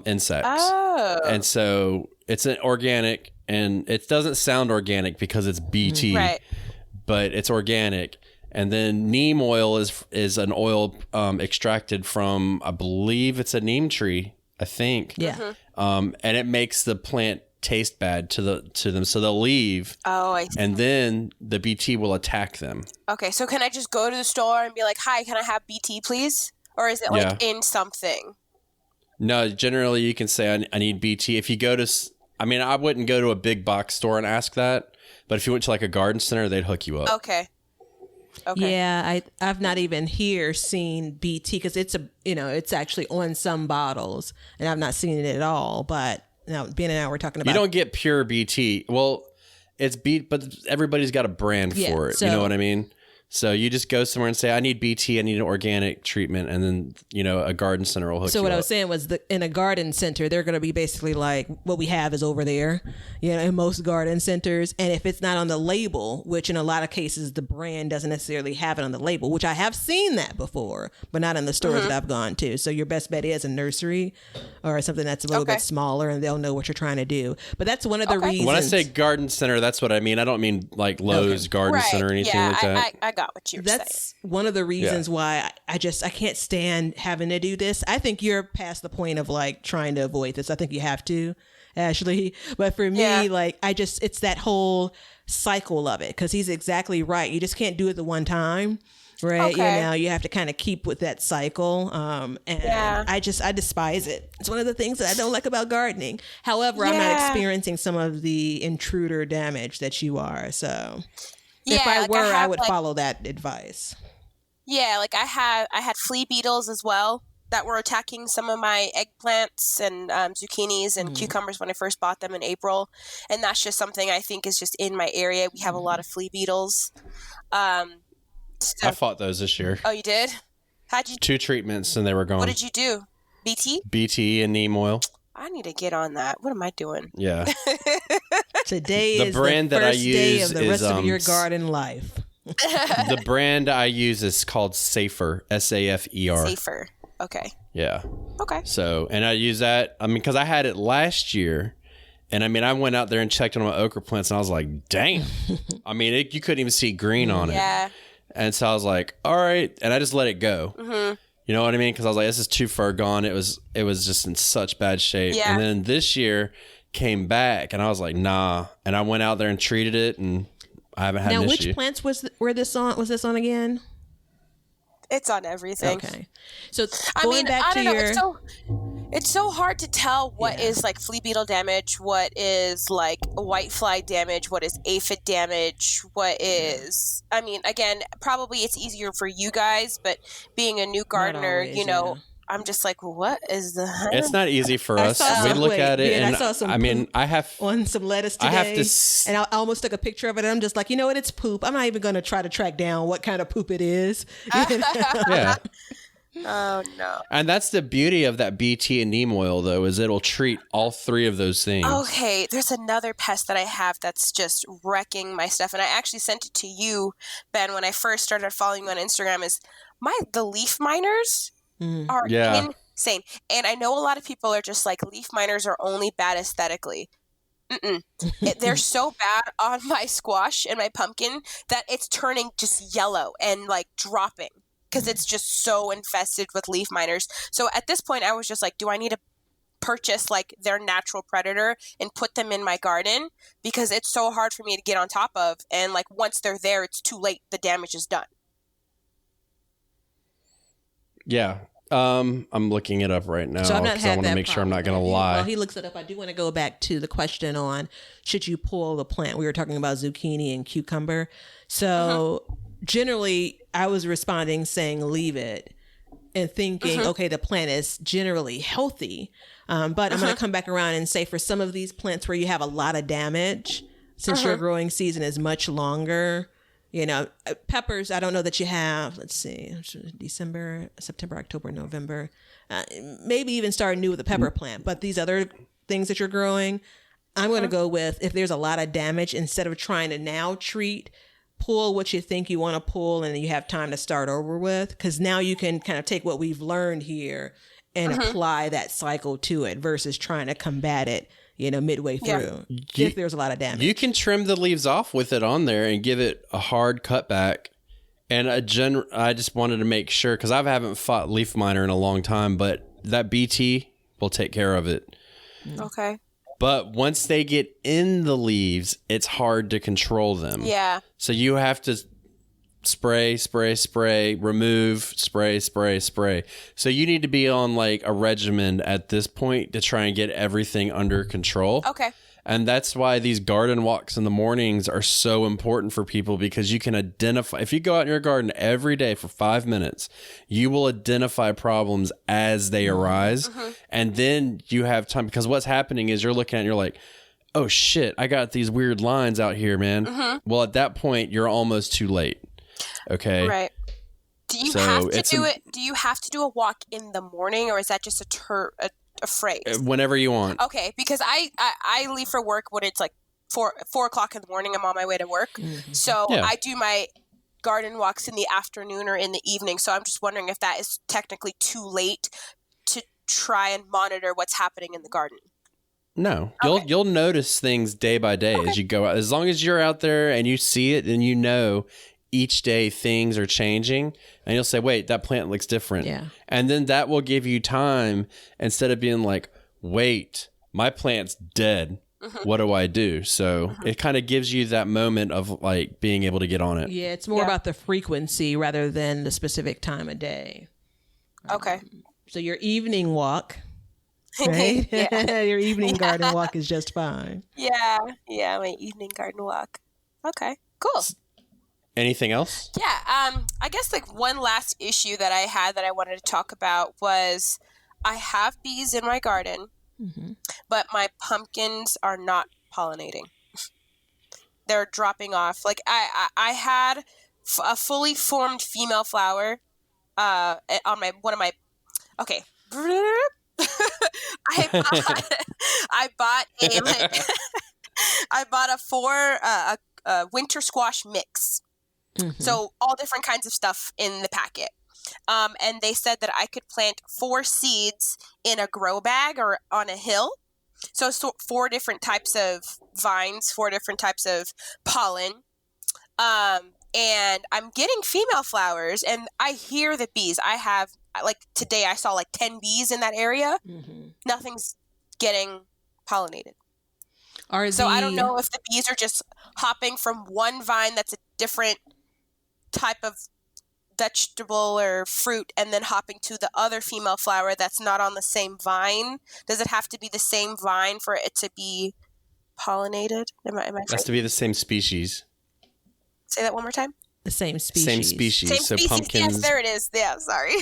[SPEAKER 1] insects.
[SPEAKER 4] Oh.
[SPEAKER 1] And so it's an organic, and it doesn't sound organic because it's BT,
[SPEAKER 4] right? But
[SPEAKER 1] it's organic. And then neem oil is an oil extracted from, I believe it's a neem tree, I think.
[SPEAKER 3] Yeah.
[SPEAKER 1] And it makes the plant taste bad to them, so they'll leave.
[SPEAKER 4] Oh, I see.
[SPEAKER 1] And then the BT will attack them.
[SPEAKER 4] Okay, so can I just go to the store and be like, "Hi, can I have BT, please?" Or is it like in something?
[SPEAKER 1] No, generally you can say I need BT. If you go to, I wouldn't go to a big box store and ask that, but if you went to like a garden center, they'd hook you up.
[SPEAKER 4] Okay.
[SPEAKER 3] Yeah, I've not even here seen BT because it's actually on some bottles, and I've not seen it at all. But now Ben and I were talking about,
[SPEAKER 1] you don't get pure BT. Well, it's but everybody's got a brand for it. You know what I mean? So you just go somewhere and say, I need BT, I need an organic treatment, and then, a garden center will hook you up.
[SPEAKER 3] So what I was saying was in a garden center, they're going to be basically like, what we have is over there, in most garden centers. And if it's not on the label, which in a lot of cases, the brand doesn't necessarily have it on the label, which I have seen that before, but not in the stores that I've gone to. So your best bet is a nursery or something that's a little bit smaller, and they'll know what you're trying to do. But that's one of the reasons.
[SPEAKER 1] When I say garden center, that's what I mean. I don't mean like Lowe's garden center or anything like that.
[SPEAKER 4] I got about what you were saying.
[SPEAKER 3] That's one of the reasons why I can't stand having to do this. I think you're past the point of like trying to avoid this. I think you have to, Ashley. But for me, like it's that whole cycle of it, because he's exactly right. You just can't do it the one time. Right.
[SPEAKER 4] Okay.
[SPEAKER 3] You know, you have to kind of keep with that cycle. I despise it. It's one of the things that I don't like about gardening. However, I'm not experiencing some of the intruder damage that you are. So if I were, I would follow that advice. Yeah.
[SPEAKER 4] Like I had flea beetles as well that were attacking some of my eggplants and zucchinis and cucumbers when I first bought them in April. And that's just something I think is just in my area. We have a lot of flea beetles.
[SPEAKER 1] I fought those this year.
[SPEAKER 4] Oh, you did? How'd you?
[SPEAKER 1] 2 treatments and they were gone.
[SPEAKER 4] What did you do? BT?
[SPEAKER 1] BT and neem oil.
[SPEAKER 4] I need to get on that. What am I doing?
[SPEAKER 1] Yeah.
[SPEAKER 3] Today
[SPEAKER 1] the
[SPEAKER 3] is
[SPEAKER 1] brand
[SPEAKER 3] the
[SPEAKER 1] that I
[SPEAKER 3] first day
[SPEAKER 1] use
[SPEAKER 3] of the
[SPEAKER 1] is,
[SPEAKER 3] rest of your garden life.
[SPEAKER 1] The brand I use is called Safer. Safer.
[SPEAKER 4] Safer. Okay.
[SPEAKER 1] Yeah.
[SPEAKER 4] Okay.
[SPEAKER 1] So, and I use that. I mean, because I had it last year. And I mean, I went out there and checked on my okra plants and I was like, damn. I mean, you couldn't even see green on it.
[SPEAKER 4] Yeah.
[SPEAKER 1] And so I was like, all right. And I just let it go.
[SPEAKER 4] Mm-hmm.
[SPEAKER 1] You know what I mean? Because I was like, this is too far gone. It was just in such bad shape.
[SPEAKER 4] Yeah.
[SPEAKER 1] And then this year came back and I was like, nah. And I went out there and treated it and I haven't had an issue.
[SPEAKER 3] Now, which plants was this on again?
[SPEAKER 4] It's on everything.
[SPEAKER 3] Okay. So
[SPEAKER 4] I don't know. It's so hard to tell what is like flea beetle damage, what is like whitefly damage, what is aphid damage, what is. I mean, again, probably it's easier for you guys, but being a new gardener, always, I'm just like, what is the?
[SPEAKER 1] It's not easy for us. We look at it, and
[SPEAKER 3] I saw some.
[SPEAKER 1] I have
[SPEAKER 3] on some lettuce today.
[SPEAKER 1] I have to,
[SPEAKER 3] and I almost took a picture of it. And I'm just like, you know what? It's poop. I'm not even going to try to track down what kind of poop it is.
[SPEAKER 1] Yeah.
[SPEAKER 4] Oh no.
[SPEAKER 1] And that's the beauty of that BT and neem oil, though, is it'll treat all 3 of those things.
[SPEAKER 4] Okay, there's another pest that I have that's just wrecking my stuff, and I actually sent it to you, Ben, when I first started following you on Instagram. Is the leaf miners are insane, and I know a lot of people are just like, leaf miners are only bad aesthetically. They're so bad on my squash and my pumpkin that it's turning just yellow and like dropping. Because it's just so infested with leaf miners. So at this point, I was just like, do I need to purchase like their natural predator and put them in my garden? Because it's so hard for me to get on top of. And like once they're there, it's too late. The damage is done.
[SPEAKER 1] Yeah. I'm looking it up right now.
[SPEAKER 3] So I've not had
[SPEAKER 1] I want to make sure I'm not going to lie.
[SPEAKER 3] While he looks it up, I do want to go back to the question on should you pull the plant? We were talking about zucchini and cucumber. So generally, I was responding saying leave it and thinking, okay, the plant is generally healthy. But I'm going to come back around and say for some of these plants where you have a lot of damage, since your growing season is much longer, peppers, I don't know that you have, let's see, December, September, October, November, maybe even start new with a pepper plant. But these other things that you're growing, I'm going to go with, if there's a lot of damage, instead of trying to now treat, pull what you think you want to pull and then you have time to start over with, because now you can kind of take what we've learned here and apply that cycle to it versus trying to combat it midway through if there's a lot of damage.
[SPEAKER 1] You can trim the leaves off with it on there and give it a hard cutback. And I just wanted to make sure, because I haven't fought leaf miner in a long time, but that BT will take care of it.
[SPEAKER 4] Okay.
[SPEAKER 1] But once they get in the leaves, it's hard to control them.
[SPEAKER 4] Yeah.
[SPEAKER 1] So you have to spray, remove, spray. So you need to be on like a regimen at this point to try and get everything under control.
[SPEAKER 4] Okay.
[SPEAKER 1] And that's why these garden walks in the mornings are so important for people, because you can identify, if you go out in your garden every day for 5 minutes, you will identify problems as they arise. And then you have time, because what's happening is you're looking at it and you're like, oh shit, I got these weird lines out here, man. Well, at that point, you're almost too late. Okay.
[SPEAKER 4] Right. Do you have to do it? Do you have to do a walk in the morning, or is that just a phrase?
[SPEAKER 1] Whenever you want.
[SPEAKER 4] Okay, because I leave for work when it's like 4 o'clock in the morning. I'm on my way to work, so I do my garden walks in the afternoon or in the evening. So I'm just wondering if that is technically too late to try and monitor what's happening in the garden.
[SPEAKER 1] No, you'll notice things day by day as you go out. As long as you're out there and you see it and each day things are changing, and you'll say, wait, that plant looks different.
[SPEAKER 3] Yeah.
[SPEAKER 1] And then that will give you time, instead of being like, wait, my plant's dead. What do I do? So it kind of gives you that moment of like being able to get on it.
[SPEAKER 3] Yeah, it's more about the frequency rather than the specific time of day.
[SPEAKER 4] Okay.
[SPEAKER 3] So your evening walk, right? Your evening garden walk is just fine.
[SPEAKER 4] Yeah, my evening garden walk. Okay, cool.
[SPEAKER 1] Anything else?
[SPEAKER 4] Yeah, I guess like one last issue that I had that I wanted to talk about was I have bees in my garden, but my pumpkins are not pollinating. They're dropping off. Like I had a fully formed female flower on one of my. Okay. I bought a winter squash mix. So all different kinds of stuff in the packet. And they said that I could plant 4 seeds in a grow bag or on a hill. So 4 different types of vines, 4 different types of pollen. And I'm getting female flowers, and I hear the bees. I have, like today I saw like 10 bees in that area. Nothing's getting pollinated. So I don't know if the bees are just hopping from one vine that's a different type of vegetable or fruit and then hopping to the other female flower that's not on the same vine. Does it have to be the same vine for it to be pollinated? Am I
[SPEAKER 1] It has to be the same species.
[SPEAKER 4] Say that one more time.
[SPEAKER 3] The same species.
[SPEAKER 1] Same species.
[SPEAKER 4] Same
[SPEAKER 1] so
[SPEAKER 4] species.
[SPEAKER 1] pumpkins.
[SPEAKER 4] Yes, there it is. Yeah, sorry.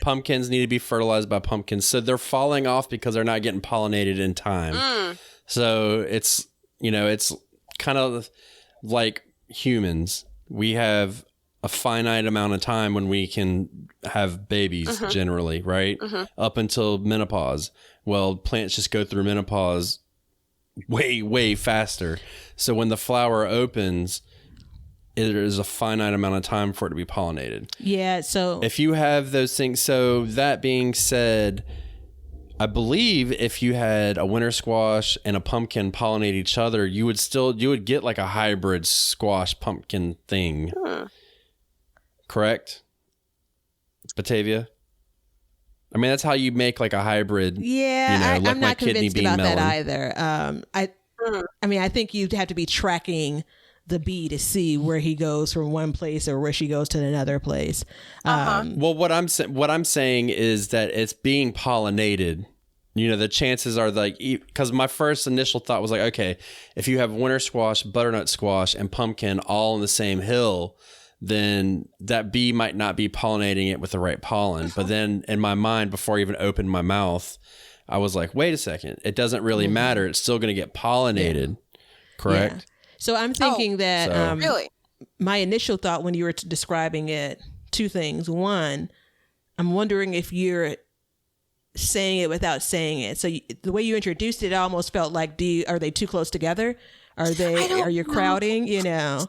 [SPEAKER 1] Pumpkins need to be fertilized by pumpkins. So they're falling off because they're not getting pollinated in time. So it's, it's kind of like humans. We have a finite amount of time when we can have babies generally, right? Up until menopause. Well, plants just go through menopause way, way faster. So when the flower opens, it is a finite amount of time for it to be pollinated.
[SPEAKER 3] Yeah, so
[SPEAKER 1] if you have those things, so that being said, I believe if you had a winter squash and a pumpkin pollinate each other, you would get like a hybrid squash pumpkin thing. Correct? Batavia? I mean, that's how you make like a hybrid.
[SPEAKER 3] Yeah,
[SPEAKER 1] like
[SPEAKER 3] I'm not convinced about
[SPEAKER 1] melon.
[SPEAKER 3] that either. I mean, I think you'd have to be tracking the bee to see where he goes from one place or where she goes to another place.
[SPEAKER 1] Well, what I'm saying is that it's being pollinated. The chances are like, because my first initial thought was like, okay, if you have winter squash, butternut squash, and pumpkin all on the same hill, then that bee might not be pollinating it with the right pollen. But then in my mind, before I even opened my mouth, I was like, wait a second, it doesn't really matter. It's still going to get pollinated. Correct?
[SPEAKER 3] Yeah. So I'm thinking that
[SPEAKER 4] really?
[SPEAKER 3] My initial thought when you were describing it, 2 things. One, I'm wondering if you're saying it without saying it. So the way you introduced it, almost felt like, are they too close together? Are you crowding? I'm getting.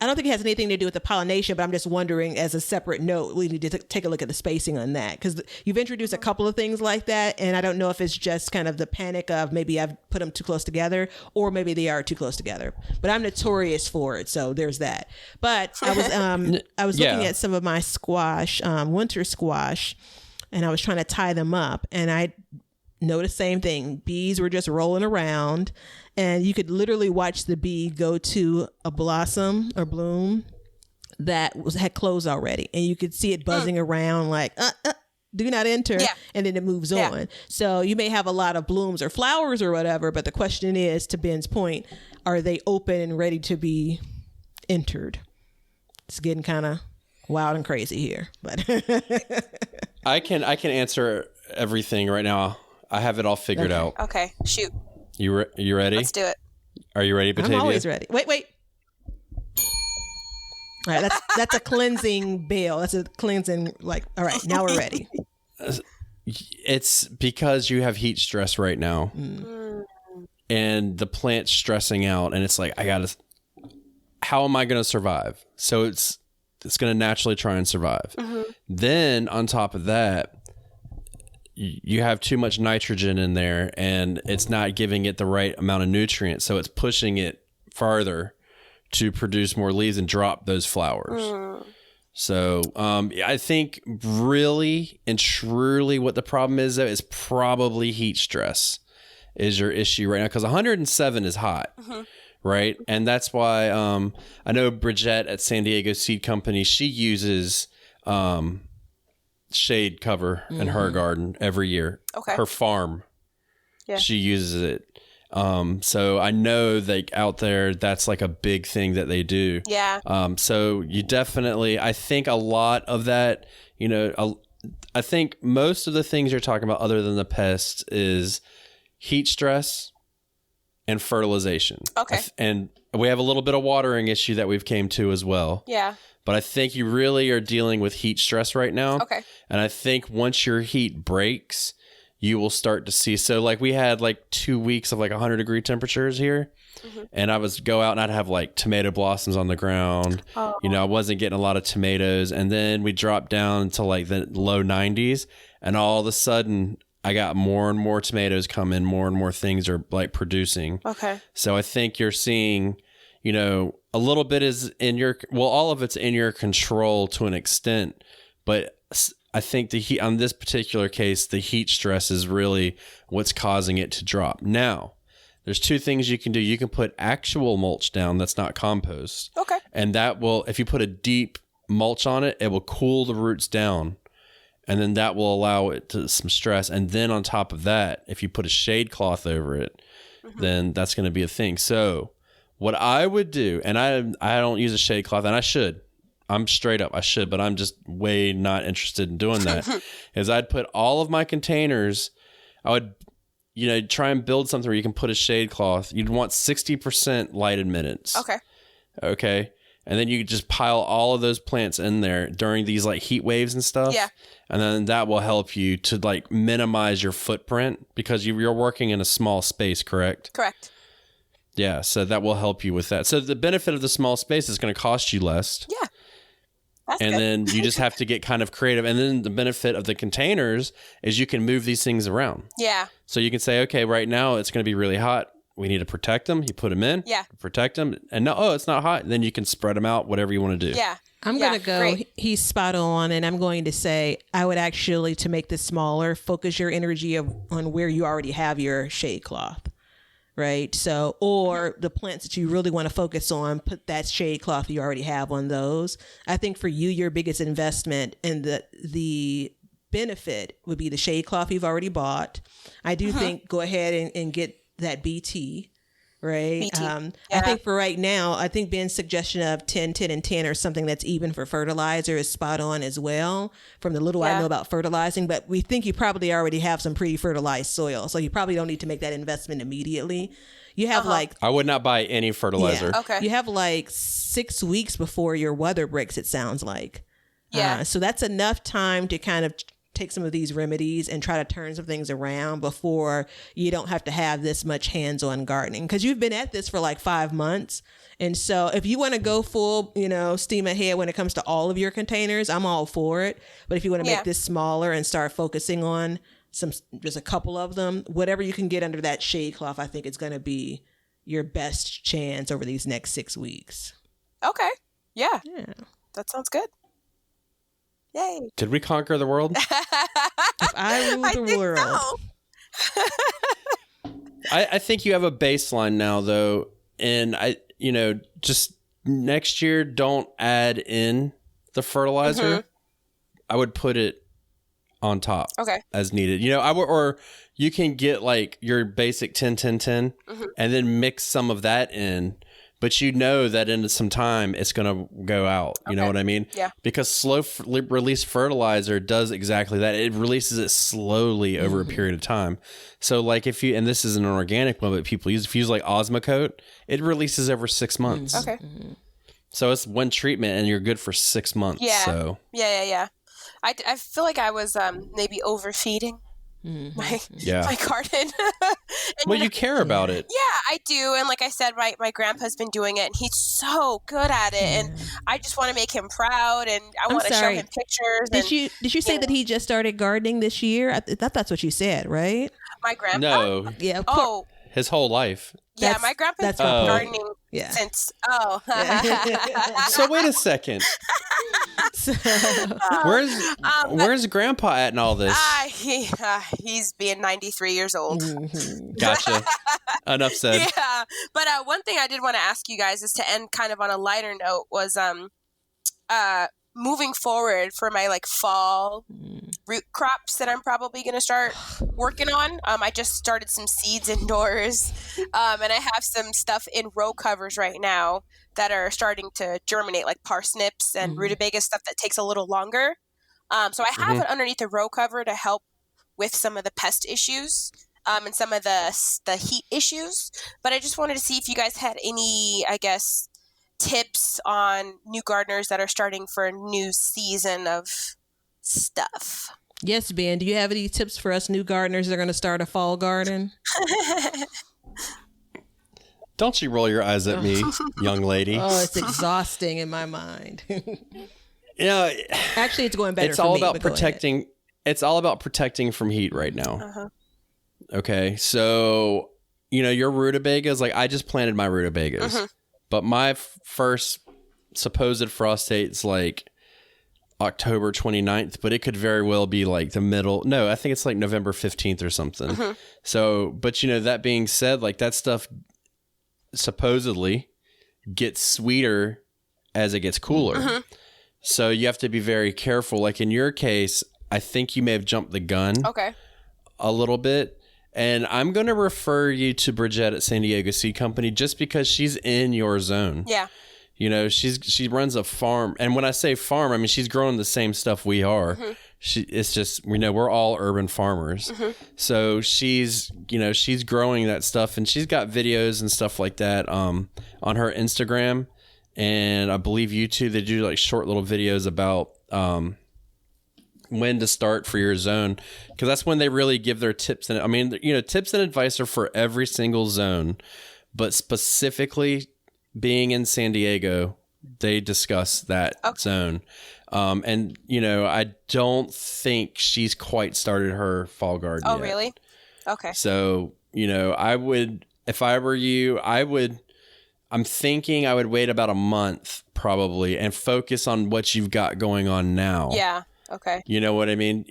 [SPEAKER 3] I don't think it has anything to do with the pollination, but I'm just wondering, as a separate note, we need to take a look at the spacing on that, because you've introduced a couple of things like that, and I don't know if it's just kind of the panic of maybe I've put them too close together, or maybe they are too close together. But I'm notorious for it, so there's that. But I was looking at some of my squash, winter squash, and I was trying to tie them up, and I noticed the same thing. Bees were just rolling around, and you could literally watch the bee go to a blossom or bloom that had closed already, and you could see it buzzing around like, do not enter, and then it moves on. So you may have a lot of blooms or flowers or whatever, but the question is, to Ben's point, are they open and ready to be entered? It's getting kind of wild and crazy here, but
[SPEAKER 1] I can answer everything right now. I have it all figured out.
[SPEAKER 4] Okay, shoot.
[SPEAKER 1] You ready?
[SPEAKER 4] Let's do it.
[SPEAKER 1] Are you ready, Batavia?
[SPEAKER 3] I'm always ready. Wait. All right, that's a cleansing bell. That's a cleansing, all right, now we're ready.
[SPEAKER 1] It's because you have heat stress right now. And the plant's stressing out, and it's like, how am I going to survive? So it's going to naturally try and survive. Then on top of that, you have too much nitrogen in there, and it's not giving it the right amount of nutrients. So it's pushing it farther to produce more leaves and drop those flowers. So I think really and truly what the problem is, though, is probably heat stress is your issue right now, because 107 is hot, right? And that's why I know Bridget at San Diego Seed Company, she uses shade cover in her garden every year.
[SPEAKER 4] Okay.
[SPEAKER 1] Her farm,
[SPEAKER 4] Yeah.
[SPEAKER 1] she uses it. So I know that out there, that's like a big thing that they do.
[SPEAKER 4] Yeah.
[SPEAKER 1] So you definitely, I think a lot of that, you know, I think most of the things you're talking about other than the pests is heat stress and fertilization.
[SPEAKER 4] Okay.
[SPEAKER 1] And we have a little bit of watering issue that we've came to as well.
[SPEAKER 4] Yeah.
[SPEAKER 1] But I think you really are dealing with heat stress right now.
[SPEAKER 4] Okay.
[SPEAKER 1] And I think once your heat breaks, you will start to see. So like we had like 2 weeks of like 100-degree temperatures here. And I was go out and I'd have like tomato blossoms on the ground. You know, I wasn't getting a lot of tomatoes. And then we dropped down to like the low 90s. And all of a sudden I got more and more tomatoes come in, more and more things are like producing.
[SPEAKER 4] Okay.
[SPEAKER 1] So I think you're seeing, you know, a little bit is in your, well, all of it's in your control to an extent, but I think the heat on this particular case, the heat stress is really what's causing it to drop. Now, there's two things you can do. You can put actual mulch down that's not compost.
[SPEAKER 4] Okay.
[SPEAKER 1] And that will, if you put a deep mulch on it, it will cool the roots down. And then that will allow it to some stress. And then on top of that, if you put a shade cloth over it, then that's going to be a thing. So what I would do, and I don't use a shade cloth, and I should. I'm straight up, I should, but I'm just way not interested in doing that, is I'd put all of my containers, I would, you know, try and build something where you can put a shade cloth. You'd want 60% lighted minutes.
[SPEAKER 4] Okay.
[SPEAKER 1] Okay. And then you just pile all of those plants in there during these like heat waves and stuff.
[SPEAKER 4] Yeah.
[SPEAKER 1] And then that will help you to like minimize your footprint because you're working in a small space, correct?
[SPEAKER 4] Correct.
[SPEAKER 1] Yeah. So that will help you with that. So the benefit of the small space is going to cost you less.
[SPEAKER 4] Yeah. That's
[SPEAKER 1] And
[SPEAKER 4] good.
[SPEAKER 1] then you just have to get kind of creative. And then the benefit of the containers is you can move these things around.
[SPEAKER 4] Yeah.
[SPEAKER 1] So you can say, okay, right now it's going to be really hot. We need to protect them. You put them in.
[SPEAKER 4] Yeah.
[SPEAKER 1] Protect them. And no, it's not hot. Then you can spread them out, whatever you want to do.
[SPEAKER 4] Yeah.
[SPEAKER 3] I'm
[SPEAKER 4] Yeah,
[SPEAKER 3] going to go,
[SPEAKER 4] great.
[SPEAKER 3] he's spot on. And I'm going to say, I would actually, to make this smaller, focus your energy on where you already have your shade cloth. Right. So, or the plants that you really want to focus on, put that shade cloth you already have on those. I think for you, your biggest investment and the benefit would be the shade cloth you've already bought. I do think go ahead and get that BT. Right.
[SPEAKER 4] BT.
[SPEAKER 3] I
[SPEAKER 4] Yeah.
[SPEAKER 3] think for right now, I think Ben's suggestion of 10, 10, and 10 or something that's even for fertilizer is spot on as well from the little I
[SPEAKER 4] Yeah.
[SPEAKER 3] know about fertilizing. But we think you probably already have some pretty fertilized soil. So you probably don't need to make that investment immediately. You have like,
[SPEAKER 1] I would not buy any fertilizer.
[SPEAKER 3] yeah,
[SPEAKER 4] Okay.
[SPEAKER 3] you have like 6 weeks before your weather breaks, it sounds like.
[SPEAKER 4] Yeah.
[SPEAKER 3] So that's enough time to kind of take some of these remedies and try to turn some things around before you don't have to have this much hands-on gardening, because you've been at this for like 5 months. And so if you want to go full, you know, steam ahead when it comes to all of your containers, I'm all for it. But if you want to
[SPEAKER 4] Yeah.
[SPEAKER 3] make this smaller and start focusing on just a couple of them, whatever you can get under that shade cloth, I think it's going to be your best chance over these next 6 weeks.
[SPEAKER 4] Okay. Yeah.
[SPEAKER 3] Yeah.
[SPEAKER 4] That sounds good. Yay.
[SPEAKER 1] Did we conquer the world?
[SPEAKER 3] If I rule
[SPEAKER 4] I
[SPEAKER 3] the
[SPEAKER 4] think
[SPEAKER 3] world.
[SPEAKER 4] so.
[SPEAKER 1] I think you have a baseline now, though. And just next year, don't add in the fertilizer. I would put it on top
[SPEAKER 4] Okay.
[SPEAKER 1] as needed. You know, or you can get like your basic 10, 10, 10 and then mix some of that in. But you know that in some time it's going to go out. You know
[SPEAKER 4] Okay.
[SPEAKER 1] what I mean?
[SPEAKER 4] Yeah.
[SPEAKER 1] Because slow release fertilizer does exactly that. It releases it slowly over a period of time. So like if you, and this is an organic one, but people use, if you use like Osmocote, it releases over 6 months.
[SPEAKER 4] Okay.
[SPEAKER 1] So it's one treatment and you're good for 6 months.
[SPEAKER 4] Yeah.
[SPEAKER 1] So
[SPEAKER 4] Yeah. I feel like I was maybe overfeeding my garden. And,
[SPEAKER 1] well, you care about it.
[SPEAKER 4] yeah, I do. And like I said, my grandpa's been doing it and he's so good at it. And I just want to make him proud and I want to show
[SPEAKER 3] sorry.
[SPEAKER 4] him pictures.
[SPEAKER 3] Did you say that he just started gardening this year? I thought that's what you said, right?
[SPEAKER 4] My grandpa?
[SPEAKER 1] No,
[SPEAKER 3] Yeah. Of course.
[SPEAKER 4] Oh,
[SPEAKER 1] his whole life.
[SPEAKER 4] Yeah, my grandpa's been gardening since. Oh,
[SPEAKER 1] so wait a second. Where's Grandpa at in all this?
[SPEAKER 4] He's being 93 years old.
[SPEAKER 1] Gotcha. Enough said.
[SPEAKER 4] Yeah, but one thing I did want to ask you guys is to end kind of on a lighter note was moving forward for my like fall root crops that I'm probably going to start working on. I just started some seeds indoors, and I have some stuff in row covers right now that are starting to germinate, like parsnips and rutabaga, stuff that takes a little longer. So I have it underneath the row cover to help with some of the pest issues and some of the heat issues. But I just wanted to see if you guys had any, I guess, tips on new gardeners that are starting for a new season of stuff.
[SPEAKER 3] Yes, Ben. Do you have any tips for us new gardeners that are going to start a fall garden?
[SPEAKER 1] Don't you roll your eyes at me, young lady.
[SPEAKER 3] Oh, it's exhausting in my mind. Actually, it's going better.
[SPEAKER 1] It's all about protecting. It's all about protecting from heat right now. Okay, so your rutabagas. Like I just planted my rutabagas, but my first supposed frost date's like October 29th, but it could very well be like the middle. No, I think it's like November 15th or something. So, but that being said, like that stuff supposedly gets sweeter as it gets cooler. So you have to be very careful. Like in your case, I think you may have jumped the gun a little bit. And I'm going to refer you to Bridget at San Diego Seed Company just because she's in your zone.
[SPEAKER 4] Yeah.
[SPEAKER 1] She runs a farm. And when I say farm, I mean, she's growing the same stuff we are. It's just, we're all urban farmers. So she's growing that stuff and she's got videos and stuff like that on her Instagram. And I believe YouTube, they do like short little videos about when to start for your zone, because that's when they really give their tips. And I mean, tips and advice are for every single zone, but specifically being in San Diego, they discuss that zone. And I don't think she's quite started her fall garden yet.
[SPEAKER 4] Really? Okay.
[SPEAKER 1] So, I would, if I were you, I'm thinking I would wait about a month probably and focus on what you've got going on now.
[SPEAKER 4] Yeah. Okay.
[SPEAKER 1] You know what I mean?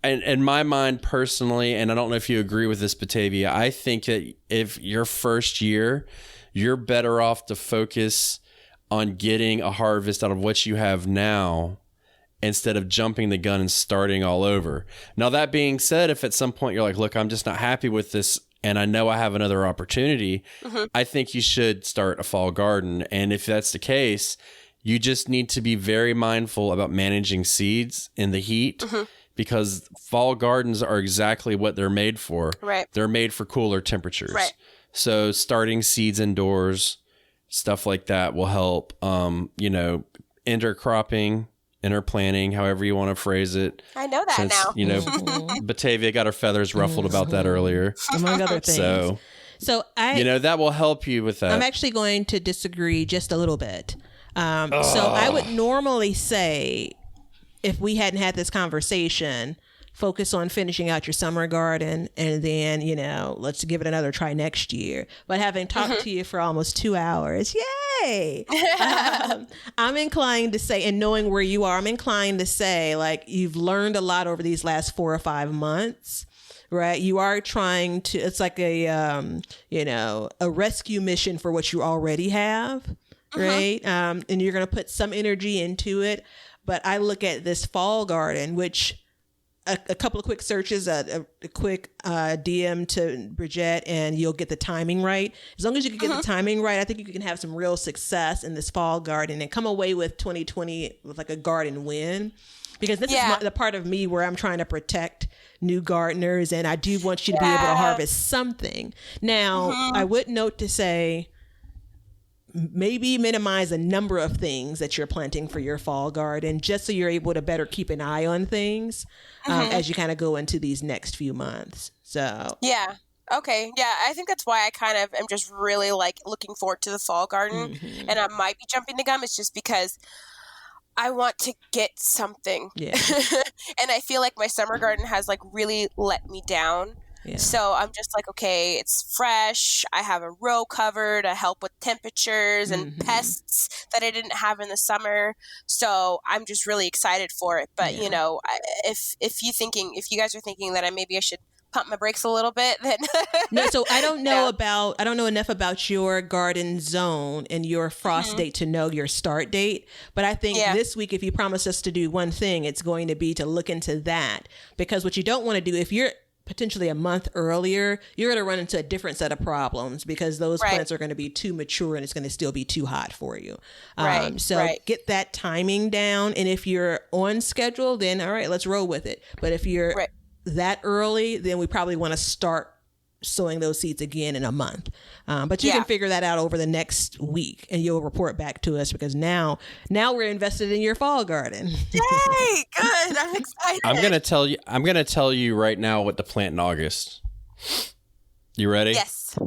[SPEAKER 1] And in my mind personally, and I don't know if you agree with this, Batavia, I think that if your first year, you're better off to focus on getting a harvest out of what you have now instead of jumping the gun and starting all over. Now, that being said, if at some point you're like, look, I'm just not happy with this and I know I have another opportunity, I think you should start a fall garden. And if that's the case, you just need to be very mindful about managing seeds in the heat because fall gardens are exactly what they're made for.
[SPEAKER 4] Right.
[SPEAKER 1] They're made for cooler temperatures.
[SPEAKER 4] Right.
[SPEAKER 1] So starting seeds indoors, stuff like that will help. Intercropping, interplanting, however you want to phrase it.
[SPEAKER 4] I know that now.
[SPEAKER 1] Batavia got her feathers ruffled about that earlier.
[SPEAKER 3] Among other things. So
[SPEAKER 1] that will help you with that.
[SPEAKER 3] I'm actually going to disagree just a little bit. So I would normally say, if we hadn't had this conversation, focus on finishing out your summer garden and then, let's give it another try next year. But having talked to you for almost 2 hours, yay! I'm inclined to say, and knowing where you are, I'm inclined to say, like, you've learned a lot over these last 4 or 5 months. Right. You are trying to, it's like a rescue mission for what you already have. Right. And you're going to put some energy into it. But I look at this fall garden, which a couple of quick searches, a quick DM to Bridget, and you'll get the timing right. As long as you can get the timing right, I think you can have some real success in this fall garden and come away with 2020 with like a garden win. Because this is the part of me where I'm trying to protect new gardeners, and I do want you to be able to harvest something. Now, I would note to say, maybe minimize the number of things that you're planting for your fall garden, just so you're able to better keep an eye on things as you kind of go into these next few months. So
[SPEAKER 4] yeah. Okay. Yeah. I think that's why I kind of am just really like looking forward to the fall garden, and I might be jumping the gun. It's just because I want to get something. Yeah. And I feel like my summer garden has like really let me down.
[SPEAKER 3] Yeah.
[SPEAKER 4] So I'm just like, okay, it's fresh. I have a row cover to help with temperatures and pests that I didn't have in the summer. So I'm just really excited for it. But you know, if you guys are thinking that maybe I should pump my brakes a little bit, then
[SPEAKER 3] no. So I don't know I don't know enough about your garden zone and your frost date to know your start date. But I think this week, if you promise us to do one thing, it's going to be to look into that, because what you don't want to do, if you're potentially a month earlier, you're going to run into a different set of problems, because those plants are going to be too mature and it's going to still be too hot for you. So get that timing down. And if you're on schedule, then all right, let's roll with it. But if you're that early, then we probably want to start sowing those seeds again in a month. But you can figure that out over the next week, and you'll report back to us, because now we're invested in your fall garden.
[SPEAKER 4] Yay! Good. I'm excited.
[SPEAKER 1] I'm gonna tell you right now what to plant in August. You ready?
[SPEAKER 4] Yes.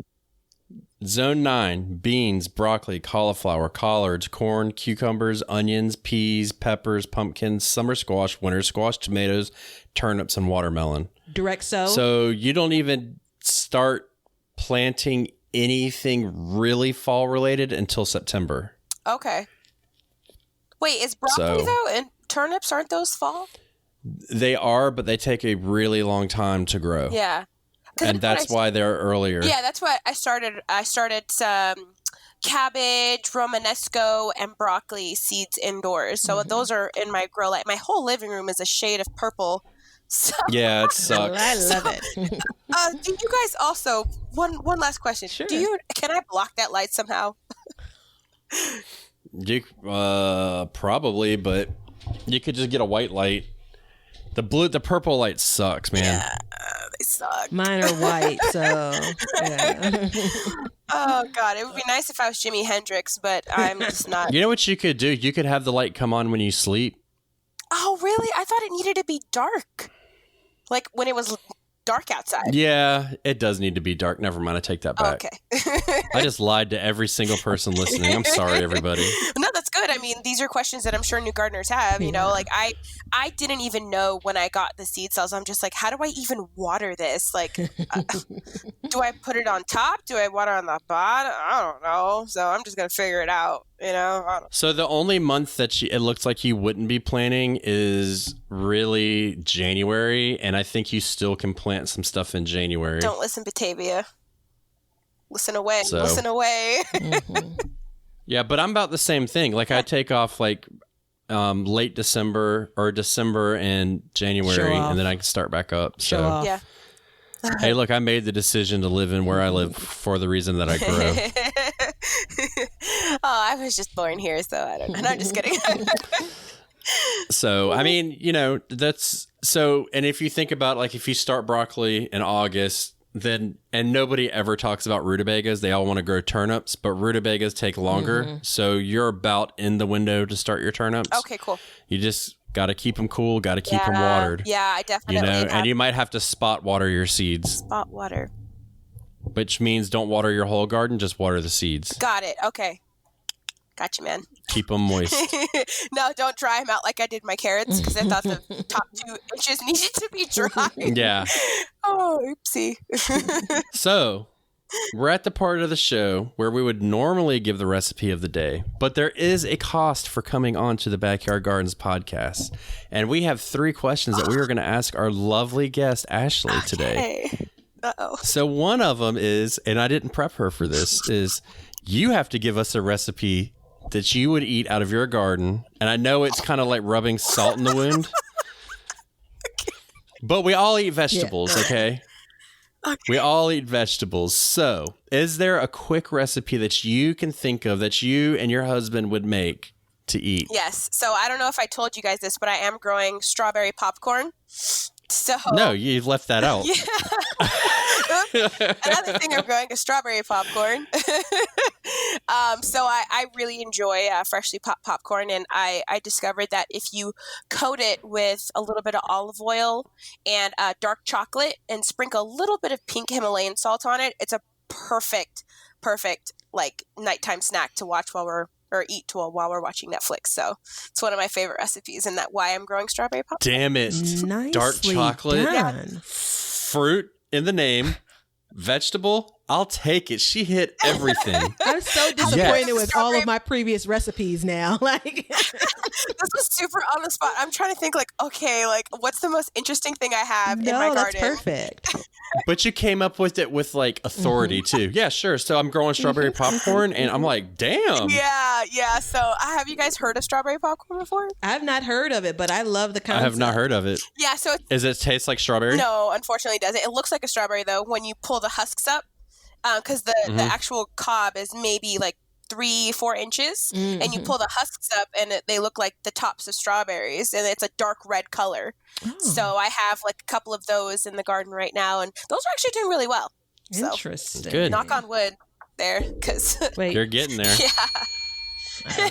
[SPEAKER 1] Zone 9: beans, broccoli, cauliflower, collards, corn, cucumbers, onions, peas, peppers, pumpkins, summer squash, winter squash, tomatoes, turnips, and watermelon.
[SPEAKER 3] Direct sow?
[SPEAKER 1] So you don't even start planting anything really fall related until September.
[SPEAKER 4] Okay. Wait, is broccoli though, and turnips, aren't those fall?
[SPEAKER 1] They are, but they take a really long time to grow.
[SPEAKER 4] Yeah.
[SPEAKER 1] And that's why they're earlier.
[SPEAKER 4] Yeah, that's why I started some cabbage, Romanesco, and broccoli seeds indoors. So those are in my grow light. My whole living room is a shade of purple. So,
[SPEAKER 1] yeah, it sucks.
[SPEAKER 3] I love it.
[SPEAKER 4] Do you guys also, one last question.
[SPEAKER 3] Sure.
[SPEAKER 4] Can I block that light somehow?
[SPEAKER 1] You probably, but you could just get a white light. The purple light sucks, man.
[SPEAKER 4] Yeah, they suck.
[SPEAKER 3] Mine are white, so yeah.
[SPEAKER 4] Oh God, it would be nice if I was Jimi Hendrix, but I'm just not.
[SPEAKER 1] You know what you could do? You could have the light come on when you sleep.
[SPEAKER 4] Oh, really? I thought it needed to be dark, like when it was dark outside.
[SPEAKER 1] Yeah, it does need to be dark. Never mind, I take that back.
[SPEAKER 4] Okay.
[SPEAKER 1] I just lied to every single person listening. I'm sorry, everybody.
[SPEAKER 4] No, that's good. I mean, these are questions that I'm sure new gardeners have. You know, like I didn't even know when I got the seed cells. I'm just like, how do I even water this? Like, do I put it on top? Do I water on the bottom? I don't know. So I'm just gonna figure it out. You know. I don't...
[SPEAKER 1] So the only month that it looks like you wouldn't be planting is really January, and I think you still can plant some stuff in January.
[SPEAKER 4] Don't listen, Batavia. Listen away. Listen away.
[SPEAKER 1] Yeah, but I'm about the same thing. Like I take off like late December or December and January, and then I can start back up. So
[SPEAKER 4] yeah.
[SPEAKER 1] Hey, look, I made the decision to live in where I live for the reason that I grow.
[SPEAKER 4] Oh, I was just born here, so I don't know. No, I'm just kidding.
[SPEAKER 1] So, I mean, you know, that's so. And if you think about like if you start broccoli in August, then and nobody ever talks about rutabagas. They all want to grow turnips, but rutabagas take longer. So you're about in the window to start your turnips.
[SPEAKER 4] Okay, cool.
[SPEAKER 1] You just got to keep them cool, got to keep them watered.
[SPEAKER 4] Yeah, I definitely have.
[SPEAKER 1] And you might have to spot water your seeds.
[SPEAKER 4] Spot water.
[SPEAKER 1] Which means don't water your whole garden, just water the seeds.
[SPEAKER 4] Got it. Okay. Gotcha, man.
[SPEAKER 1] Keep them moist.
[SPEAKER 4] No, don't dry them out like I did my carrots, because I thought the top 2 inches needed to be dry.
[SPEAKER 1] Yeah.
[SPEAKER 4] Oh, oopsie.
[SPEAKER 1] So, we're at the part of the show where we would normally give the recipe of the day, but there is a cost for coming on to the Backyard Gardens podcast. And we have 3 questions that we are going to ask our lovely guest, Ashley, today.
[SPEAKER 4] Uh-oh.
[SPEAKER 1] So one of them is, and I didn't prep her for this, is you have to give us a recipe that you would eat out of your garden. And I know it's kind of like rubbing salt in the wound, but we all eat vegetables, okay? We all eat vegetables. So is there a quick recipe that you can think of that you and your husband would make to eat?
[SPEAKER 4] Yes. So I don't know if I told you guys this, but I am growing strawberry popcorn. So
[SPEAKER 1] no, you left that out.
[SPEAKER 4] Yeah. Another thing I'm growing is strawberry popcorn. So I really enjoy freshly popped popcorn, and I discovered that if you coat it with a little bit of olive oil and dark chocolate and sprinkle a little bit of pink Himalayan salt on it, it's a perfect like nighttime snack to watch while we're watching Netflix. So it's one of my favorite recipes, and that's why I'm growing strawberry popcorn.
[SPEAKER 1] Damn it.
[SPEAKER 3] Nicely
[SPEAKER 1] Dark chocolate.
[SPEAKER 3] done.
[SPEAKER 1] Fruit in the name. Vegetable, I'll take it. She hit everything.
[SPEAKER 3] I'm so disappointed with all of my previous recipes now. Like,
[SPEAKER 4] this was super on the spot. I'm trying to think, like, okay, like, what's the most interesting thing I have in my garden?
[SPEAKER 3] No, that's perfect.
[SPEAKER 1] But you came up with it with like authority too. Yeah, sure. So I'm growing strawberry popcorn, and I'm like, damn.
[SPEAKER 4] Yeah. So have you guys heard of strawberry popcorn before?
[SPEAKER 3] I've not heard of it, but I love the concept.
[SPEAKER 1] I have not heard of it.
[SPEAKER 4] Yeah. So
[SPEAKER 1] Does it taste like strawberry?
[SPEAKER 4] no, unfortunately, it doesn't. It looks like a strawberry though when you pull the husks up, because the actual cob is maybe like 3-4 inches, and you pull the husks up, and they look like the tops of strawberries, and it's a dark red color. So I have like a couple of those in the garden right now, and those are actually doing really well.
[SPEAKER 3] Interesting.
[SPEAKER 4] So,
[SPEAKER 1] good.
[SPEAKER 4] knock on wood there, because
[SPEAKER 1] You're getting there.
[SPEAKER 4] yeah.
[SPEAKER 3] I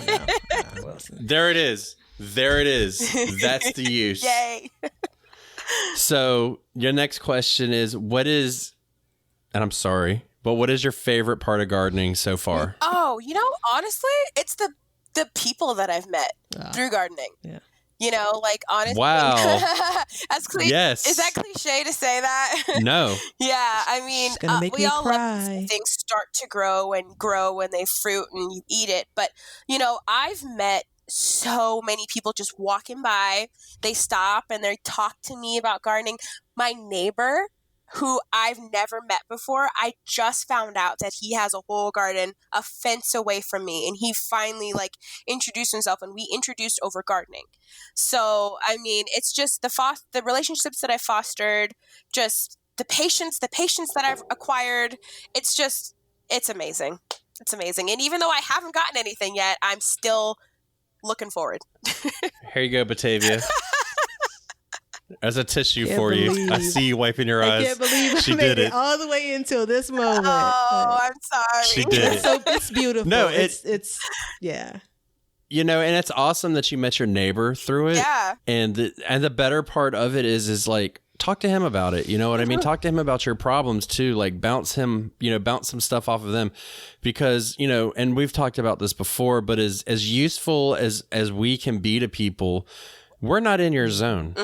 [SPEAKER 3] don't know.
[SPEAKER 1] There it is. That's the use.
[SPEAKER 4] Yay.
[SPEAKER 1] So your next question is, and I'm sorry, but what is your favorite part of gardening so far?
[SPEAKER 4] Oh, honestly, it's the people that I've met through gardening.
[SPEAKER 3] Yeah.
[SPEAKER 4] Like, honestly.
[SPEAKER 1] Wow.
[SPEAKER 4] That's cliche.
[SPEAKER 1] Yes.
[SPEAKER 4] Is that cliche to say that?
[SPEAKER 1] No.
[SPEAKER 4] Yeah, I mean, we all love to see
[SPEAKER 3] cry.
[SPEAKER 4] things start to grow when they fruit and you eat it. But, I've met so many people just walking by. They stop and they talk to me about gardening. My neighbor, who I've never met before, I just found out that he has a whole garden a fence away from me, and he finally introduced himself, and we introduced over gardening. So I mean, it's just the relationships that I fostered, just the patience that I've acquired. It's amazing. It's amazing. And even though I haven't gotten anything yet, I'm still looking forward.
[SPEAKER 1] Here you go, Batavia. As a tissue
[SPEAKER 3] Can't
[SPEAKER 1] for you.
[SPEAKER 3] believe-
[SPEAKER 1] I see you wiping your eyes.
[SPEAKER 3] I can't believe
[SPEAKER 1] She
[SPEAKER 3] I
[SPEAKER 1] did
[SPEAKER 3] made
[SPEAKER 1] it.
[SPEAKER 3] all the way until this moment.
[SPEAKER 4] Oh, I'm sorry.
[SPEAKER 1] She did it.
[SPEAKER 3] So it's beautiful.
[SPEAKER 1] No,
[SPEAKER 3] it's yeah.
[SPEAKER 1] And it's awesome that you met your neighbor through it.
[SPEAKER 4] Yeah.
[SPEAKER 1] And the better part of it is like, talk to him about it. You know what I mean? Talk to him about your problems too. Like bounce some stuff off of them, because, and we've talked about this before, but as useful as we can be to people, we're not in your zone.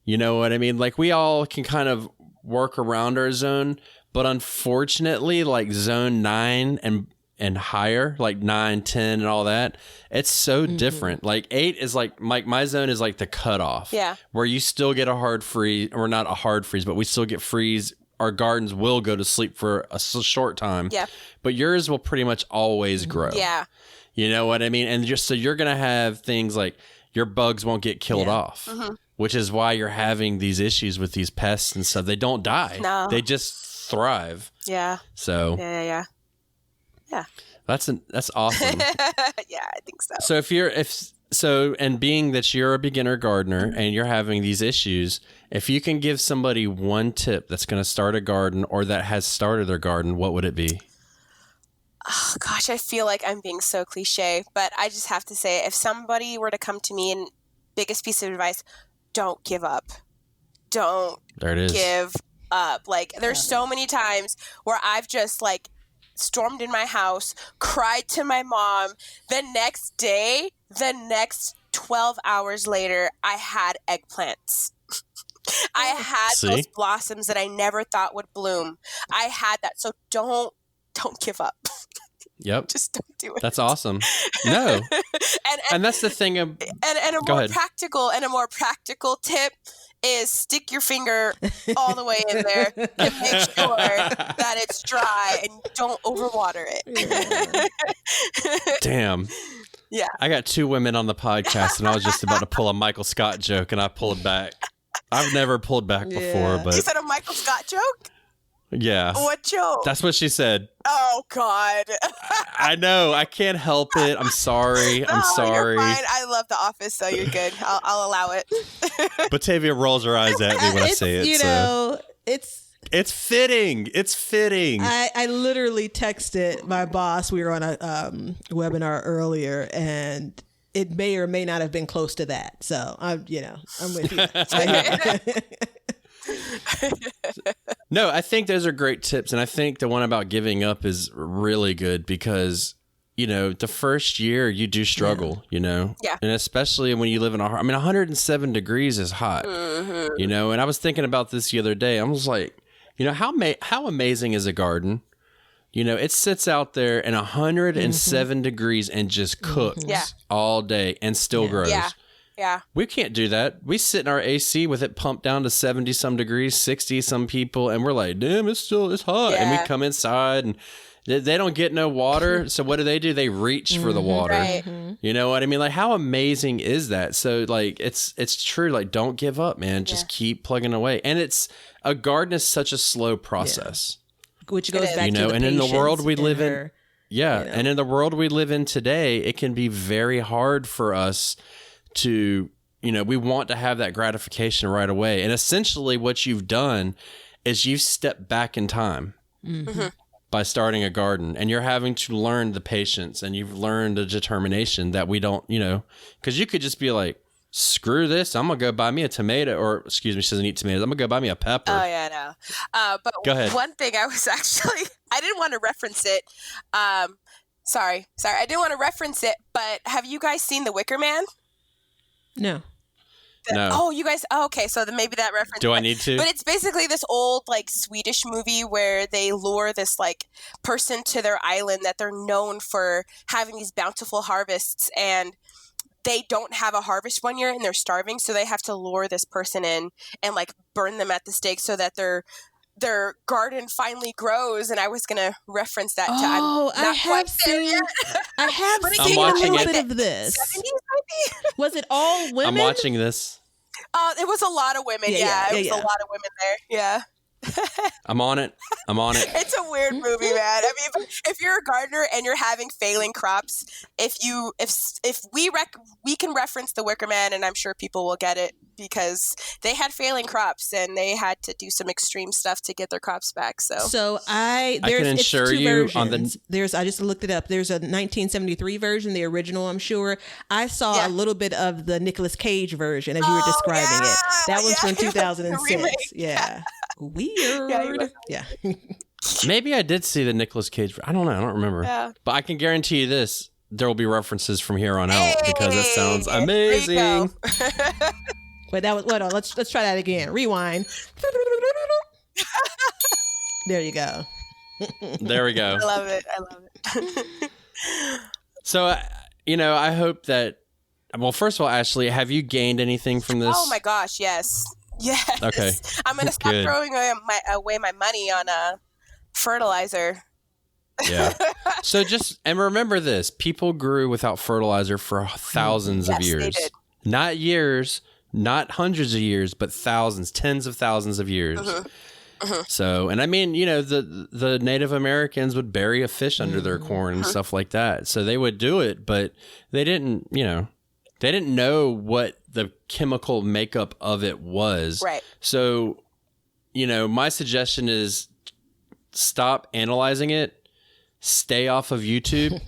[SPEAKER 1] You know what I mean? Like, we all can kind of work around our zone, but unfortunately, like zone 9 and higher, like 9, 10 and all that, it's so different. Like 8 is like my zone is like the cutoff.
[SPEAKER 4] Yeah.
[SPEAKER 1] Where you still get a hard freeze, or not a hard freeze, but we still get freeze. Our gardens will go to sleep for a short time.
[SPEAKER 4] Yeah.
[SPEAKER 1] But yours will pretty much always grow.
[SPEAKER 4] Yeah.
[SPEAKER 1] You know what I mean? And just so you're going to have things like your bugs won't get killed off, which is why you're having these issues with these pests and stuff. They don't die.
[SPEAKER 4] No.
[SPEAKER 1] They just thrive.
[SPEAKER 4] Yeah.
[SPEAKER 1] So
[SPEAKER 4] Yeah.
[SPEAKER 1] that's awesome.
[SPEAKER 4] Yeah, I think so.
[SPEAKER 1] So and being that you're a beginner gardener and you're having these issues, if you can give somebody one tip that's going to start a garden or that has started their garden, what would it be?
[SPEAKER 4] Oh, gosh, I feel like I'm being so cliche, but I just have to say, if somebody were to come to me and biggest piece of advice, don't give up. Don't
[SPEAKER 1] There it is.
[SPEAKER 4] give up. Like, there's so many times where I've just stormed in my house, cried to my mom. The next day, the next 12 hours later, I had eggplants. I had those blossoms that I never thought would bloom. I had that. So don't give up.
[SPEAKER 1] Yep.
[SPEAKER 4] Just don't do it.
[SPEAKER 1] That's awesome. No. and that's the thing.
[SPEAKER 4] And a more practical tip is stick your finger all the way in there to make sure that it's dry and don't overwater it.
[SPEAKER 1] Damn.
[SPEAKER 4] Yeah.
[SPEAKER 1] I got 2 women on the podcast, and I was just about to pull a Michael Scott joke, and I pulled back. I've never pulled back before, but
[SPEAKER 4] You said a Michael Scott joke?
[SPEAKER 1] yeah.
[SPEAKER 4] What joke?
[SPEAKER 1] That's what she said.
[SPEAKER 4] Oh, God.
[SPEAKER 1] I know. I can't help it. I'm sorry. I'm sorry.
[SPEAKER 4] You're fine. I love The Office, so you're good. I'll allow it.
[SPEAKER 1] Batavia rolls her eyes at me when I say it. It's fitting. It's fitting.
[SPEAKER 3] I literally texted my boss. We were on a webinar earlier, and it may or may not have been close to that. So I'm with you.
[SPEAKER 1] No, I think those are great tips. And I think the one about giving up is really good because, the first year you do struggle,
[SPEAKER 4] Yeah.
[SPEAKER 1] and especially when you live in 107 degrees is hot, and I was thinking about this the other day. I was like, You know, how amazing is a garden? You know, it sits out there in 107 degrees and just cooks all day and still grows.
[SPEAKER 4] Yeah.
[SPEAKER 1] We can't do that. We sit in our AC with it pumped down to 70 some degrees, 60 some people, and we're like, damn, it's hot.
[SPEAKER 4] Yeah.
[SPEAKER 1] And we come inside and they don't get no water. So what do? They reach for the water.
[SPEAKER 4] Right.
[SPEAKER 1] You know what I mean? Like, how amazing is that? So like, it's true. Like, don't give up, man. Just keep plugging away. And a garden is such a slow process.
[SPEAKER 3] Which goes back to the
[SPEAKER 1] and in the world we live in, and in the world we live in today, it can be very hard for us to, we want to have that gratification right away. And essentially what you've done is you've stepped back in time by starting a garden, and you're having to learn the patience, and you've learned the determination that we don't, because you could just be like, screw this, I'm going to go buy me a tomato, or excuse me, she doesn't eat tomatoes, I'm going to go buy me a pepper.
[SPEAKER 4] Oh, yeah, no. But
[SPEAKER 1] go ahead.
[SPEAKER 4] One thing I was actually, I didn't want to reference it. Sorry. I didn't want to reference it, but have you guys seen The Wicker Man?
[SPEAKER 3] No.
[SPEAKER 1] No.
[SPEAKER 4] Oh, you guys, okay, so then maybe that reference.
[SPEAKER 1] Do I need to?
[SPEAKER 4] But it's basically this old, like, Swedish movie where they lure this, like, person to their island that they're known for having these bountiful harvests, and they don't have a harvest one year and they're starving, so they have to lure this person in and like burn them at the stake so that their garden finally grows. And I was gonna reference that.
[SPEAKER 3] I have seen a little bit of this.
[SPEAKER 4] 70s, maybe?
[SPEAKER 3] Was it all women?
[SPEAKER 1] I'm watching this.
[SPEAKER 4] It was a lot of women. It was a lot of women there. Yeah.
[SPEAKER 1] I'm on it.
[SPEAKER 4] It's a weird movie, man. I mean, if you're a gardener and you're having failing crops, if we can reference The Wicker Man, and I'm sure people will get it because they had failing crops and they had to do some extreme stuff to get their crops back. So
[SPEAKER 1] I can assure
[SPEAKER 3] it's two
[SPEAKER 1] you
[SPEAKER 3] versions. I just looked it up. There's a 1973 version, the original, I'm sure. I saw a little bit of the Nicolas Cage version as you were describing it. That one's from 2006. Yeah. Weird. Yeah.
[SPEAKER 1] Maybe I did see the Nicolas Cage. I don't know. I don't remember. Yeah. But I can guarantee you this: there will be references from here on out because that sounds amazing.
[SPEAKER 3] Wait, that was what? Let's try that again. Rewind. There you go.
[SPEAKER 1] There we go.
[SPEAKER 4] I love it.
[SPEAKER 1] So, I hope that. Well, first of all, Ashley, have you gained anything from this?
[SPEAKER 4] Oh my gosh, yes. Yes.
[SPEAKER 1] Okay.
[SPEAKER 4] I'm going to stop throwing away my money on fertilizer.
[SPEAKER 1] Yeah. So and remember this, people grew without fertilizer for thousands of years.
[SPEAKER 4] They did.
[SPEAKER 1] Not years, not hundreds of years, but thousands, tens of thousands of years. So, and I mean, the Native Americans would bury a fish under their corn and stuff like that. So they would do it, but they didn't, they didn't know what the chemical makeup of it was.
[SPEAKER 4] Right.
[SPEAKER 1] So, my suggestion is stop analyzing it, stay off of YouTube,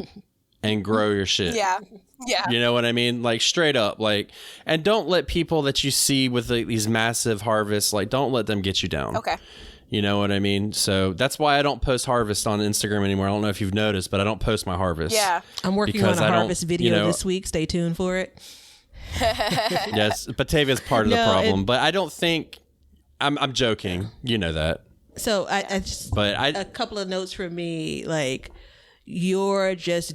[SPEAKER 1] and grow your shit.
[SPEAKER 4] Yeah. Yeah.
[SPEAKER 1] You know what I mean? Like, straight up. Like, and don't let people that you see with these massive harvests, like, don't let them get you down.
[SPEAKER 4] Okay.
[SPEAKER 1] You know what I mean? So that's why I don't post harvest on Instagram anymore. I don't know if you've noticed, but I don't post my harvest.
[SPEAKER 4] Yeah.
[SPEAKER 3] I'm working on a harvest video this week. Stay tuned for it.
[SPEAKER 1] Yes, Batavia's part of the problem, but I don't think I'm joking. You know that.
[SPEAKER 3] So I just, a couple of notes from me, like, you're just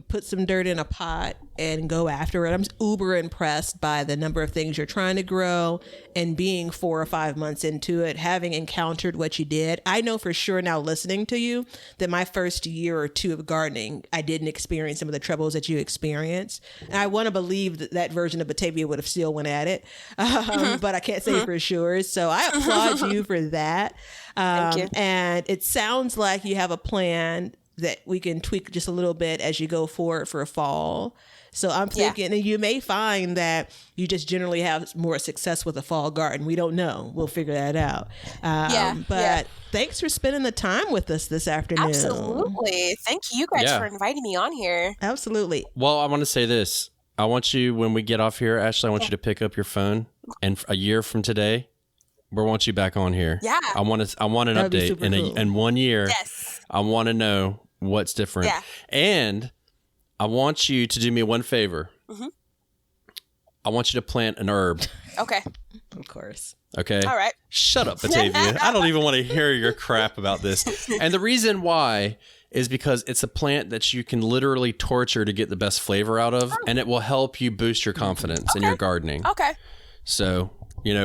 [SPEAKER 3] put some dirt in a pot and go after it. I'm uber impressed by the number of things you're trying to grow and being 4 or 5 months into it, having encountered what you did. I know for sure now, listening to you, that my first year or two of gardening, I didn't experience some of the troubles that you experienced. And I want to believe that version of Batavia would have still went at it. But I can't say for sure. So I applaud you for that.
[SPEAKER 4] Thank you.
[SPEAKER 3] And it sounds like you have a plan that we can tweak just a little bit as you go forward for fall. So I'm thinking, and you may find that you just generally have more success with a fall garden. We don't know. We'll figure that out. But thanks for spending the time with us this afternoon.
[SPEAKER 4] Absolutely. Thank you guys for inviting me on here.
[SPEAKER 3] Absolutely.
[SPEAKER 1] Well, I want to say this. I want you, when we get off here, Ashley, I want you to pick up your phone, and a year from today, we want you back on here.
[SPEAKER 4] Yeah.
[SPEAKER 1] I want an update in 1 year.
[SPEAKER 4] Yes.
[SPEAKER 1] I want to know what's different.
[SPEAKER 4] Yeah.
[SPEAKER 1] And I want you to do me one favor. I want you to plant an herb.
[SPEAKER 4] Okay.
[SPEAKER 3] Of course.
[SPEAKER 1] Okay.
[SPEAKER 4] All right.
[SPEAKER 1] Shut up, Batavia. I don't even want to hear your crap about this. And the reason why is because it's a plant that you can literally torture to get the best flavor out of, and it will help you boost your confidence in your gardening.
[SPEAKER 4] Okay.
[SPEAKER 1] So,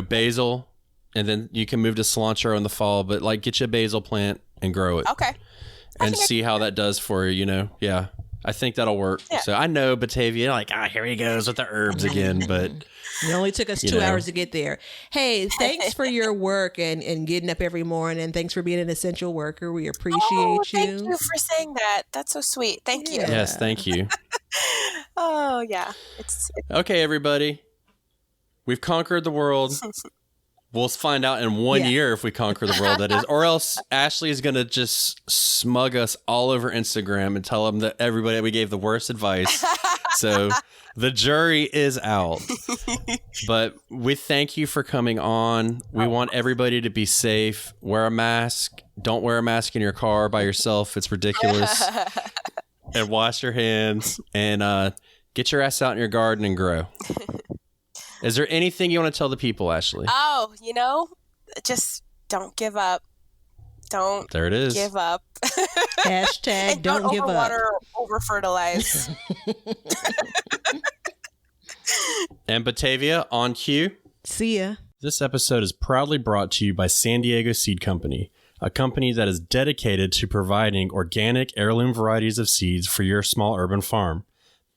[SPEAKER 1] basil, and then you can move to cilantro in the fall, but like get you a basil plant and grow it.
[SPEAKER 4] Okay.
[SPEAKER 1] And see how that does for you, Yeah. I think that'll work. Yeah. So I know Batavia, like, here he goes with the herbs again, but
[SPEAKER 3] it only took us 2 hours to get there. Hey, thanks for your work and getting up every morning. Thanks for being an essential worker. We appreciate you.
[SPEAKER 4] Thank you for saying that. That's so sweet. Thank you.
[SPEAKER 1] Yes, thank you.
[SPEAKER 4] Oh, yeah. It's
[SPEAKER 1] okay, everybody. We've conquered the world. We'll find out in 1 year if we conquer the world, that is. Or else Ashley is going to just smug us all over Instagram and tell them that everybody we gave the worst advice. So the jury is out. But we thank you for coming on. We want everybody to be safe. Wear a mask. Don't wear a mask in your car by yourself. It's ridiculous. And wash your hands. And get your ass out in your garden and grow. Is there anything you want to tell the people, Ashley?
[SPEAKER 4] Oh, just don't give up. Don't
[SPEAKER 1] there it is.
[SPEAKER 4] Give up.
[SPEAKER 3] Hashtag don't give up.
[SPEAKER 4] Overwater, over fertilize.
[SPEAKER 1] And Batavia, on cue.
[SPEAKER 3] See ya.
[SPEAKER 1] This episode is proudly brought to you by San Diego Seed Company, a company that is dedicated to providing organic heirloom varieties of seeds for your small urban farm.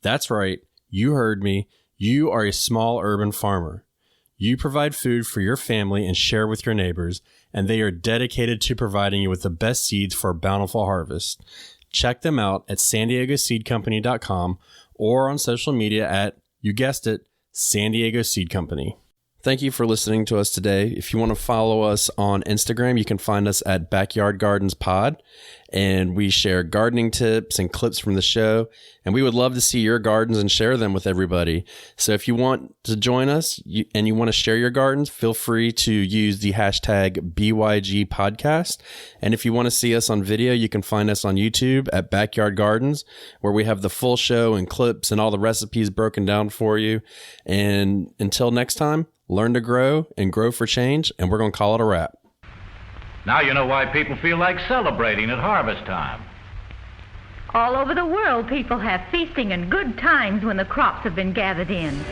[SPEAKER 1] That's right. You heard me. You are a small urban farmer. You provide food for your family and share with your neighbors, and they are dedicated to providing you with the best seeds for a bountiful harvest. Check them out at sandiegoseedcompany.com or on social media at, you guessed it, San Diego Seed Company. Thank you for listening to us today. If you want to follow us on Instagram, you can find us at Backyard Gardens Pod, and we share gardening tips and clips from the show, and we would love to see your gardens and share them with everybody. So if you want to join us and you want to share your gardens, feel free to use the hashtag BYG Podcast. And if you want to see us on video, you can find us on YouTube at Backyard Gardens, where we have the full show and clips and all the recipes broken down for you. And until next time, learn to grow and grow for change, and we're going to call it a wrap.
[SPEAKER 2] Now you know why people feel like celebrating at harvest time.
[SPEAKER 5] All over the world, people have feasting and good times when the crops have been gathered in.